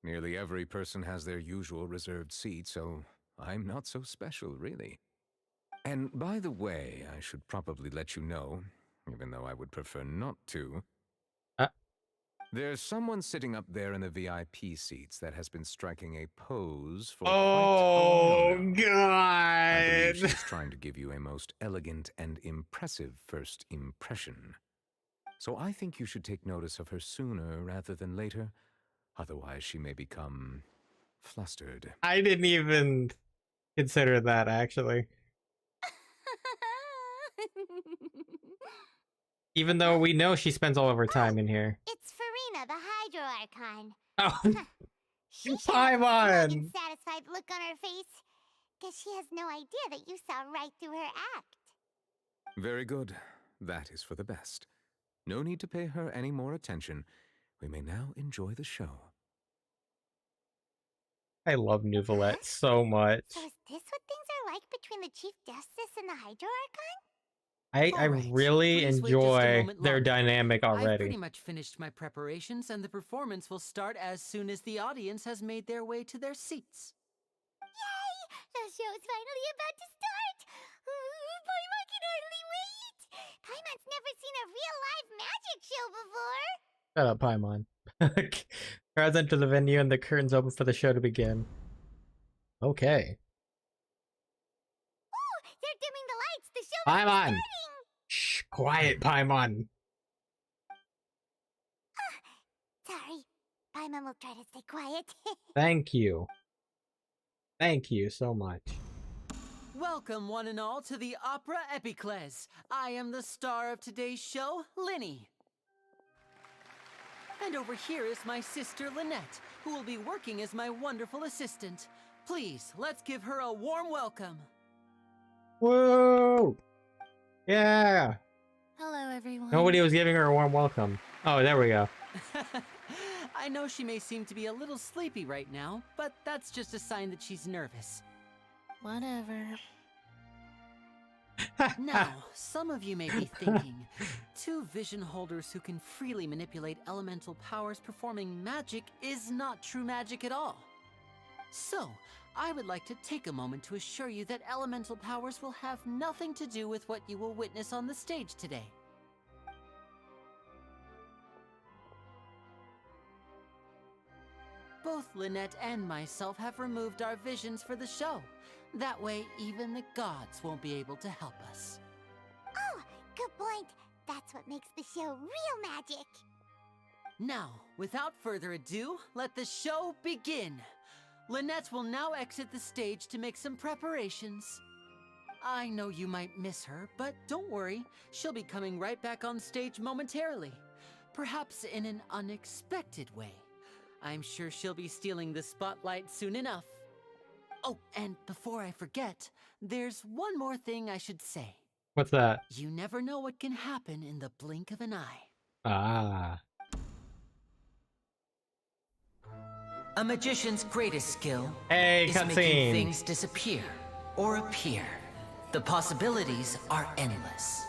Nearly every person has their usual reserved seat, so I'm not so special, really. And by the way, I should probably let you know, even though I would prefer not to. There's someone sitting up there in the VIP seats that has been striking a pose for quite a while now. I believe she's trying to give you a most elegant and impressive first impression. So I think you should take notice of her sooner rather than later. Otherwise, she may become flustered. I didn't even consider that, actually. Even though we know she spends all of her time in here. It's Farina, the Hydro Archon. Oh, She should have a smug Paimon! and satisfied look on her face. Guess she has no idea that you saw right through her act. Very good. That is for the best. No need to pay her any more attention. We may now enjoy the show. I love Nouvelet so much. So is this what things are like between the Chief Justice and the Hydro Archon? I really Please wait just a enjoy moment their longer. dynamic I've pretty already. much finished my preparations, and the performance will start as soon as the audience has made their way to their seats. Yay! The show's finally about to start! Paimon can hardly wait! Paimon's never seen a real live magic show before! Shut up, Paimon. Crowds enter the venue and the curtains open for the show to begin. Okay. Ooh, they're dimming the lights! The show is Paimon! starting! Shh, quiet, Paimon. Sorry. Paimon will try to stay quiet. Thank you. Thank you so much. Welcome, one and all, to the Opera Epiclese. I am the star of today's show, Lyney. And over here is my sister, Lynette, who will be working as my wonderful assistant. Please, let's give her a warm welcome. Whoa! Yeah! Hello, everyone. Nobody was giving her a warm welcome. Oh, there we go. I know she may seem to be a little sleepy right now, but that's just a sign that she's nervous. Whatever. Now, some of you may be thinking, two vision holders who can freely manipulate elemental powers performing magic is not true magic at all. So, I would like to take a moment to assure you that elemental powers will have nothing to do with what you will witness on the stage today. Both Lynette and myself have removed our visions for the show. That way, even the gods won't be able to help us. Oh, good point. That's what makes the show real magic. Now, without further ado, let the show begin. Lynette will now exit the stage to make some preparations. I know you might miss her, but don't worry. She'll be coming right back on stage momentarily. Perhaps in an unexpected way. I'm sure she'll be stealing the spotlight soon enough. Oh, and before I forget, there's one more thing I should say. What's that? You never know what can happen in the blink of an eye. Ah. A magician's greatest skill is making cutscene. things disappear or appear. The possibilities are endless.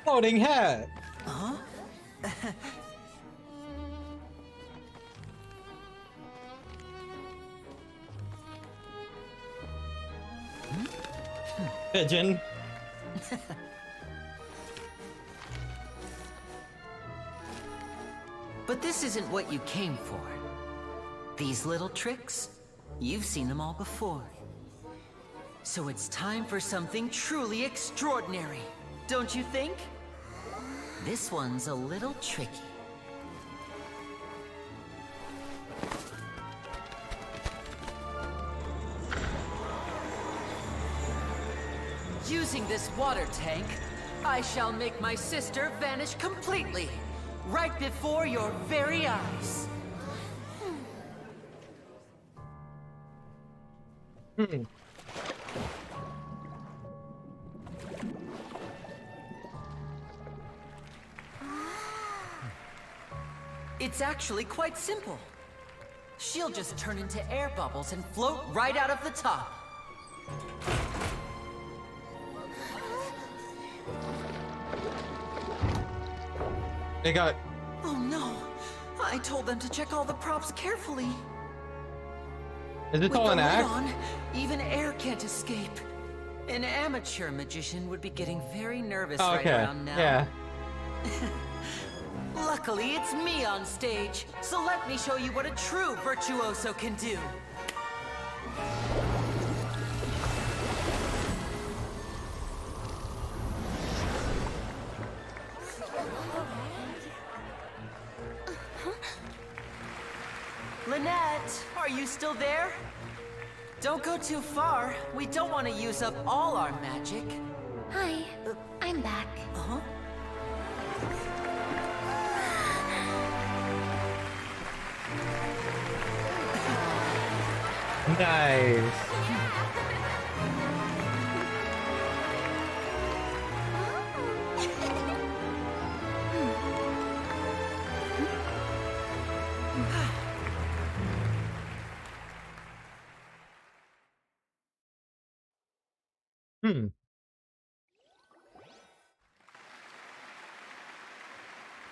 Floating head. Huh? Pigeon. But this isn't what you came for. These little tricks, you've seen them all before. So it's time for something truly extraordinary, don't you think? This one's a little tricky. Using this water tank, I shall make my sister vanish completely, right before your very eyes. It's actually quite simple. She'll just turn into air bubbles and float right out of the top. They got. Oh no! I told them to check all the props carefully. Is this all an act? On, even air can't escape. An amateur magician would be getting very nervous right around now. Yeah. Luckily, it's me on stage, so let me show you what a true virtuoso can do. Lynette, are you still there? Don't go too far. We don't want to use up all our magic. Hi, I'm back. Uh-huh. Nice.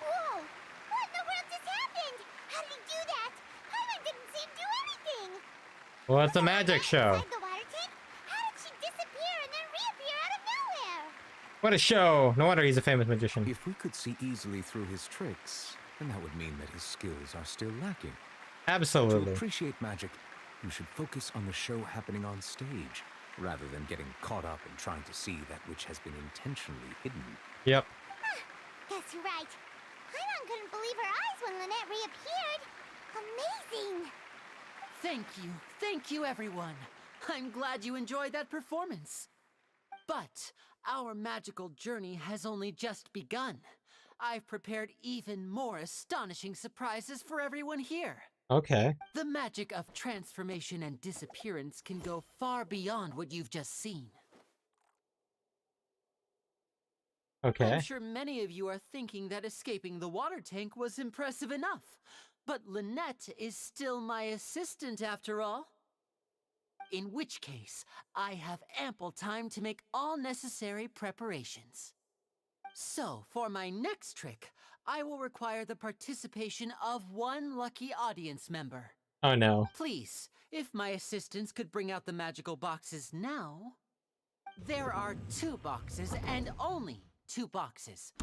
Whoa! What in the world just happened? How did he do that? Paimon didn't see him do anything. Well, it's a magic show. Inside the water tank? How did she disappear and then reappear out of nowhere? What a show. No wonder he's a famous magician. If we could see easily through his tricks, then that would mean that his skills are still lacking. Absolutely. To appreciate magic, you should focus on the show happening on stage. rather than getting caught up in trying to see that which has been intentionally hidden. Yep. Guess you're right. Paimon couldn't believe her eyes when Lynette reappeared. Amazing! Thank you everyone. I'm glad you enjoyed that performance. But our magical journey has only just begun. I've prepared even more astonishing surprises for everyone here. Okay. The magic of transformation and disappearance can go far beyond what you've just seen. Okay. I'm sure many of you are thinking that escaping the water tank was impressive enough. But Lynette is still my assistant after all. In which case, I have ample time to make all necessary preparations. So, for my next trick, I will require the participation of one lucky audience member. Oh no. Please, if my assistants could bring out the magical boxes now. There are 2 boxes and only 2 boxes.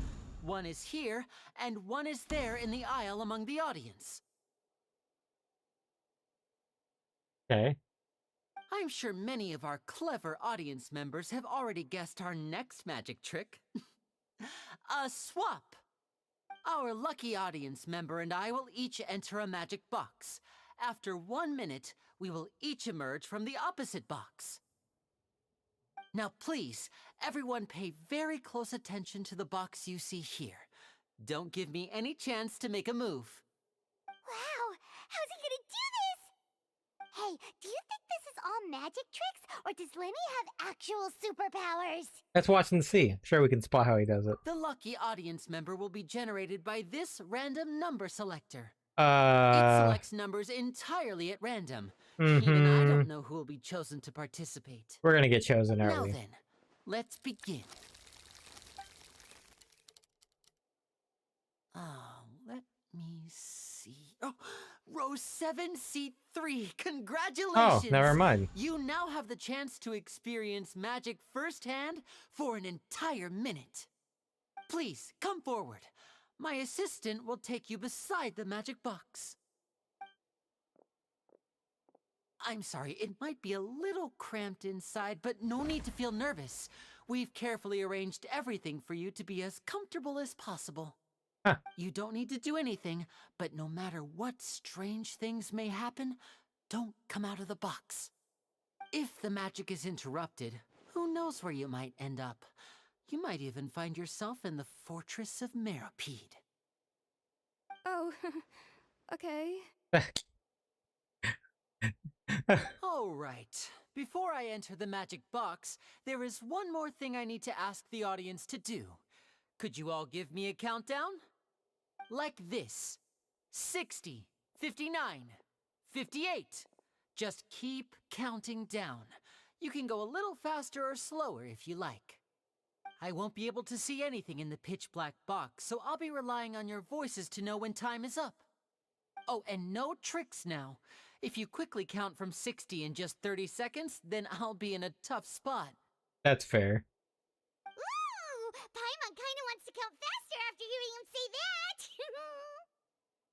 One is here, and one is there in the aisle among the audience. Okay. I'm sure many of our clever audience members have already guessed our next magic trick. A swap! Our lucky audience member and I will each enter a magic box. After 1 minute, we will each emerge from the opposite box. Now please, everyone pay very close attention to the box you see here. Don't give me any chance to make a move. Wow! How's he gonna do this? Hey, do you think this is all magic tricks, or does Lyney have actual superpowers? Let's watch and see. I'm sure we can spot how he does it. The lucky audience member will be generated by this random number selector. It selects numbers entirely at random. Even I don't know who will be chosen to participate. We're gonna get chosen, aren't Now we? then, let's begin. Let me see. Oh, row 7, seat 3. Congratulations! Oh, never mind. You now have the chance to experience magic firsthand for an entire minute. Please, come forward. My assistant will take you beside the magic box. I'm sorry, it might be a little cramped inside, but no need to feel nervous. We've carefully arranged everything for you to be as comfortable as possible. Huh. You don't need to do anything, but no matter what strange things may happen, don't come out of the box. If the magic is interrupted, who knows where you might end up? You might even find yourself in the Fortress of Meropide. Oh, okay. All right. Before I enter the magic box, there is one more thing I need to ask the audience to do. Could you all give me a countdown? Like this. 60, 59, 58. Just keep counting down. You can go a little faster or slower if you like. I won't be able to see anything in the pitch black box, so I'll be relying on your voices to know when time is up. Oh, and no tricks now. If you quickly count from 60 in just 30 seconds, then I'll be in a tough spot. That's fair. Ooh! Paimon kinda wants to count faster after hearing him say that!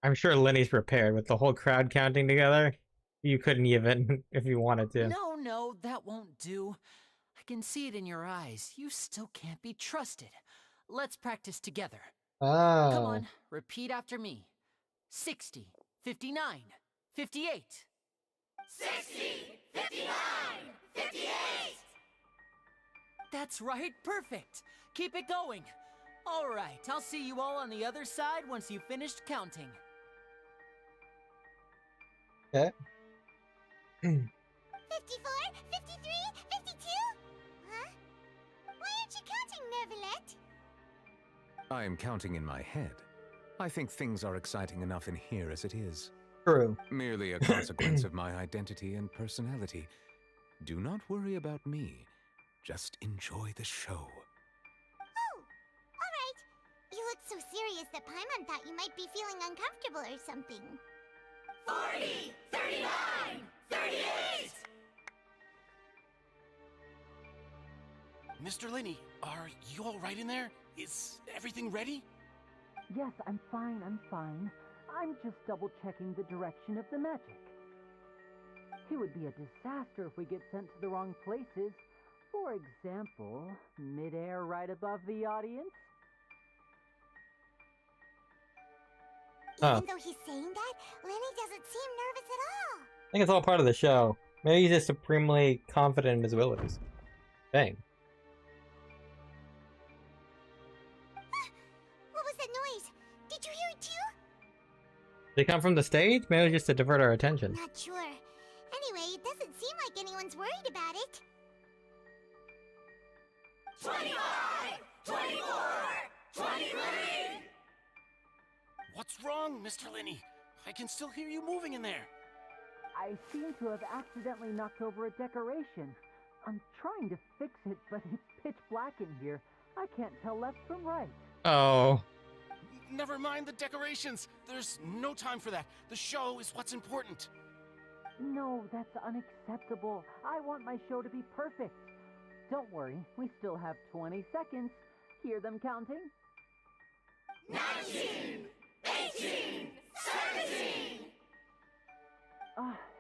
I'm sure Lyney's prepared with the whole crowd counting together. You couldn't even if you wanted to. No, that won't do. I can see it in your eyes. You still can't be trusted. Let's practice together. Oh. Come on, repeat after me. 60, 59, 58. 60, 59, 58! That's right, perfect. Keep it going. All right, I'll see you all on the other side once you've finished counting. Okay. 54, 53, 52? Huh? Why aren't you counting, Neuvillette? I am counting in my head. I think things are exciting enough in here as it is. True. Merely a consequence of my identity and personality. Do not worry about me. Just enjoy the show. Oh, alright. You look so serious that Paimon thought you might be feeling uncomfortable or something. 40, 39, 38! Mr. Lyney, are you all right in there? Is everything ready? Yes, I'm fine. I'm just double-checking the direction of the magic. It would be a disaster if we get sent to the wrong places. For example, midair right above the audience. Even though he's saying that, Lyney doesn't seem nervous at all. I think it's all part of the show. Maybe he's just supremely confident in his abilities. Dang. What was that noise? Did you hear it too? Did it come from the stage? Maybe it was just to divert our attention. Not sure. Anyway, it doesn't seem like anyone's worried about it. 25! 24! 23! What's wrong, Mr. Lyney? I can still hear you moving in there. I seem to have accidentally knocked over a decoration. I'm trying to fix it, but it's pitch black in here. I can't tell left from right. Oh. Never mind the decorations. There's no time for that. The show is what's important. No, that's unacceptable. I want my show to be perfect. Don't worry, we still have 20 seconds. Hear them counting? 19! 18! 17!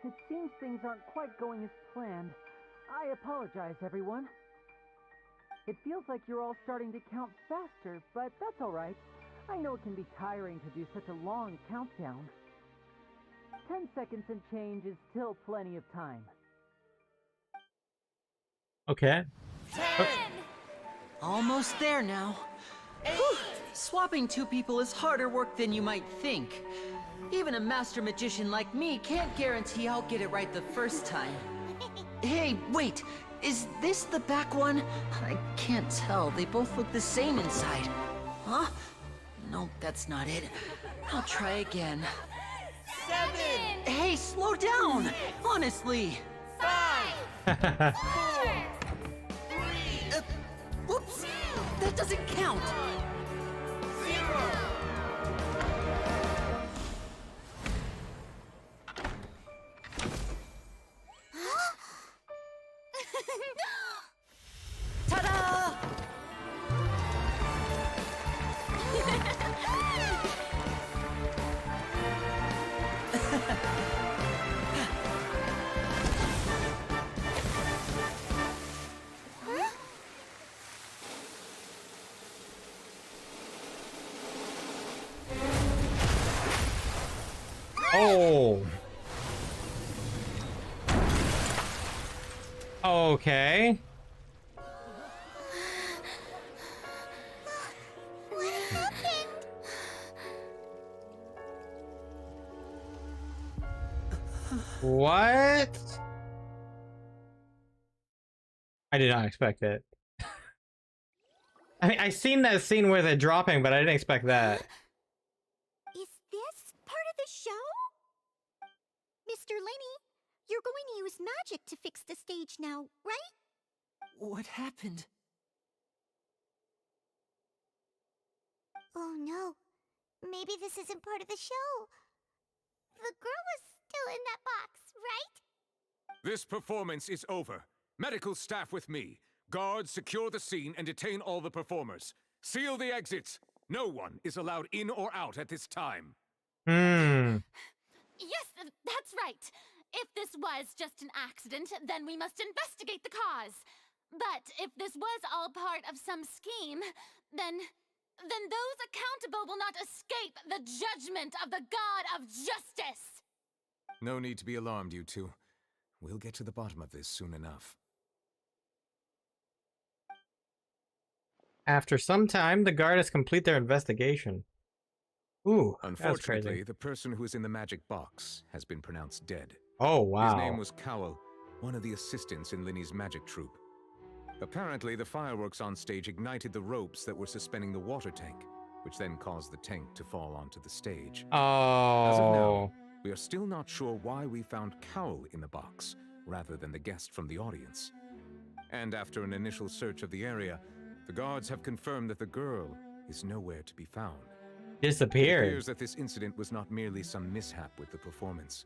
It seems things aren't quite going as planned. I apologize, everyone. It feels like you're all starting to count faster, but that's alright. I know it can be tiring to do such a long countdown. 10 seconds and change is still plenty of time. Okay. 10! Almost there now. Whew. Swapping two people is harder work than you might think. Even a master magician like me can't guarantee I'll get it right the first time. Hey, wait! Is this the back one? I can't tell. They both look the same inside. Huh? No, that's not it. I'll try again. 7! Hey, slow down! Honestly! 5! 4! 3! Whoops! That doesn't count! 0! Ta-da! Oh. Okay. What happened? What? I did not expect it. I mean, I seen that scene with it dropping, but I didn't expect that. Is this part of the show? Mr. Lyney, you're going to use magic to fix the stage now, right? What happened? Oh no. Maybe this isn't part of the show. The girl was still in that box, right? This performance is over. Medical staff with me. Guards, secure the scene and detain all the performers. Seal the exits. No one is allowed in or out at this time. Yes, that's right. If this was just an accident, then we must investigate the cause. But if this was all part of some scheme, then those accountable will not escape the judgment of the God of Justice. No need to be alarmed, you two. We'll get to the bottom of this soon enough. After some time, the guards complete their investigation. Ooh, that's Unfortunately, crazy. the person who is in the magic box has been pronounced dead. Oh, wow. His name was Cowell, one of the assistants in Lyney's magic troupe. Apparently, the fireworks on stage ignited the ropes that were suspending the water tank, which then caused the tank to fall onto the stage. Oh. As of now, we are still not sure why we found Cowell in the box, rather than the guest from the audience. And after an initial search of the area, the guards have confirmed that the girl is nowhere to be found. Disappeared. It appears that this incident was not merely some mishap with the performance.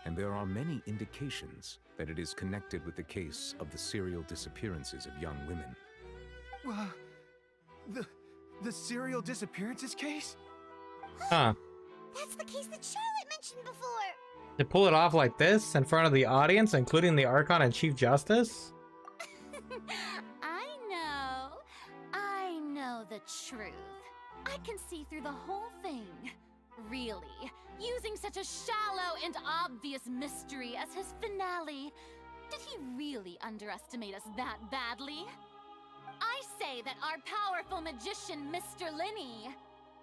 And there are many indications that it is connected with the case of the serial disappearances of young women. The serial disappearances case? Huh. That's the case that Charlotte mentioned before. To pull it off like this in front of the audience, including the Archon and Chief Justice? I know the truth. I can see through the whole thing. Really, using such a shallow and obvious mystery as his finale. Did he really underestimate us that badly? I say that our powerful magician, Mr. Lyney,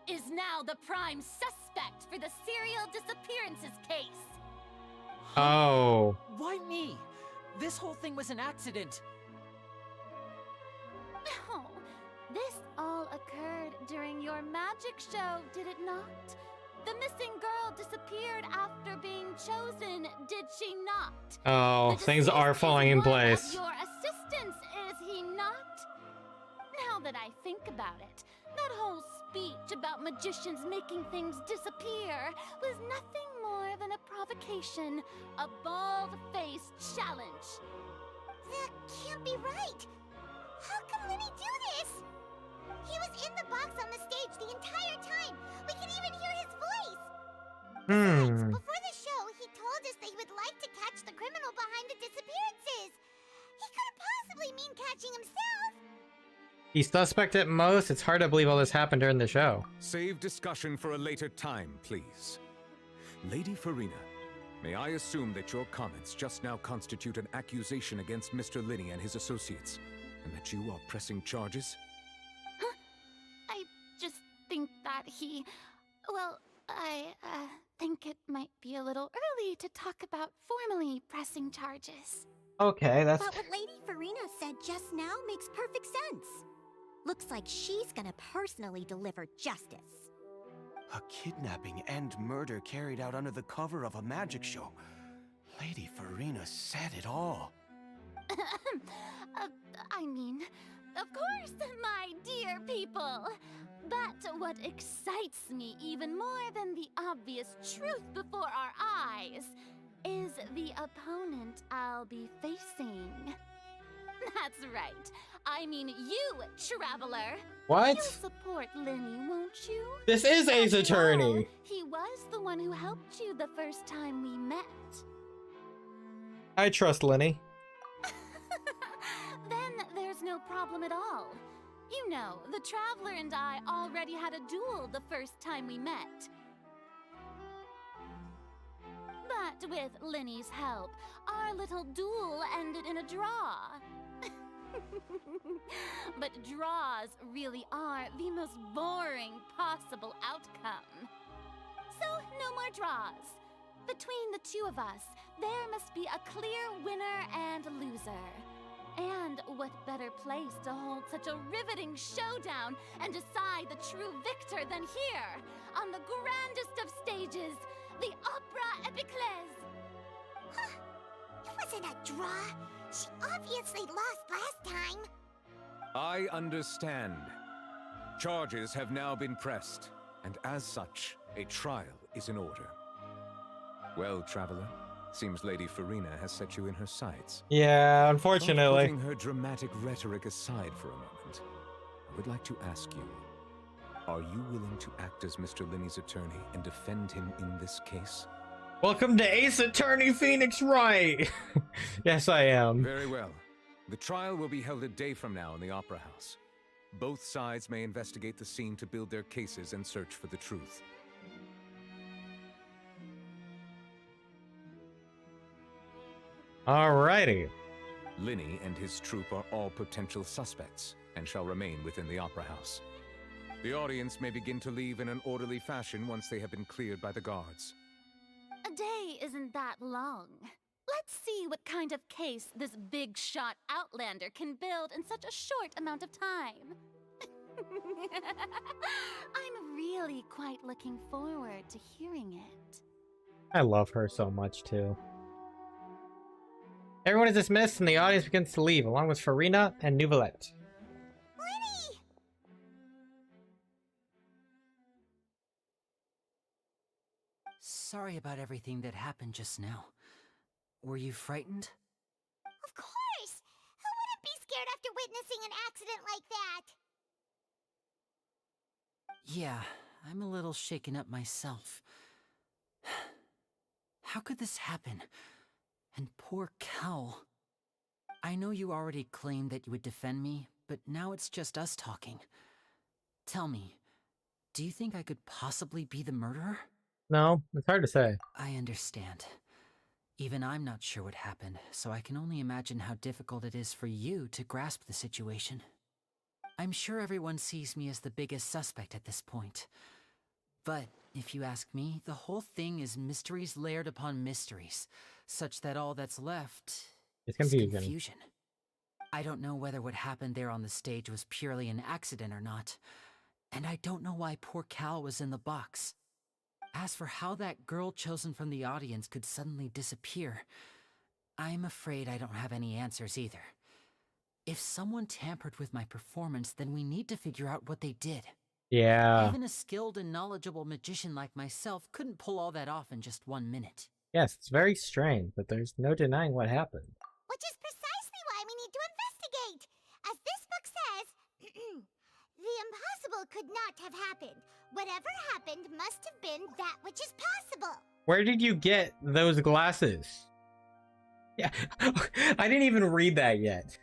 is now the prime suspect for the serial disappearances case. Oh. Why me? This whole thing was an accident. Oh, this all occurred during your magic show, did it not? The missing girl disappeared after being chosen, did she not? Oh, things are falling in place. Your assistants, is he not? Now that I think about it, that whole speech about magicians making things disappear was nothing more than a provocation, a bald-faced challenge. That can't be right. How can Lyney do this? He was in the box on the stage the entire time. We can even hear his voice. Besides, before the show, he told us that he would like to catch the criminal behind the disappearances. He couldn't possibly mean catching himself. He's suspect at most. It's hard to believe all this happened during the show. Save discussion for a later time, please. Lady Farina, may I assume that your comments just now constitute an accusation against Mr. Lyney and his associates, and that you are pressing charges? Huh? I just think that he... Well, I think it might be a little early to talk about formally pressing charges. Okay, that's... But what Lady Farina said just now makes perfect sense. Looks like she's gonna personally deliver justice. A kidnapping and murder carried out under the cover of a magic show. Lady Farina said it all. I mean, of course, my dear people. But what excites me even more than the obvious truth before our eyes is the opponent I'll be facing. That's right. I mean you, Traveler. What? You'll support Lyney, won't you? This is Ace Attorney. Well, he was the one who helped you the first time we met. I trust Lyney. Then there's no problem at all. You know, the Traveler and I already had a duel the first time we met. But with Lyney's help, our little duel ended in a draw. But draws really are the most boring possible outcome. So, no more draws. Between the two of us, there must be a clear winner and loser. And what better place to hold such a riveting showdown and decide the true victor than here, on the grandest of stages, the Opera Epiclese. Huh. It wasn't a draw. She obviously lost last time. I understand. Charges have now been pressed, and as such, a trial is in order. Well, Traveler, seems Lady Farina has set you in her sights. Yeah, unfortunately. Putting her dramatic rhetoric aside for a moment, I would like to ask you, are you willing to act as Mr. Lyney's attorney and defend him in this case? Welcome to Ace Attorney Phoenix Wright! Yes, I am. Very well. The trial will be held a day from now in the Opera House. Both sides may investigate the scene to build their cases and search for the truth. Alrighty. Lyney and his troupe are all potential suspects and shall remain within the Opera House. The audience may begin to leave in an orderly fashion once they have been cleared by the guards. A day isn't that long. Let's see what kind of case this big shot Outlander can build in such a short amount of time. I'm really quite looking forward to hearing it. I love her so much, too. Everyone is dismissed and the audience begins to leave, along with Farina and Nouvellette. Lyney! Sorry about everything that happened just now. Were you frightened? Of course! Who wouldn't be scared after witnessing an accident like that? Yeah, I'm a little shaken up myself. How could this happen? And poor Cal. I know you already claimed that you would defend me, but now it's just us talking. Tell me, do you think I could possibly be the murderer? No, it's hard to say. I understand. Even I'm not sure what happened, so I can only imagine how difficult it is for you to grasp the situation. I'm sure everyone sees me as the biggest suspect at this point. But if you ask me, the whole thing is mysteries layered upon mysteries, such that all that's left It's is confusion. confusion. I don't know whether what happened there on the stage was purely an accident or not, and I don't know why poor Cal was in the box. As for how that girl chosen from the audience could suddenly disappear, I'm afraid I don't have any answers either. If someone tampered with my performance, then we need to figure out what they did. Yeah. Even a skilled and knowledgeable magician like myself couldn't pull all that off in just 1 minute. Yes, it's very strange, but there's no denying what happened. Which is precisely why we need to investigate. As this book says, the impossible could not have happened. Whatever happened must have been that which is possible. Where did you get those glasses? Yeah, I didn't even read that yet.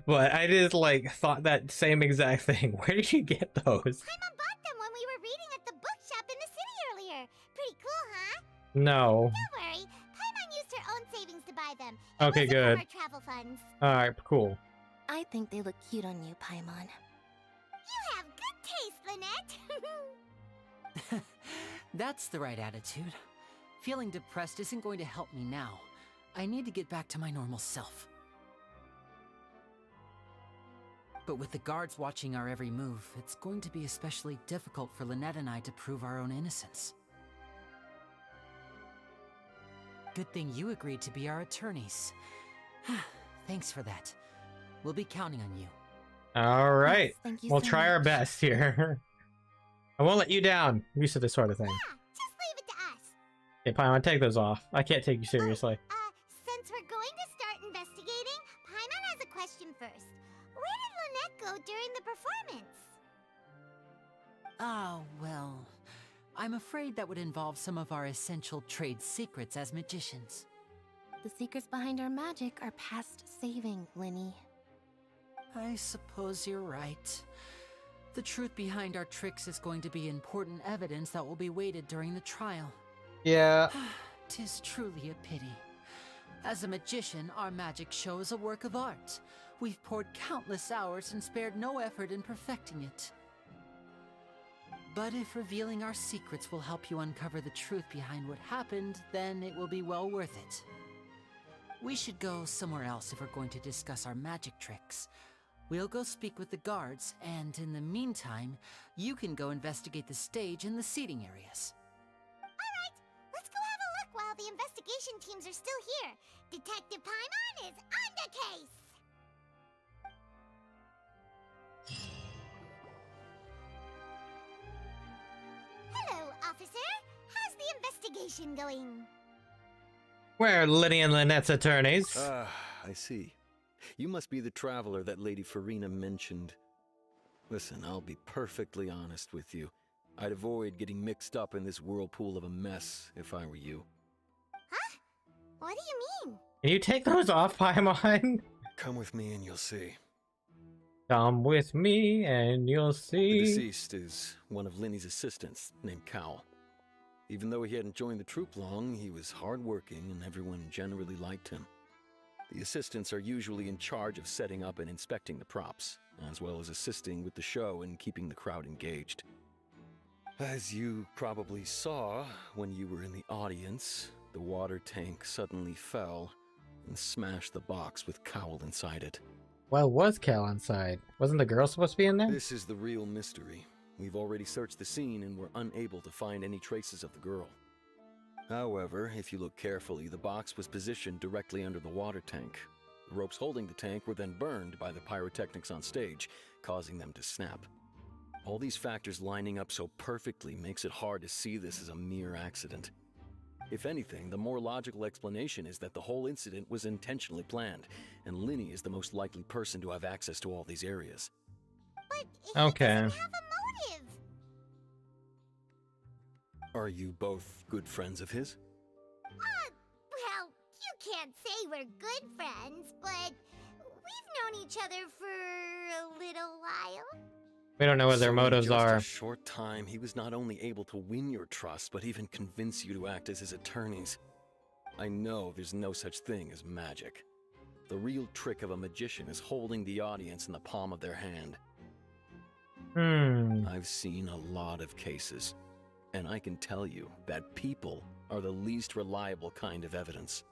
But I just, like, thought that same exact thing. Where did you get those? Paimon bought them when we were reading at the bookshop in the city earlier. Pretty cool, huh? No. Don't worry. Paimon used her own savings to buy them. Okay, good. From her travel funds. Alright, cool. I think they look cute on you, Paimon. You have good taste, Lynette. That's the right attitude. Feeling depressed isn't going to help me now. I need to get back to my normal self. But with the guards watching our every move, it's going to be especially difficult for Lynette and I to prove our own innocence. Good thing you agreed to be our attorneys. Thanks for that. We'll be counting on you. Alright. Yes, thank you We'll so try our much. best here. I won't let you down. I'm used to this sort of thing. Yeah, just leave it to us. Okay, Paimon, take those off. I can't take you seriously. Since we're going to start investigating, Paimon has a question first. Where did Lynette go during the performance? Oh, well, I'm afraid that would involve some of our essential trade secrets as magicians. The secrets behind our magic are past saving, Lyney. I suppose you're right. The truth behind our tricks is going to be important evidence that will be weighted during the trial. Yeah. 'Tis truly a pity. As a magician, our magic show is a work of art. We've poured countless hours and spared no effort in perfecting it. But if revealing our secrets will help you uncover the truth behind what happened, then it will be well worth it. We should go somewhere else if we're going to discuss our magic tricks. We'll go speak with the guards, and in the meantime, you can go investigate the stage and the seating areas. Alright, let's go have a look while the investigation teams are still here. Detective Paimon is on the case! Hello, officer. How's the investigation going? We're Lyney and Lynette's attorneys. I see. You must be the traveler that Lady Farina mentioned. Listen, I'll be perfectly honest with you. I'd avoid getting mixed up in this whirlpool of a mess if I were you. Huh? What do you mean? Can you take those off, Paimon? Come with me and you'll see. Come with me and you'll see. The deceased is one of Lyney's assistants, named Cal. Even though he hadn't joined the troupe long, he was hardworking and everyone generally liked him. The assistants are usually in charge of setting up and inspecting the props, as well as assisting with the show and keeping the crowd engaged. As you probably saw when you were in the audience, the water tank suddenly fell and smashed the box with Cowl inside it. Well, was Cal inside? Wasn't the girl supposed to be in there? This is the real mystery. We've already searched the scene and were unable to find any traces of the girl. However, if you look carefully, the box was positioned directly under the water tank. The ropes holding the tank were then burned by the pyrotechnics on stage, causing them to snap. All these factors lining up so perfectly makes it hard to see this as a mere accident. If anything, the more logical explanation is that the whole incident was intentionally planned, and Lyney is the most likely person to have access to all these areas. But he Okay. doesn't have a motive. Are you both good friends of his? say we're good friends, but we've known each other for a little while. We don't know what their So motives in just are. a short time, he was not only able to win your trust, but even convince you to act as his attorneys. I know there's no such thing as magic. The real trick of a magician is holding the audience in the palm of their hand. I've seen a lot of cases, and I can tell you that people are the least reliable kind of evidence.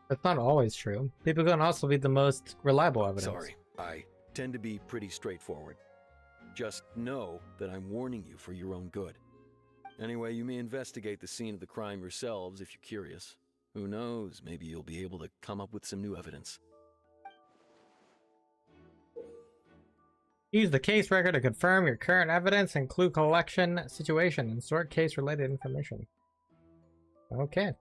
That's not always true. People can also be the most reliable evidence. Sorry, I tend to be pretty straightforward. Just know that I'm warning you for your own good. Anyway, you may investigate the scene of the crime yourselves if you're curious. Who knows, maybe you'll be able to come up with some new evidence. Use the case record to confirm your current evidence and clue collection situation and sort case-related information. Okay.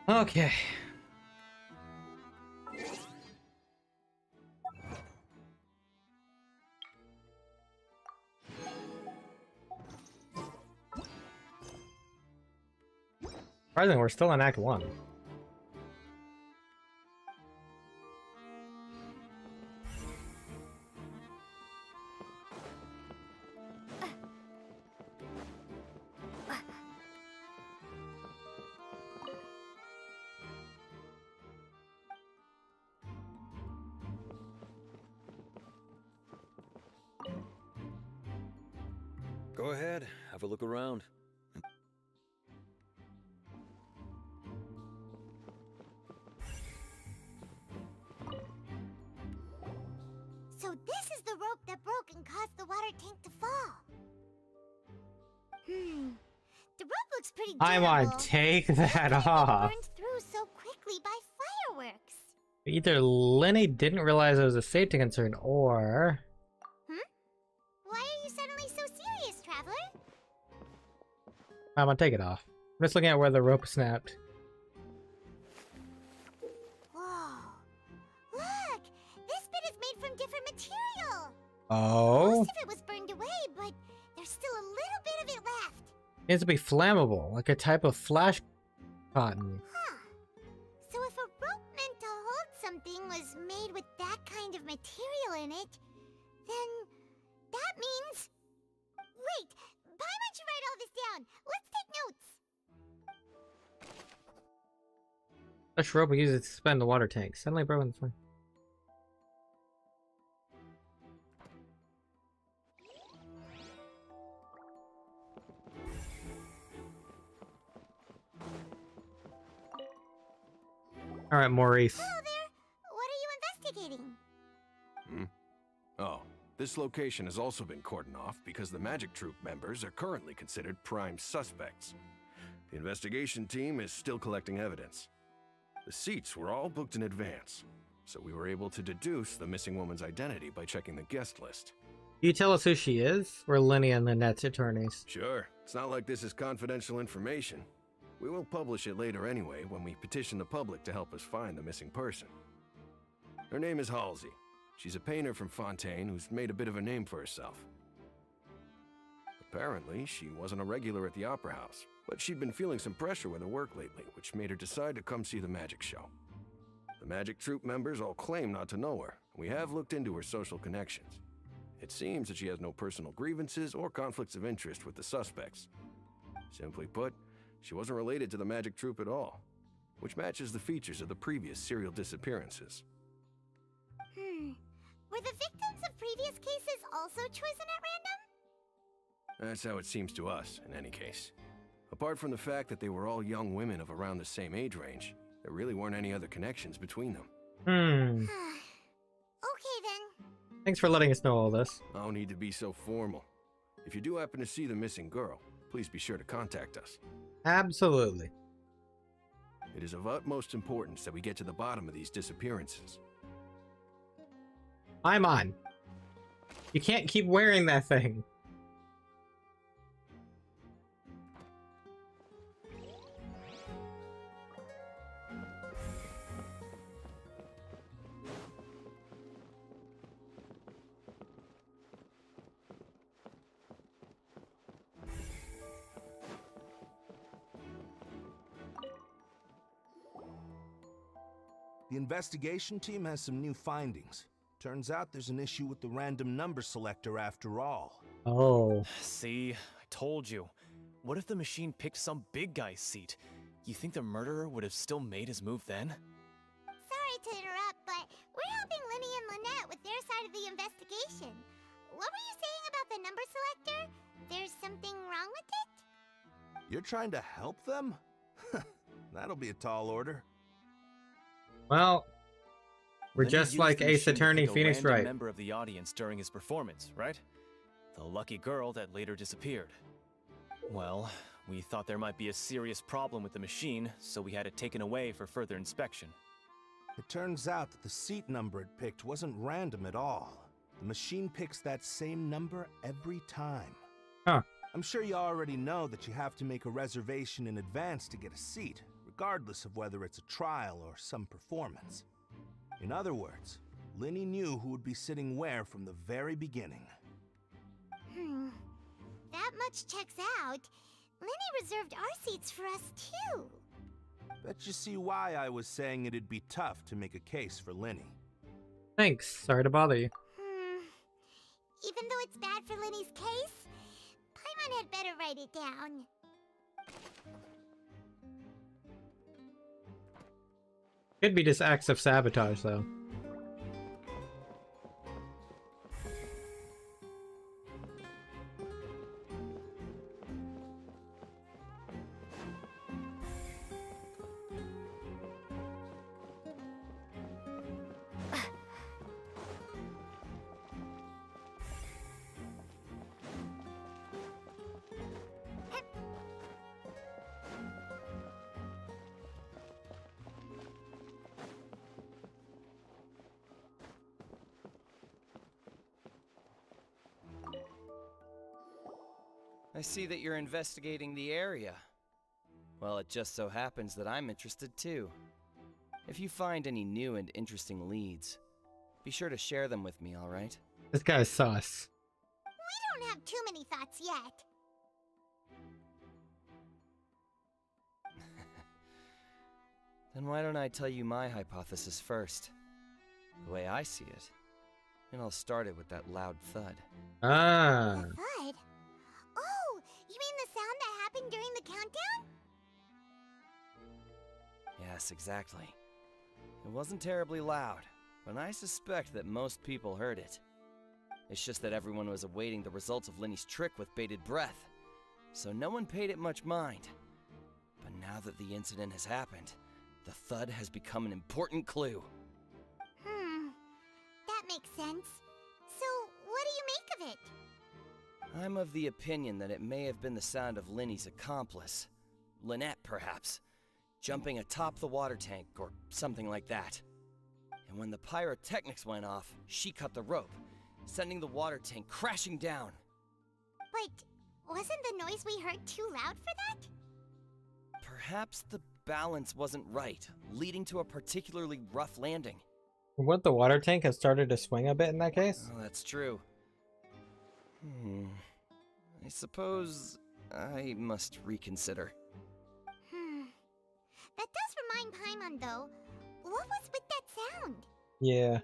Okay. Surprisingly, we're still in Act 1. Go ahead, have a look around. So this is the rope that broke and caused the water tank to fall. The rope looks pretty I durable. want to take that How can it be off. burned through so quickly by fireworks? Either Lyney didn't realize it was a safety concern, or... Why are you suddenly so serious, Traveler? I'm gonna take it off. I'm just looking at where the rope snapped. Whoa. Look! This bit is made from different material. Oh? Most of it was burned away, but there's still a little bit of it left. It needs to be flammable, like a type of flash cotton. So if a rope meant to hold something was made with that kind of material in it, then that means... Wait! Why don't you write all this down? Let's take notes! Such rope we use it to suspend the water tank. Suddenly broken the flame. Alright, Maurice. Hello there! What are you investigating? Oh, this location has also been cordoned off because the Magic Troop members are currently considered prime suspects. The investigation team is still collecting evidence. The seats were all booked in advance, so we were able to deduce the missing woman's identity by checking the guest list. Can you tell us who she is? We're Lyney and Lynette's attorneys. Sure, it's not like this is confidential information. We will publish it later anyway when we petition the public to help us find the missing person. Her name is Halsey. She's a painter from Fontaine who's made a bit of a name for herself. Apparently, she wasn't a regular at the Opera House, but she'd been feeling some pressure with her work lately, which made her decide to come see the magic show. The Magic Troop members all claim not to know her. We have looked into her social connections. It seems that she has no personal grievances or conflicts of interest with the suspects. Simply put, she wasn't related to the Magic Troop at all, which matches the features of the previous serial disappearances. Were the victims of previous cases also chosen at random? That's how it seems to us, in any case. Apart from the fact that they were all young women of around the same age range, there really weren't any other connections between them. Okay then. Thanks for letting us know all this. No need to be so formal. If you do happen to see the missing girl, please be sure to contact us. Absolutely. It is of utmost importance that we get to the bottom of these disappearances. I'm on. You can't keep wearing that thing. The investigation team has some new findings. Turns out there's an issue with the random number selector after all. Oh. See, I told you. What if the machine picked some big guy's seat? You think the murderer would have still made his move then? Sorry to interrupt, but we're helping Lyney and Lynette with their side of the investigation. What were you saying about the number selector? There's something wrong with it? You're trying to help them? That'll be a tall order. Well, we're Lyney just used like the Ace machine to Attorney pick a Phoenix random Wright. member of the audience during his performance, right? The lucky girl that later disappeared. Well, we thought there might be a serious problem with the machine, so we had it taken away for further inspection. It turns out that the seat number it picked wasn't random at all. The machine picks that same number every time. Huh. I'm sure you already know that you have to make a reservation in advance to get a seat, regardless of whether it's a trial or some performance. In other words, Lyney knew who would be sitting where from the very beginning. That much checks out. Lyney reserved our seats for us too. Bet you see why I was saying it'd be tough to make a case for Lyney. Thanks. Sorry to bother you. Even though it's bad for Lyney's case, Paimon had better write it down. Could be just acts of sabotage, though. I see that you're investigating the area. Well, it just so happens that I'm interested too. If you find any new and interesting leads, be sure to share them with me, alright? This guy's sus. We don't have too many thoughts yet. Then why don't I tell you my hypothesis first? The way I see it. And I'll start it with that loud thud. Ah. Thud? Oh, you mean the sound that happened during the countdown? Yes, exactly. It wasn't terribly loud, but I suspect that most people heard it. It's just that everyone was awaiting the results of Lyney's trick with bated breath, so no one paid it much mind. But now that the incident has happened, the thud has become an important clue. That makes sense. So, what do you make of it? I'm of the opinion that it may have been the sound of Lyney's accomplice, Lynette perhaps, jumping atop the water tank or something like that. And when the pyrotechnics went off, she cut the rope, sending the water tank crashing down. But wasn't the noise we heard too loud for that? Perhaps the balance wasn't right, leading to a particularly rough landing. What, the water tank has started to swing a bit in that case? Oh, that's true. I suppose I must reconsider. That does remind Paimon, though. What was with that sound? Yeah.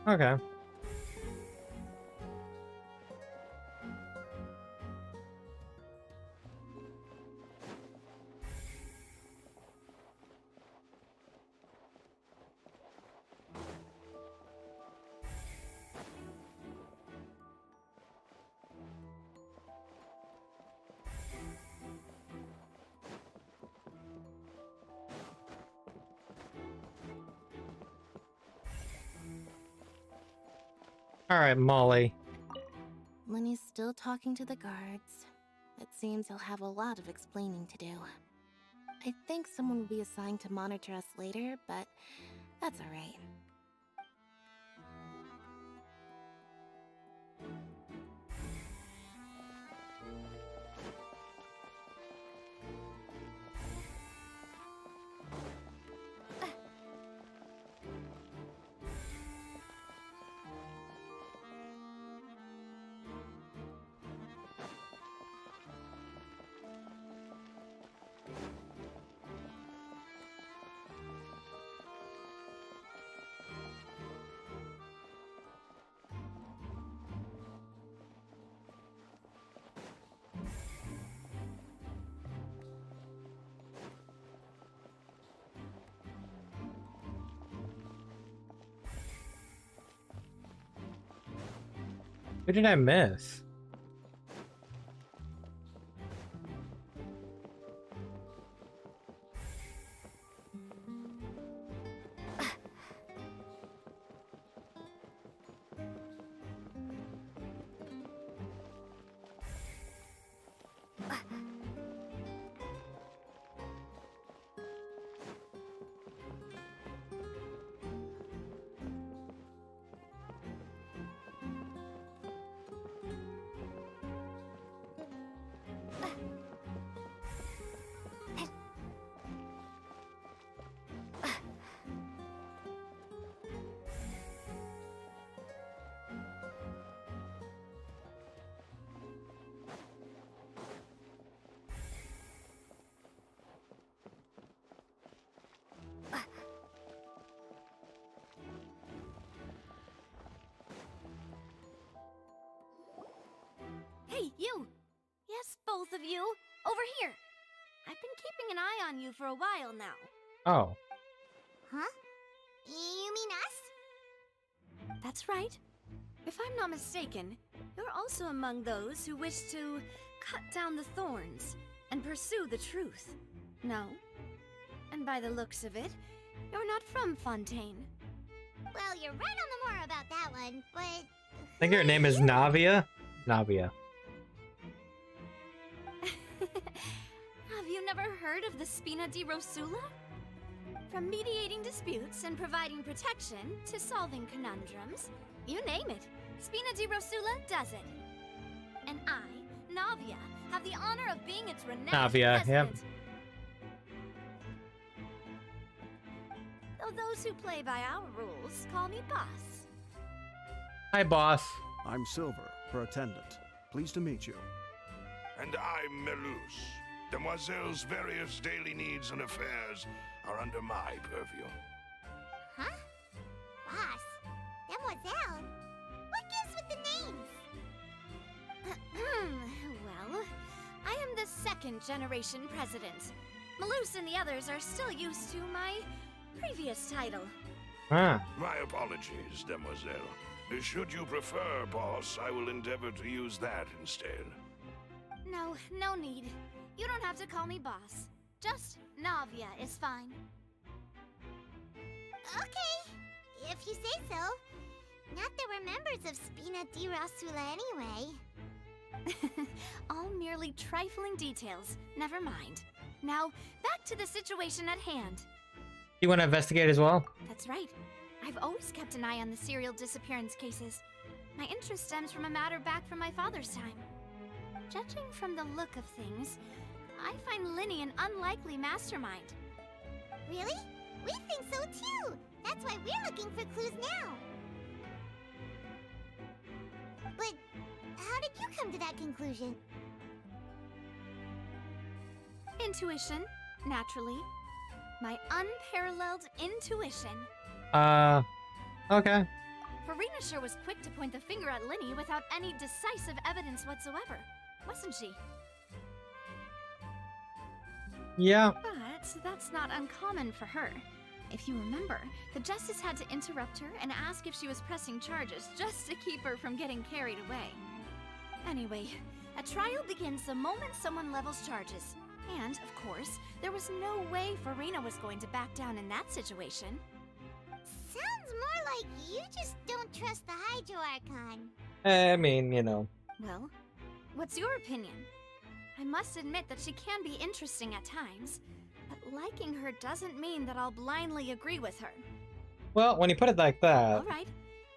Okay. Alright, Molly. Lyney's still talking to the guards. It seems he'll have a lot of explaining to do. I think someone will be assigned to monitor us later, but that's alright. What did I miss? Hey, you! Yes, both of you! Over here! I've been keeping an eye on you for a while now. Oh. Huh? You mean us? That's right. If I'm not mistaken, you're also among those who wish to cut down the thorns and pursue the truth. No? And by the looks of it, you're not from Fontaine. Well, you're right on the more about that one, but... I think her name is Navia. Navia. Have you never heard of the Spina di Rosula? From mediating disputes and providing protection to solving conundrums, you name it, Spina di Rosula does it. And I, Navia, have the honor of being its renowned Navia, yep. president. Though those who play by our rules call me boss. Hi, boss. I'm Silver, her attendant. Pleased to meet you. And I'm Melus. Demoiselle's various daily needs and affairs are under my purview. Huh? Boss? Demoiselle? What gives with the names? Well, I am the second generation president. Melus and the others are still used to my previous title. Ah. My apologies, Demoiselle. Should you prefer, boss, I will endeavor to use that instead. No, no need. You don't have to call me boss. Just Navia is fine. Okay, if you say so. Not that we're members of Spina di Rosula anyway. All merely trifling details. Never mind. Now, back to the situation at hand. You want to investigate as well? That's right. I've always kept an eye on the serial disappearance cases. My interest stems from a matter back from my father's time. Judging from the look of things, I find Lyney an unlikely mastermind. Really? We think so too! That's why we're looking for clues now! But how did you come to that conclusion? Intuition, naturally. My unparalleled intuition. Okay. Farina sure was quick to point the finger at Lyney without any decisive evidence whatsoever, wasn't she? Yeah. But that's not uncommon for her. If you remember, the Justice had to interrupt her and ask if she was pressing charges just to keep her from getting carried away. Anyway, a trial begins the moment someone levels charges. And, of course, there was no way Farina was going to back down in that situation. Sounds more like you just don't trust the Hydro Archon. I mean, you know. Well, what's your opinion? I must admit that she can be interesting at times, but liking her doesn't mean that I'll blindly agree with her. Well, when you put it like that... All right,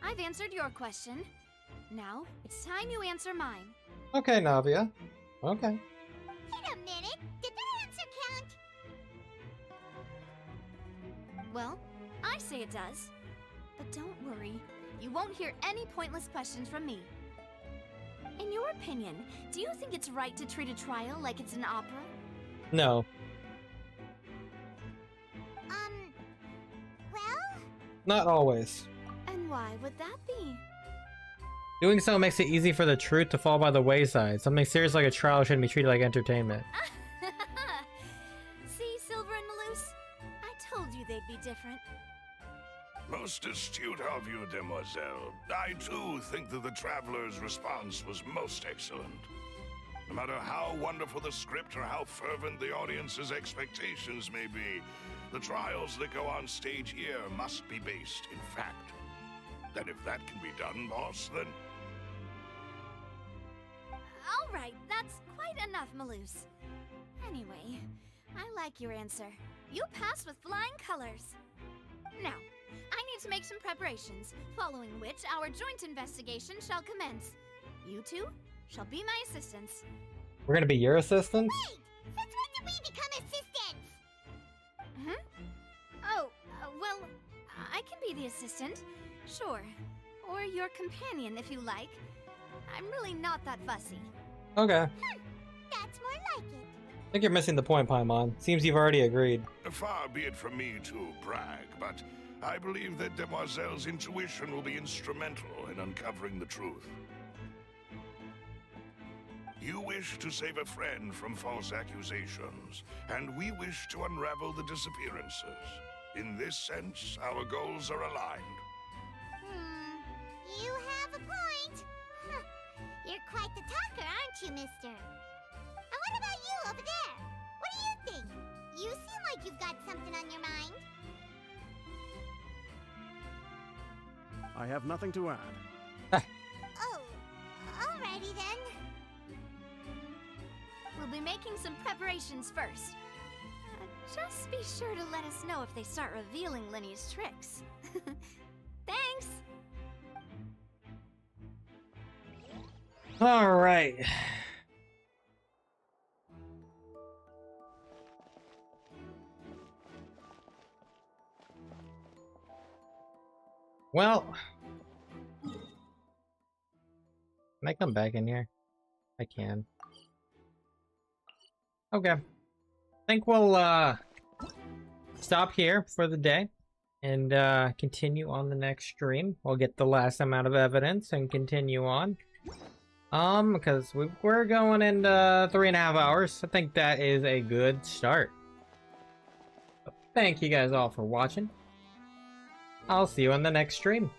I've answered your question. Now, it's time you answer mine. Okay, Navia. Okay. Wait a minute, did that answer count? Well, I say it does. But don't worry, you won't hear any pointless questions from me. In your opinion, do you think it's right to treat a trial like it's an opera? No. Well? Not always. And why would that be? Doing so makes it easy for the truth to fall by the wayside. Something serious like a trial shouldn't be treated like entertainment. See, Silver and Melus? I told you they'd be different. Most astute of you, demoiselle. I too think that the Traveler's response was most excellent. No matter how wonderful the script or how fervent the audience's expectations may be, the trials that go on stage here must be based in fact. And if that can be done, boss, then... All right, that's quite enough, Maloose. Anyway, I like your answer. You passed with flying colors. Now, I need to make some preparations, following which our joint investigation shall commence. You two shall be my assistants. We're gonna be your assistants? Wait! Since when did we become assistants? Oh, well, I can be the assistant. Sure. Or your companion, if you like. I'm really not that fussy. Okay. That's more like it. I think you're missing the point, Paimon. Seems you've already agreed. Far be it from me to brag, but I believe that Demoiselle's intuition will be instrumental in uncovering the truth. You wish to save a friend from false accusations, and we wish to unravel the disappearances. In this sense, our goals are aligned. You have a point. Huh. You're quite the talker, aren't you, mister? And what about you over there? What do you think? You seem like you've got something on your mind. I have nothing to add. Oh, alrighty then. We'll be making some preparations first. Just be sure to let us know if they start revealing Lyney's tricks. Thanks! Alright. Well, can I come back in here? I can. Okay. I think we'll stop here for the day and continue on the next stream. We'll get the last amount of evidence and continue on. Because we're going into 3.5 hours. I think that is a good start. So thank you guys all for watching. I'll see you on the next stream.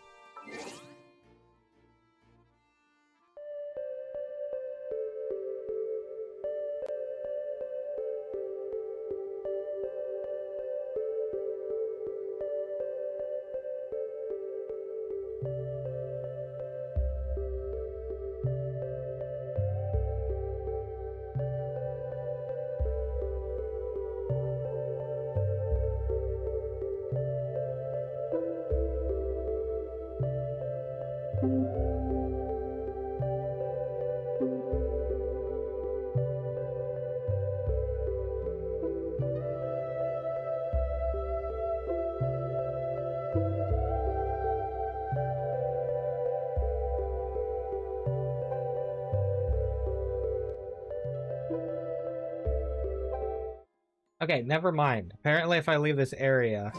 Okay, never mind. Apparently if I leave this area,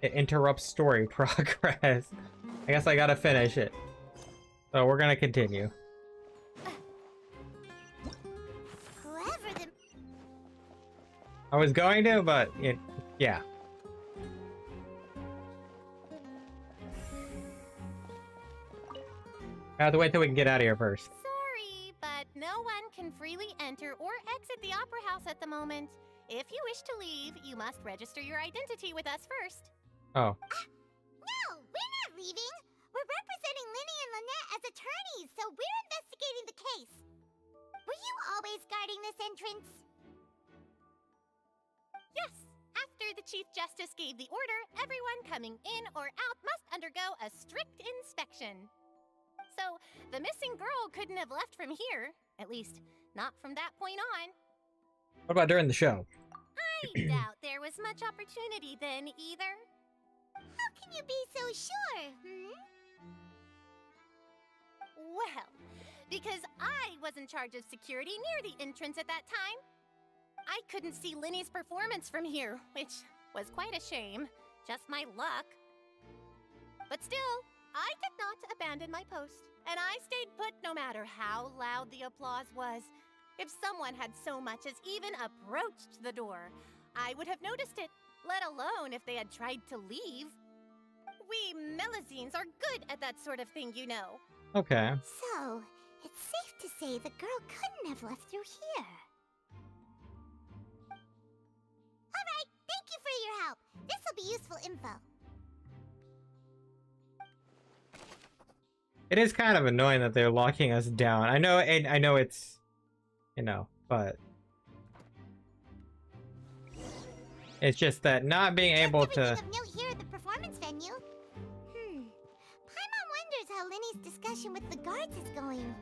it interrupts story progress. I guess I gotta finish it. So we're gonna continue. I was going to, but yeah. I have to wait till we can get out of here first. Sorry, but no one can freely enter or exit the Opera House at the moment. If you wish to leave, you must register your identity with us first. Oh. No, we're not leaving. We're representing Lyney and Lynette as attorneys, so we're investigating the case. Were you always guarding this entrance? Yes. After the Chief Justice gave the order, everyone coming in or out must undergo a strict inspection. So, the missing girl couldn't have left from here. At least, not from that point on. What about during the show? I doubt there was much opportunity then, either. How can you be so sure, Well, because I was in charge of security near the entrance at that time. I couldn't see Lyney's performance from here, which was quite a shame. Just my luck. But still, I did not abandon my post, and I stayed put no matter how loud the applause was. If someone had so much as even approached the door, I would have noticed it, let alone if they had tried to leave. We Melazines are good at that sort of thing, you know. Okay. So, it's safe to say the girl couldn't have left through here. Alright, thank you for your help. This'll be useful info. It is kind of annoying that they're locking us down. I know it's, you know, but it's just that not being able to. Of note here at the performance venue. Paimon wonders how Lyney's discussion with the guards is going.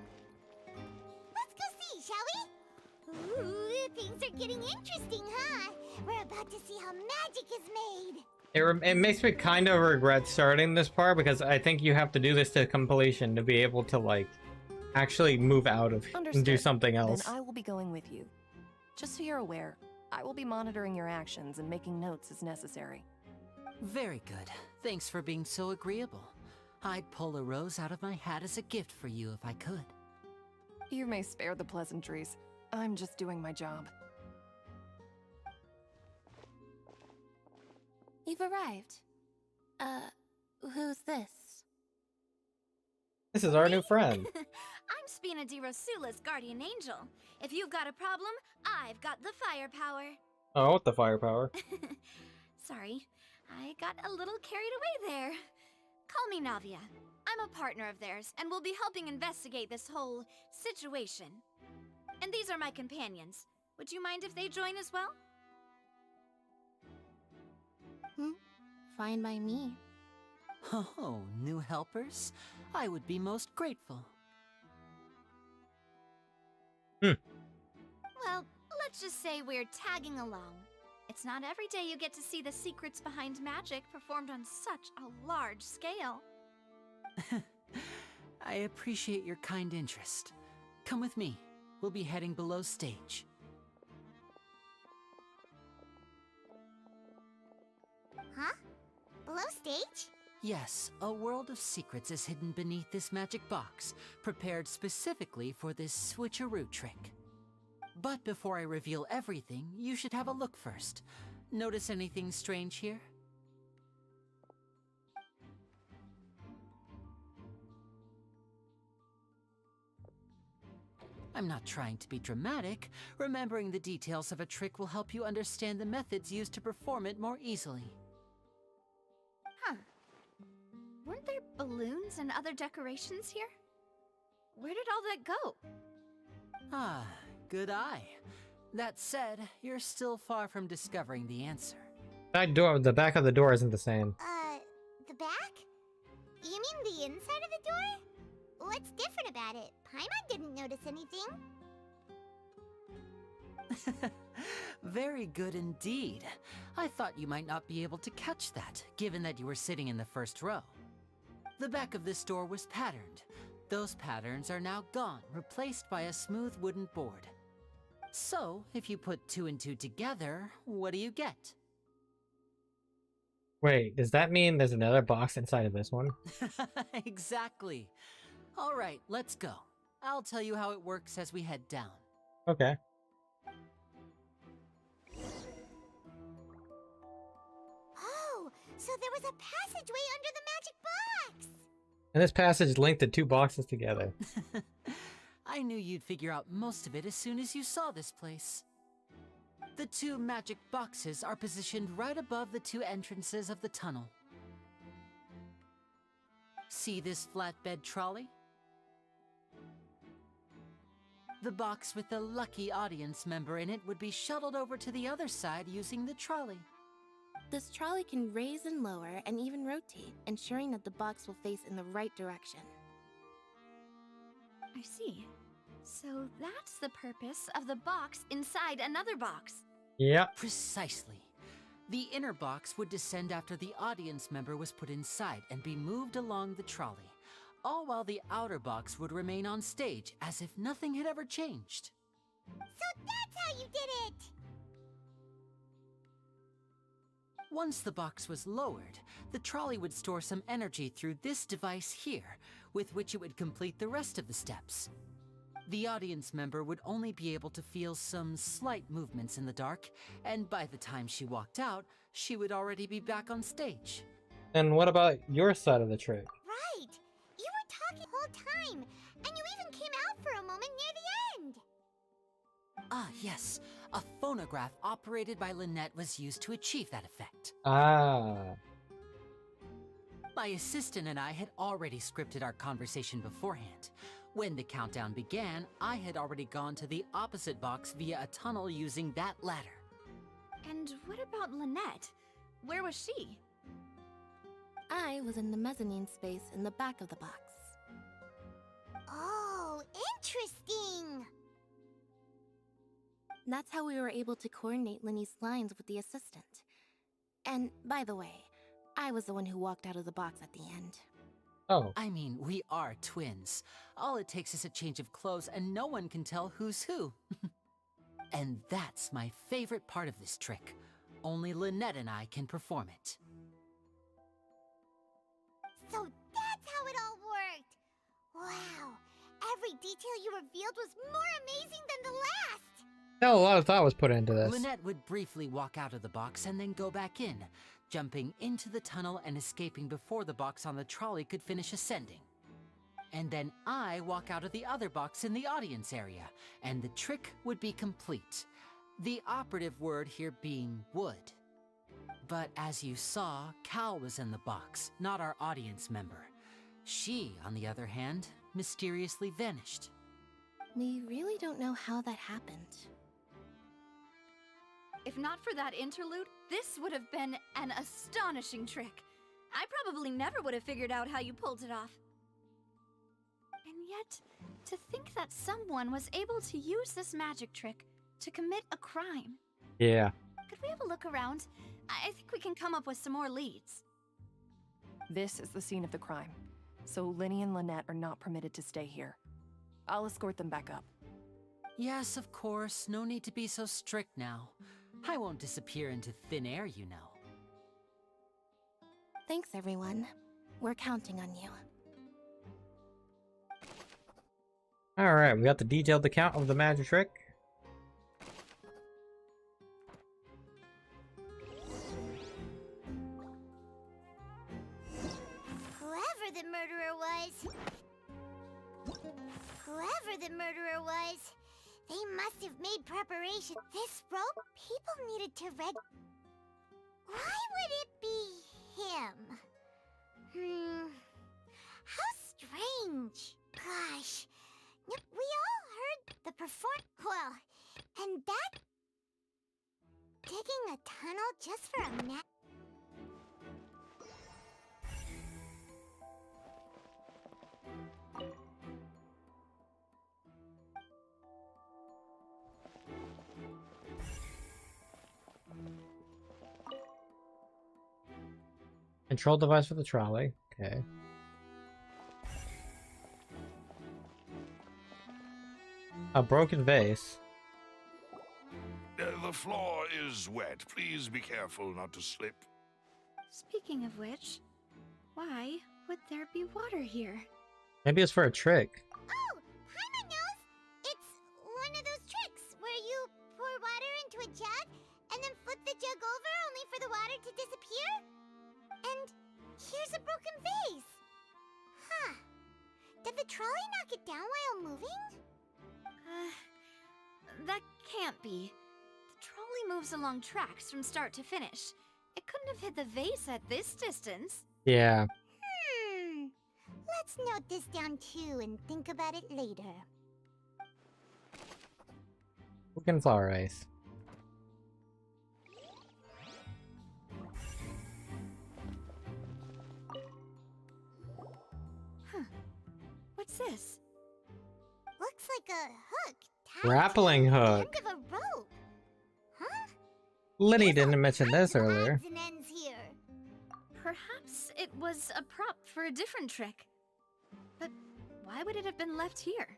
Let's go see, shall we? Ooh, things are getting interesting, huh? We're about to see how magic is made. It makes me kind of regret starting this part because I think you have to do this to completion to be able to like actually move out of and do something else. Then I will be going with you. Just so you're aware, I will be monitoring your actions and making notes as necessary. Very good. Thanks for being so agreeable. I'd pull a rose out of my hat as a gift for you if I could. You may spare the pleasantries. I'm just doing my job. You've arrived. Who's this? This is our new friend. I'm Spina di Rosula's guardian angel. If you've got a problem, I've got the firepower. Oh, what the firepower? Sorry, I got a little carried away there. Call me Navia. I'm a partner of theirs, and we'll be helping investigate this whole situation. And these are my companions. Would you mind if they join as well? Fine by me. Oh, new helpers? I would be most grateful. Well, let's just say we're tagging along. It's not every day you get to see the secrets behind magic performed on such a large scale. I appreciate your kind interest. Come with me. We'll be heading below stage. Huh? Below stage? Yes, a world of secrets is hidden beneath this magic box, prepared specifically for this switcheroo trick. But before I reveal everything, you should have a look first. Notice anything strange here? I'm not trying to be dramatic. Remembering the details of a trick will help you understand the methods used to perform it more easily. Huh. Weren't there balloons and other decorations here? Where did all that go? Ah, good eye. That said, you're still far from discovering the answer. The back of the door isn't the same. The back? You mean the inside of the door? What's different about it? Paimon didn't notice anything. Very good indeed. I thought you might not be able to catch that, given that you were sitting in the first row. The back of this door was patterned. Those patterns are now gone, replaced by a smooth wooden board. So, if you put 2 and 2 together, what do you get? Wait, does that mean there's another box inside of this one? Exactly. All right, let's go. I'll tell you how it works as we head down. Okay. Oh, so there was a passageway under the magic box! And this passage linked the 2 boxes together. I knew you'd figure out most of it as soon as you saw this place. The 2 magic boxes are positioned right above the 2 entrances of the tunnel. See this flatbed trolley? The box with the lucky audience member in it would be shuttled over to the other side using the trolley. This trolley can raise and lower and even rotate, ensuring that the box will face in the right direction. I see. So that's the purpose of the box inside another box. Yeah. Precisely. The inner box would descend after the audience member was put inside and be moved along the trolley, all while the outer box would remain on stage as if nothing had ever changed. So that's how you did it! Once the box was lowered, the trolley would store some energy through this device here, with which it would complete the rest of the steps. The audience member would only be able to feel some slight movements in the dark, and by the time she walked out, she would already be back on stage. And what about your side of the trick? Right! You were talking the whole time, and you even came out for a moment near the end! Ah, yes. A phonograph operated by Lynette was used to achieve that effect. Ah. My assistant and I had already scripted our conversation beforehand. When the countdown began, I had already gone to the opposite box via a tunnel using that ladder. And what about Lynette? Where was she? I was in the mezzanine space in the back of the box. Oh, interesting! That's how we were able to coordinate Lyney's lines with the assistant. And, by the way, I was the one who walked out of the box at the end. Oh. I mean, we are twins. All it takes is a change of clothes and no one can tell who's who. And that's my favorite part of this trick. Only Lynette and I can perform it. So that's how it all worked! Wow! Every detail you revealed was more amazing than the last! No, a lot of thought was put into this. Lynette would briefly walk out of the box and then go back in, jumping into the tunnel and escaping before the box on the trolley could finish ascending. And then I walk out of the other box in the audience area, and the trick would be complete. The operative word here being would. But as you saw, Cal was in the box, not our audience member. She, on the other hand, mysteriously vanished. We really don't know how that happened. If not for that interlude, this would have been an astonishing trick. I probably never would have figured out how you pulled it off. And yet, to think that someone was able to use this magic trick to commit a crime. Yeah. Could we have a look around? I think we can come up with some more leads. This is the scene of the crime, so Lyney and Lynette are not permitted to stay here. I'll escort them back up. Yes, of course. No need to be so strict now. I won't disappear into thin air, you know. Thanks, everyone. We're counting on you. Alright, we got the detailed account of the magic trick. Whoever the murderer was, they must have made preparation. This rope, people needed to read. Why would it be him? How strange. Gosh, we all heard the well, and that digging a tunnel just for a nap. Control device for the trolley. Okay. A broken vase. The floor is wet. Please be careful not to slip. Speaking of which, why would there be water here? Maybe it's for a trick. Oh, Paimon knows! It's one of those tricks where you pour water into a jug and then flip the jug over only for the water to disappear. And here's a broken vase. Huh. Did the trolley knock it down while moving? That can't be. The trolley moves along tracks from start to finish. It couldn't have hit the vase at this distance. Yeah. Let's note this down too and think about it later. Broken flower ice. Huh. What's this? Looks like a hook. Grappling hook. End of a rope. Huh? Lyney didn't mention this earlier. Odds and ends here. Perhaps it was a prop for a different trick. But why would it have been left here?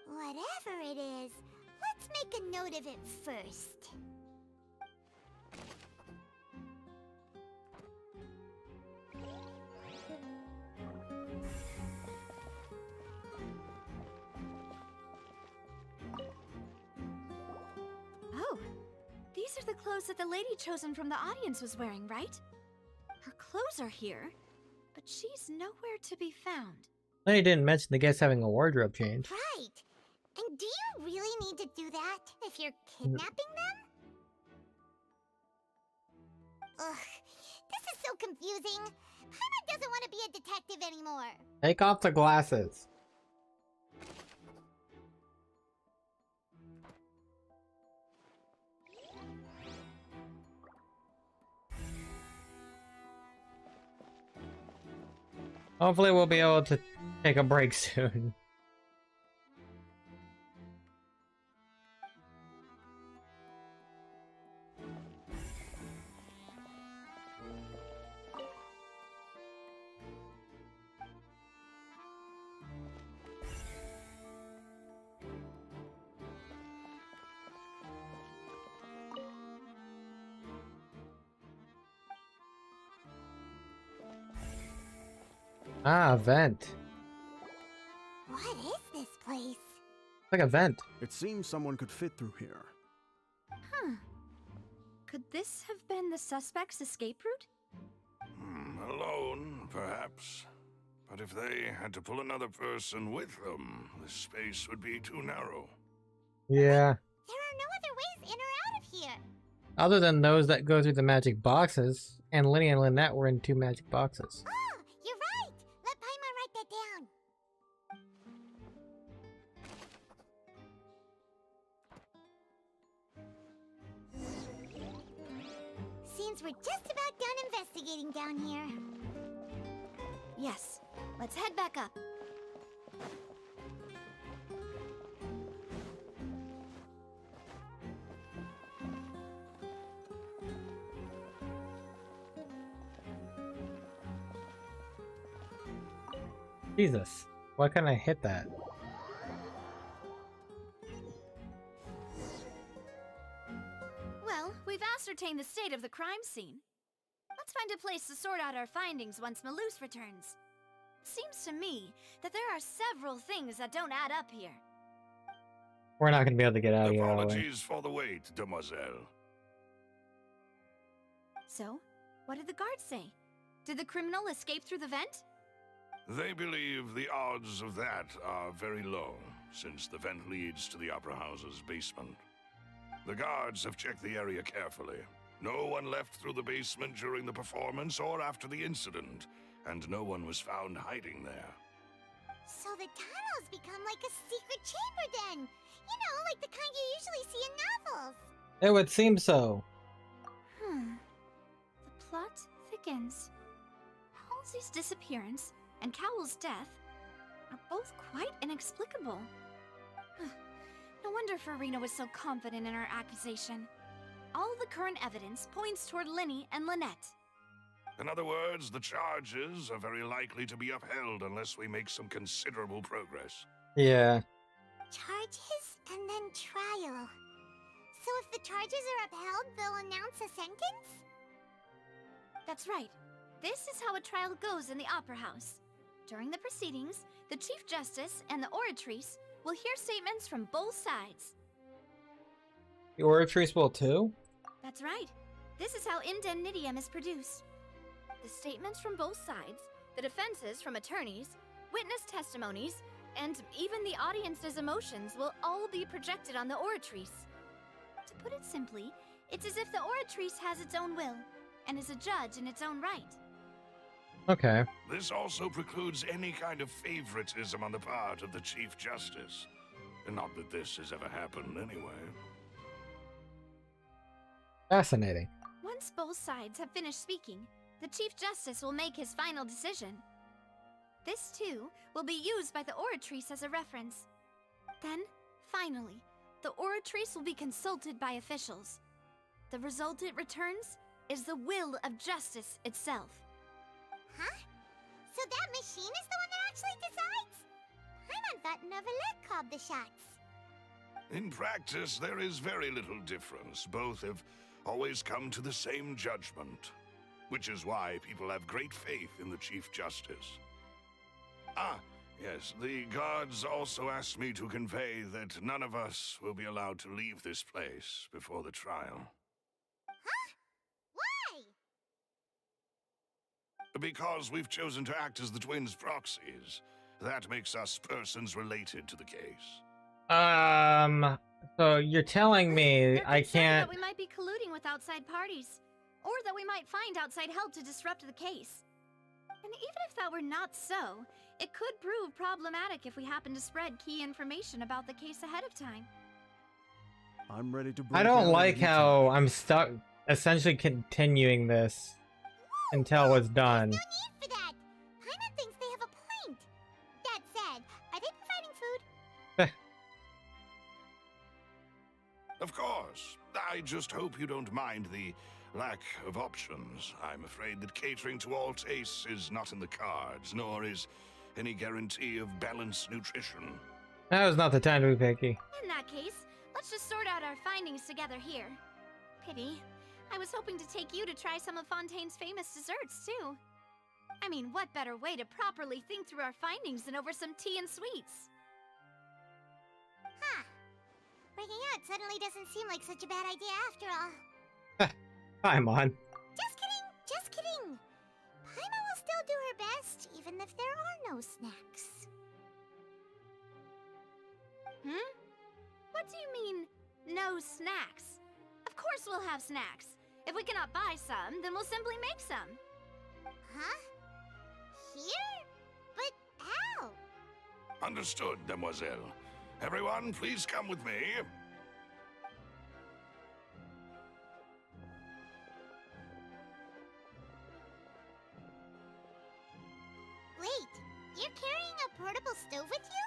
Whatever it is, let's make a note of it first. Oh, these are the clothes that the lady chosen from the audience was wearing, right? clothes are here, but she's nowhere to be found. Lyney didn't mention the guest having a wardrobe change. Right. And do you really need to do that if you're kidnapping them? Ugh, this is so confusing. Paimon doesn't want to be a detective anymore. Take off the glasses. Hopefully we'll be able to take a break soon. Ah, a vent. What is this place? Like a vent. It seems someone could fit through here. Huh. Could this have been the suspect's escape route? Alone, perhaps. But if they had to pull another person with them, the space would be too narrow. Yeah. There are no other ways in or out of here. Other than those that go through the magic boxes, and Lyney and Lynette were in 2 magic boxes. Oh, you're right. Let Paimon write that down. Seems we're just about done investigating down here. Yes. Let's head back up. Jesus, why can't I hit that? Well, we've ascertained the state of the crime scene. Let's find a place to sort out our findings once Malus returns. Seems to me that there are several things that don't add up here. We're not going to be able to get out of here. Apologies for the wait, demoiselle. So, what did the guards say? Did the criminal escape through the vent? They believe the odds of that are very low, since the vent leads to the Opera House's basement. The guards have checked the area carefully. No one left through the basement during the performance or after the incident, and no one was found hiding there. So the tunnels become like a secret chamber then. You know, like the kind you usually see in novels. It would seem so. The plot thickens. Halsey's disappearance and Cowell's death are both quite inexplicable. No wonder Farina was so confident in her accusation. All the current evidence points toward Lyney and Lynette. In other words, the charges are very likely to be upheld unless we make some considerable progress. Yeah. Charges and then trial. So if the charges are upheld, they'll announce a sentence? That's right. This is how a trial goes in the Opera House. During the proceedings, the Chief Justice and the Oratrice will hear statements from both sides. The Oratrice will too? That's right. This is how indemnitium is produced. The statements from both sides, the defenses from attorneys, witness testimonies, and even the audience's emotions will all be projected on the Oratrice. To put it simply, it's as if the Oratrice has its own will, and is a judge in its own right. Okay. This also precludes any kind of favoritism on the part of the Chief Justice. And not that this has ever happened anyway. Fascinating. Once both sides have finished speaking, the Chief Justice will make his final decision. This, too, will be used by the Oratrice as a reference. Then, finally, the Oratrice will be consulted by officials. The result it returns is the will of justice itself. Huh? So that machine is the one that actually decides? Paimon thought Neuvillette called the shots. In practice, there is very little difference. Both have always come to the same judgment, which is why people have great faith in the Chief Justice. Ah, yes, the guards also asked me to convey that none of us will be allowed to leave this place before the trial. Huh? Why? Because we've chosen to act as the twins' proxies. That makes us persons related to the case. So you're telling me They're I concerned can't... that we might be colluding with outside parties, or that we might find outside help to disrupt the case. And even if that were not so, it could prove problematic if we happen to spread key information about the case ahead of time. I'm ready to. I don't like how I'm stuck essentially continuing this until it's done. No need for that. Paimon thinks they have a point. That said, are they providing food? Of course. I just hope you don't mind the lack of options. I'm afraid that catering to all tastes is not in the cards, nor is any guarantee of balanced nutrition. That was not the time to be picky. In that case, let's just sort out our findings together here. Pity. I was hoping to take you to try some of Fontaine's famous desserts, too. I mean, what better way to properly think through our findings than over some tea and sweets? Huh. Breaking out suddenly doesn't seem like such a bad idea after all. Paimon. Just kidding, just kidding. Paimon will still do her best, even if there are no snacks. What do you mean, no snacks? Of course we'll have snacks. If we cannot buy some, then we'll simply make some. Huh? Here? But how? Understood, demoiselle. Everyone, please come with me. Wait, you're carrying a portable stove with you?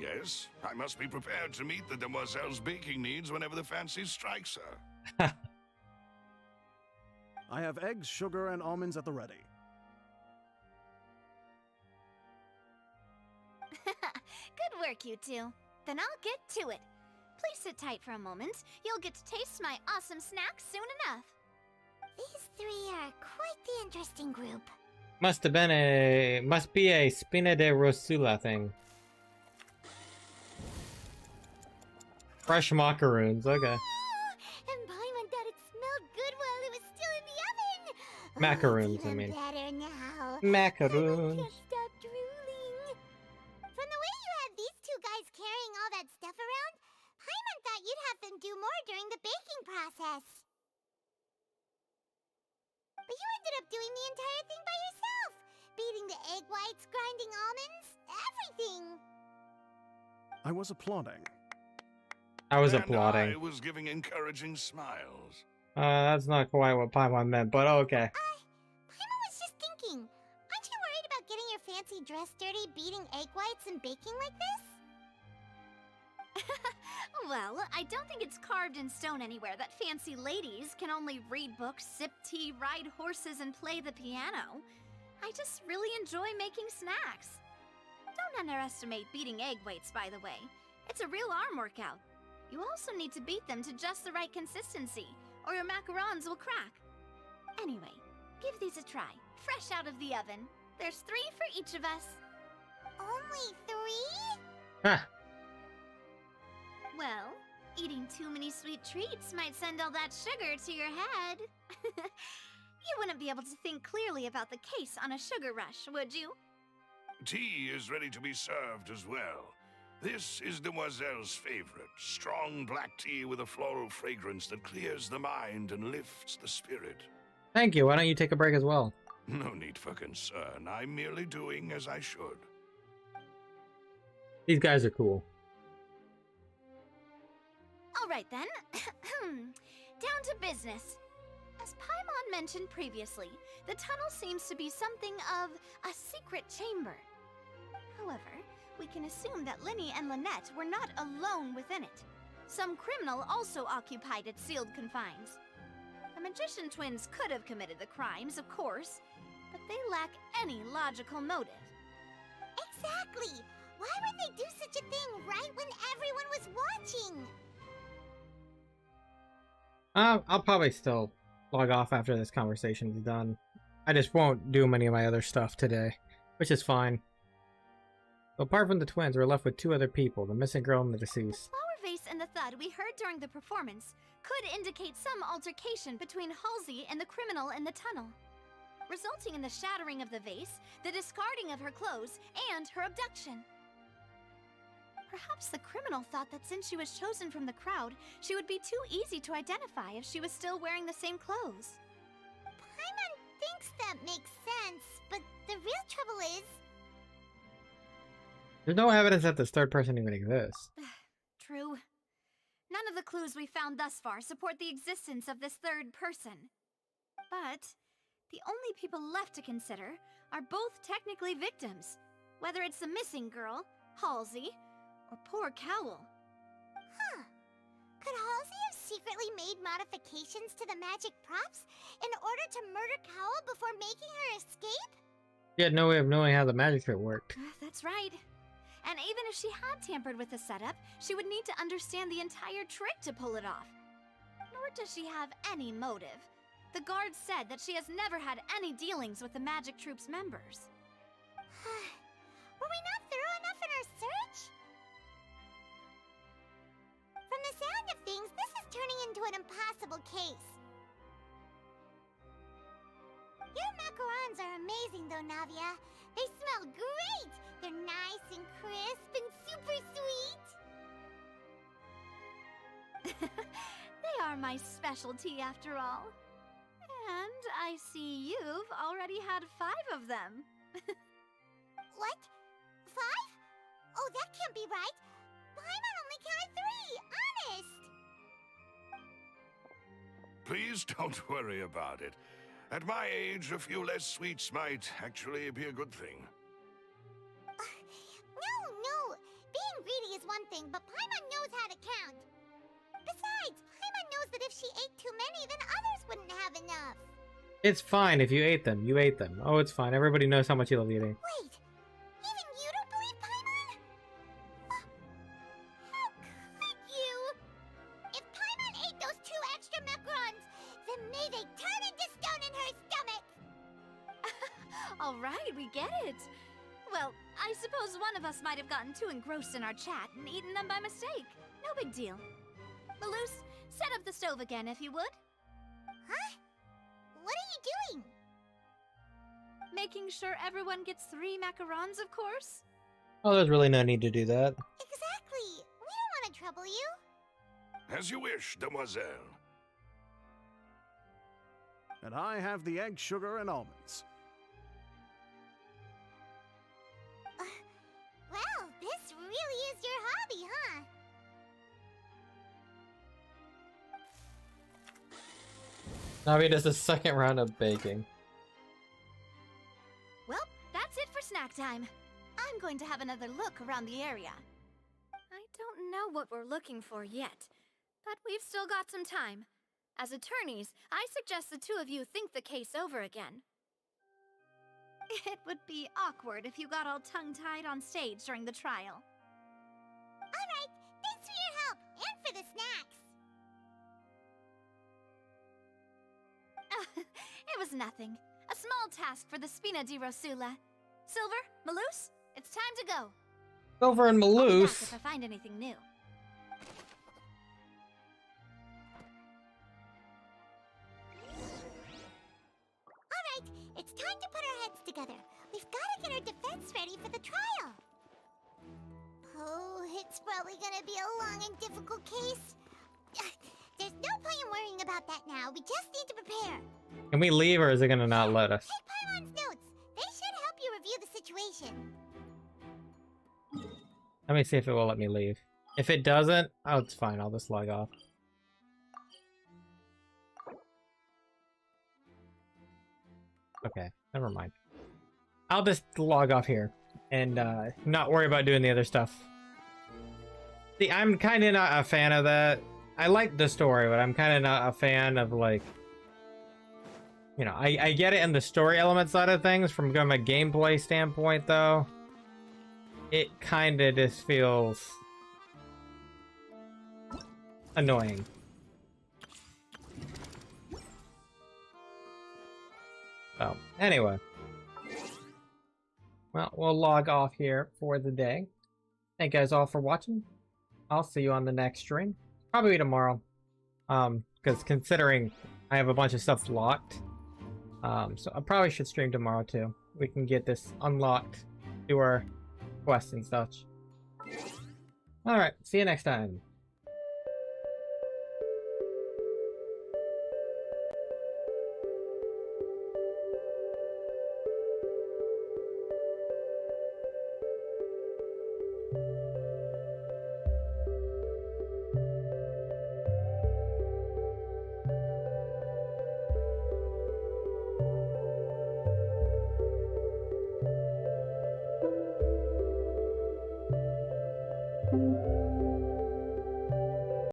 Yes, I must be prepared to meet the demoiselle's baking needs whenever the fancy strikes her. I have eggs, sugar, and almonds at the ready. Good work, you two. Then I'll get to it. Please sit tight for a moment. You'll get to taste my awesome snacks soon enough. These three are quite the interesting group. Must be a Spina de Rosula thing. Fresh macaroons, okay. And Paimon thought it smelled good while it was still in the oven. Macaroons, It's I even mean. better now. Macaroons. I can't stop drooling. From the way you had these two guys carrying all that stuff around, Paimon thought you'd have them do more during the baking process. But you ended up doing the entire thing by yourself. Beating the egg whites, grinding almonds, everything. I was applauding. I was And applauding. I was giving encouraging smiles. That's not quite what Paimon meant, but okay. Paimon was just thinking, aren't you worried about getting your fancy dress dirty beating egg whites and baking like this? Well, I don't think it's carved in stone anywhere that fancy ladies can only read books, sip tea, ride horses, and play the piano. I just really enjoy making snacks. Don't underestimate beating egg whites, by the way. It's a real arm workout. You also need to beat them to just the right consistency, or your macarons will crack. Anyway, give these a try, fresh out of the oven. There's 3 for each of us. Only 3? Huh. Well, eating too many sweet treats might send all that sugar to your head. You wouldn't be able to think clearly about the case on a sugar rush, would you? Tea is ready to be served as well. This is Demoiselle's favorite, strong black tea with a floral fragrance that clears the mind and lifts the spirit. Thank you. Why don't you take a break as well? No need for concern. I'm merely doing as I should. These guys are cool. All right then. Down to business. As Paimon mentioned previously, the tunnel seems to be something of a secret chamber. However, we can assume that Lyney and Lynette were not alone within it. Some criminal also occupied its sealed confines. The magician twins could have committed the crimes, of course, but they lack any logical motive. Exactly! Why would they do such a thing right when everyone was watching? I'll probably still log off after this conversation is done. I just won't do many of my other stuff today, which is fine. Apart from the twins, we're left with two other people, the missing girl and the deceased. Flower vase and the thud we heard during the performance could indicate some altercation between Halsey and the criminal in the tunnel, resulting in the shattering of the vase, the discarding of her clothes, and her abduction. Perhaps the criminal thought that since she was chosen from the crowd, she would be too easy to identify if she was still wearing the same clothes. Paimon thinks that makes sense, but the real trouble is... There's no evidence that this third person even exists. True. None of the clues we found thus far support the existence of this third person. But the only people left to consider are both technically victims, whether it's the missing girl, Halsey, or poor Cowell. Huh. Could Halsey have secretly made modifications to the magic props in order to murder Cowell before making her escape? She had no way of knowing how the magic trick worked. That's right. And even if she had tampered with the setup, she would need to understand the entire trick to pull it off. Nor does she have any motive. The guard said that she has never had any dealings with the magic troop's members. Were we not thorough enough in our search? From the sound of things, this is turning into an impossible case. Your macarons are amazing though, Navia. They smell great! They're nice and crisp and super sweet! They are my specialty after all. And I see you've already had 5 of them. What? 5? Oh, that can't be right. Paimon only counted 3, honest! Please don't worry about it. At my age, a few less sweets might actually be a good thing. No. Being greedy is one thing, but Paimon knows how to count. Besides, Paimon knows that if she ate too many, then others wouldn't have enough. It's fine if you ate them. You ate them. Oh, it's fine. Everybody knows how much you love eating. Wait, even you don't believe Paimon? How could you? If Paimon ate those 2 extra macarons, then may they turn into stone in her stomach! All right, we get it. Well, I suppose one of us might have gotten too engrossed in our chat and eaten them by mistake. No big deal. Maloose, set up the stove again if you would. Huh? What are you doing? Making sure everyone gets 3 macarons, of course. Oh, there's really no need to do that. Exactly. We don't want to trouble you. As you wish, demoiselle. And I have the egg, sugar, and almonds. Well, this really is your hobby, huh? Navi does the second round of baking. Well, that's it for snack time. I'm going to have another look around the area. I don't know what we're looking for yet, but we've still got some time. As attorneys, I suggest the 2 of you think the case over again. It would be awkward if you got all tongue-tied on stage during the trial. Alright, thanks for your help, and for the snacks. It was nothing. A small task for the Spina di Rosula. Silver, Maloose, it's time to go. Silver and I'll be back Maloose. if I find anything new. Alright, it's time to put our heads together. We've got to get our defense ready for the trial. Oh, it's probably gonna be a long and difficult case. There's no point in worrying about that now. We just need to prepare. Can we leave or is it gonna not let us? Take Paimon's notes. They should help you review the situation. Let me see if it will let me leave. If it doesn't, oh, it's fine. I'll just log off. Okay, never mind. I'll just log off here and not worry about doing the other stuff. See, I'm kind of not a fan of that. I like the story, but I'm kind of not a fan of, like... You know, I get it in the story element side of things. From a gameplay standpoint, though, it kind of just feels annoying. So, anyway. Well, we'll log off here for the day. Thank you guys all for watching. I'll see you on the next stream. Probably tomorrow. Because considering I have a bunch of stuff locked. So I probably should stream tomorrow too. We can get this unlocked, do our quests and such. Alright, see you next time.